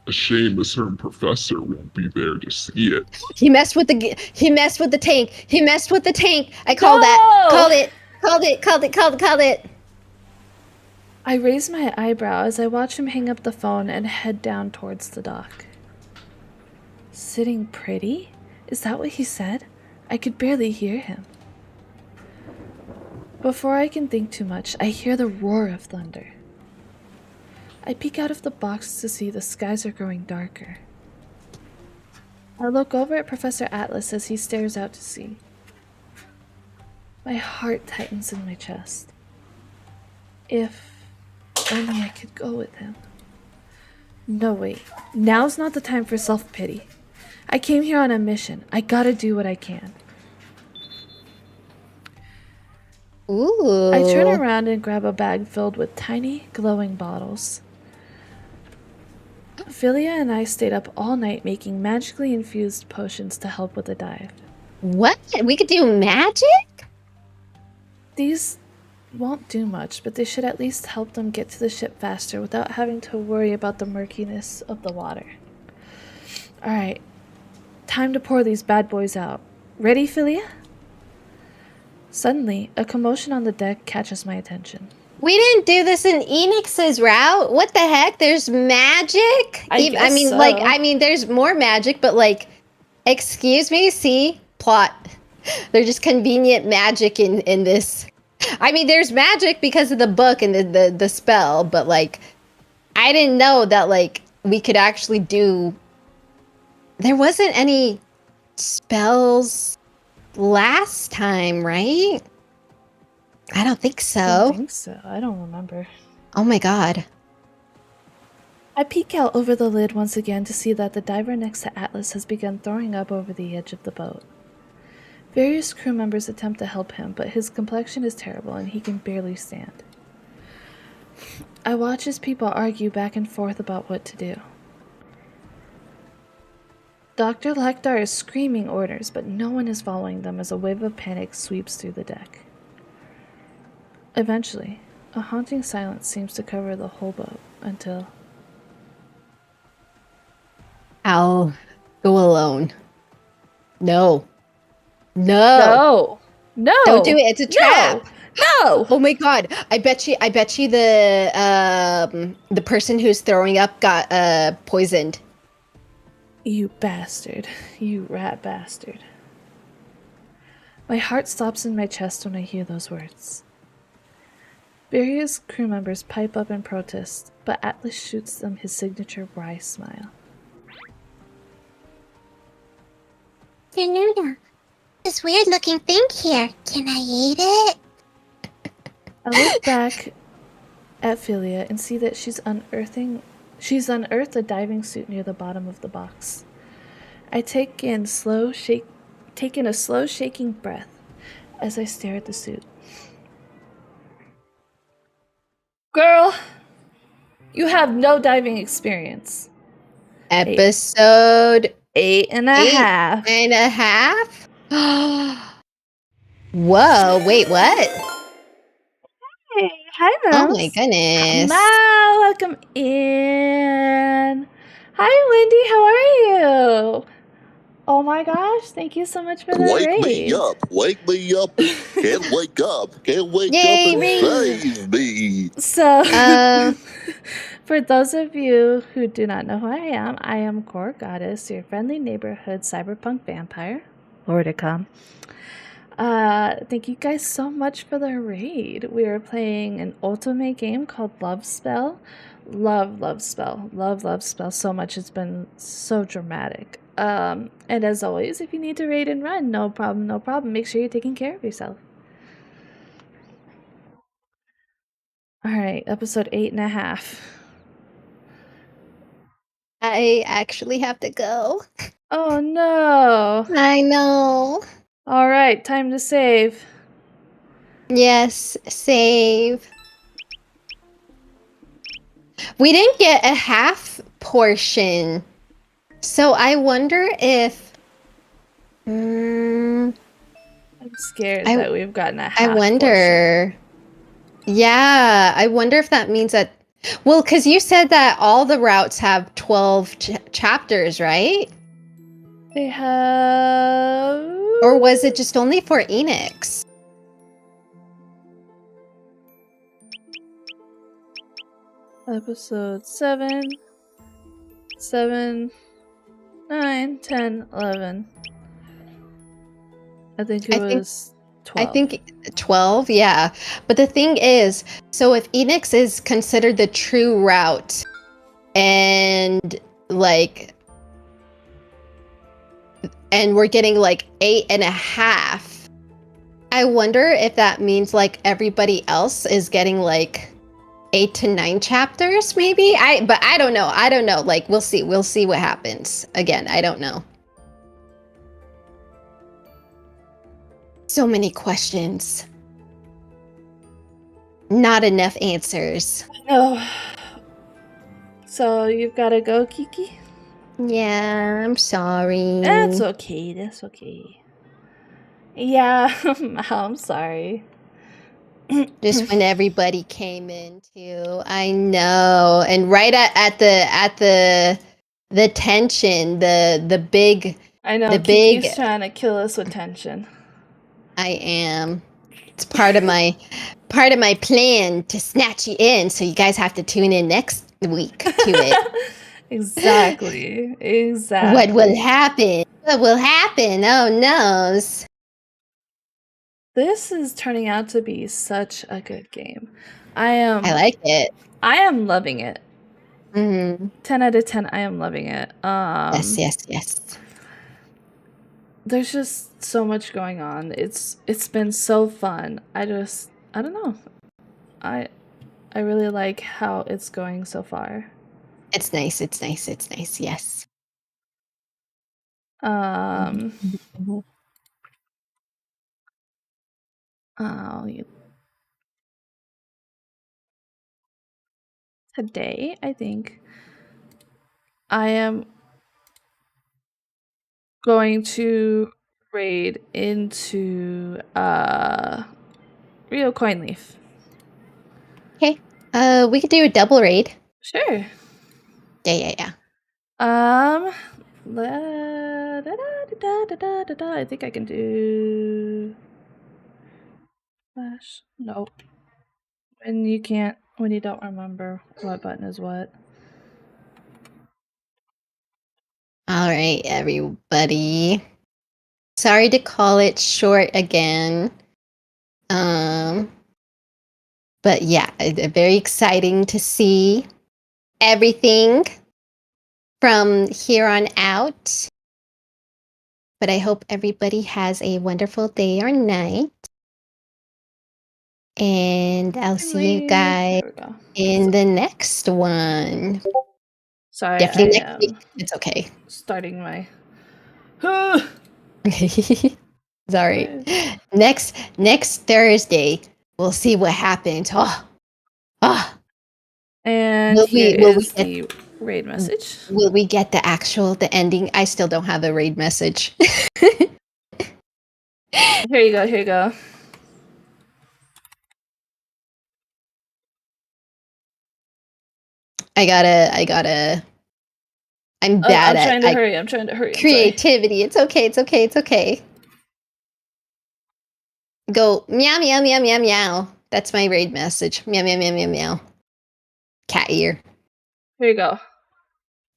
A shame a certain professor won't be there to see it. He messed with the tank. He messed with the tank. I called No! that. Called it. I raise my eyebrow as I watch him hang up the phone and head down towards the dock. Sitting pretty? Is that what he said? I could barely hear him. Before I can think too much, I hear the roar of thunder. I peek out of the box to see the skies are growing darker. I look over at Professor Atlas as he stares out to sea. My heart tightens in my chest. If only I could go with him. No, wait. Now's not the time for self-pity. I came here on a mission. I gotta do what I can. Ooh. I turn around and grab a bag filled with tiny, glowing bottles. Philia and I stayed up all night making magically infused potions to help with the dive. What? We could do magic? These won't do much, but they should at least help them get to the ship faster without having to worry about the murkiness of the water. Alright, time to pour these bad boys out. Ready, Philia? Suddenly, a commotion on the deck catches my attention. We didn't do this in Enix's route. What the heck? There's magic? I guess mean, so. there's more magic, but excuse me, see? Plot. They're just convenient magic in this. I mean, there's magic because of the book and the spell, but I didn't know that we could actually do. There wasn't any spells last time, right? I don't think I so. don't think so. I don't remember. Oh my god. I peek out over the lid once again to see that the diver next to Atlas has begun throwing up over the edge of the boat. Various crew members attempt to help him, but his complexion is terrible and he can barely stand. I watch as people argue back and forth about what to do. Dr. Lakdar is screaming orders, but no one is following them as a wave of panic sweeps through the deck. Eventually, a haunting silence seems to cover the whole boat until... I'll go alone. No. No! No! Don't do it. It's a trap. No! Oh my god. I bet you the person who's throwing up got poisoned. You bastard. You rat bastard. My heart stops in my chest when I hear those words. Various crew members pipe up and protest, but Atlas shoots them his signature wry smile. Luna, this weird looking thing here. Can I eat it? I look back at Philia and see that she's unearthed a diving suit near the bottom of the box. I take in a slow shaking breath as I stare at the suit. Girl, you have no diving experience. Episode 8.5. 8.5? Whoa, wait, what? Hey, hi, Oh Mouse. my goodness. Mal, welcome in. Hi, Wendy. How are you? Oh my gosh! Thank you so much for the Wake raid. me up. Wake me up. Can't wake up. Can't wake Yay, up and raid. save me. So, for those of you who do not know who I am Core Goddess, your friendly neighborhood cyberpunk vampire. Lord to come. Thank you guys so much for the raid. We are playing an ultimate game called Love Spell. Love Spell so much. It's been so dramatic. And as always, if you need to raid and run, no problem. Make sure you're taking care of yourself. Alright, episode 8.5. I actually have to go. Oh no. I know. Alright, time to save. Yes, save. We didn't get a half portion. So I wonder if. Mm, I'm scared I- that we've gotten a half I portion. wonder. Yeah, I wonder if that means that. Well, because you said that all the routes have 12 chapters, right? They have. Or was it just only for Enix? Episode 7, 9, 10, 11. I think it I think- was 12. I think 12, yeah. But the thing is, so if Enix is considered the true route and like and we're getting like 8.5, I wonder if that means like everybody else is getting like 8 to 9 chapters, maybe. But I don't know. I don't know. Like we'll see what happens. Again, I don't know. So many questions. Not enough answers. Oh. So you've got to go, Kiki? Yeah, I'm sorry. That's okay. That's okay. Yeah, I'm sorry. Just when everybody came in too. I know. And right at the tension, the big I know the Kiki's big- trying to kill us with tension. I am. It's part of my plan to snatch you in, so you guys have to tune in next week to it. Exactly. Exactly. What will happen? What will happen? Oh no. This is turning out to be such a good game. I I like it. am loving it. Mhm. 10 out of 10. I am loving it. Yes. There's just so much going on. It's been so fun. I don't know. I really like how it's going so far. It's nice. Yes. Today, I think I am going to raid into Rio Coin Leaf. Okay. We could do a double raid. Sure. Yeah. I think I can do Flash. Nope. When you don't remember what button is what. All right, everybody. Sorry to call it short again. But yeah, very exciting to see everything from here on out. But I hope everybody has a wonderful day or night. And I'll see you guys There we go. in the next one. Sorry, Definitely I next am week. It's okay. starting my. Sorry. Next Thursday, we'll see what happens. And Will here we is the raid message. Will we get the ending? I still don't have the raid message. Here you go. I gotta. I'm bad I'm trying to at hurry. I'm trying to hurry. I'm sorry. creativity. It's okay. Go meow meow meow meow meow. That's my raid message. Meow meow meow meow meow. Cat ear. Here you go.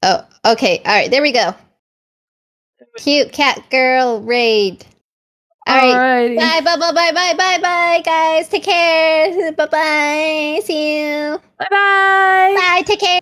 Oh, okay. All right, there we go. Cute cat girl raid. All right. Alrighty. Bye, guys. Take care. Bye. See you. Bye. Bye. Take care.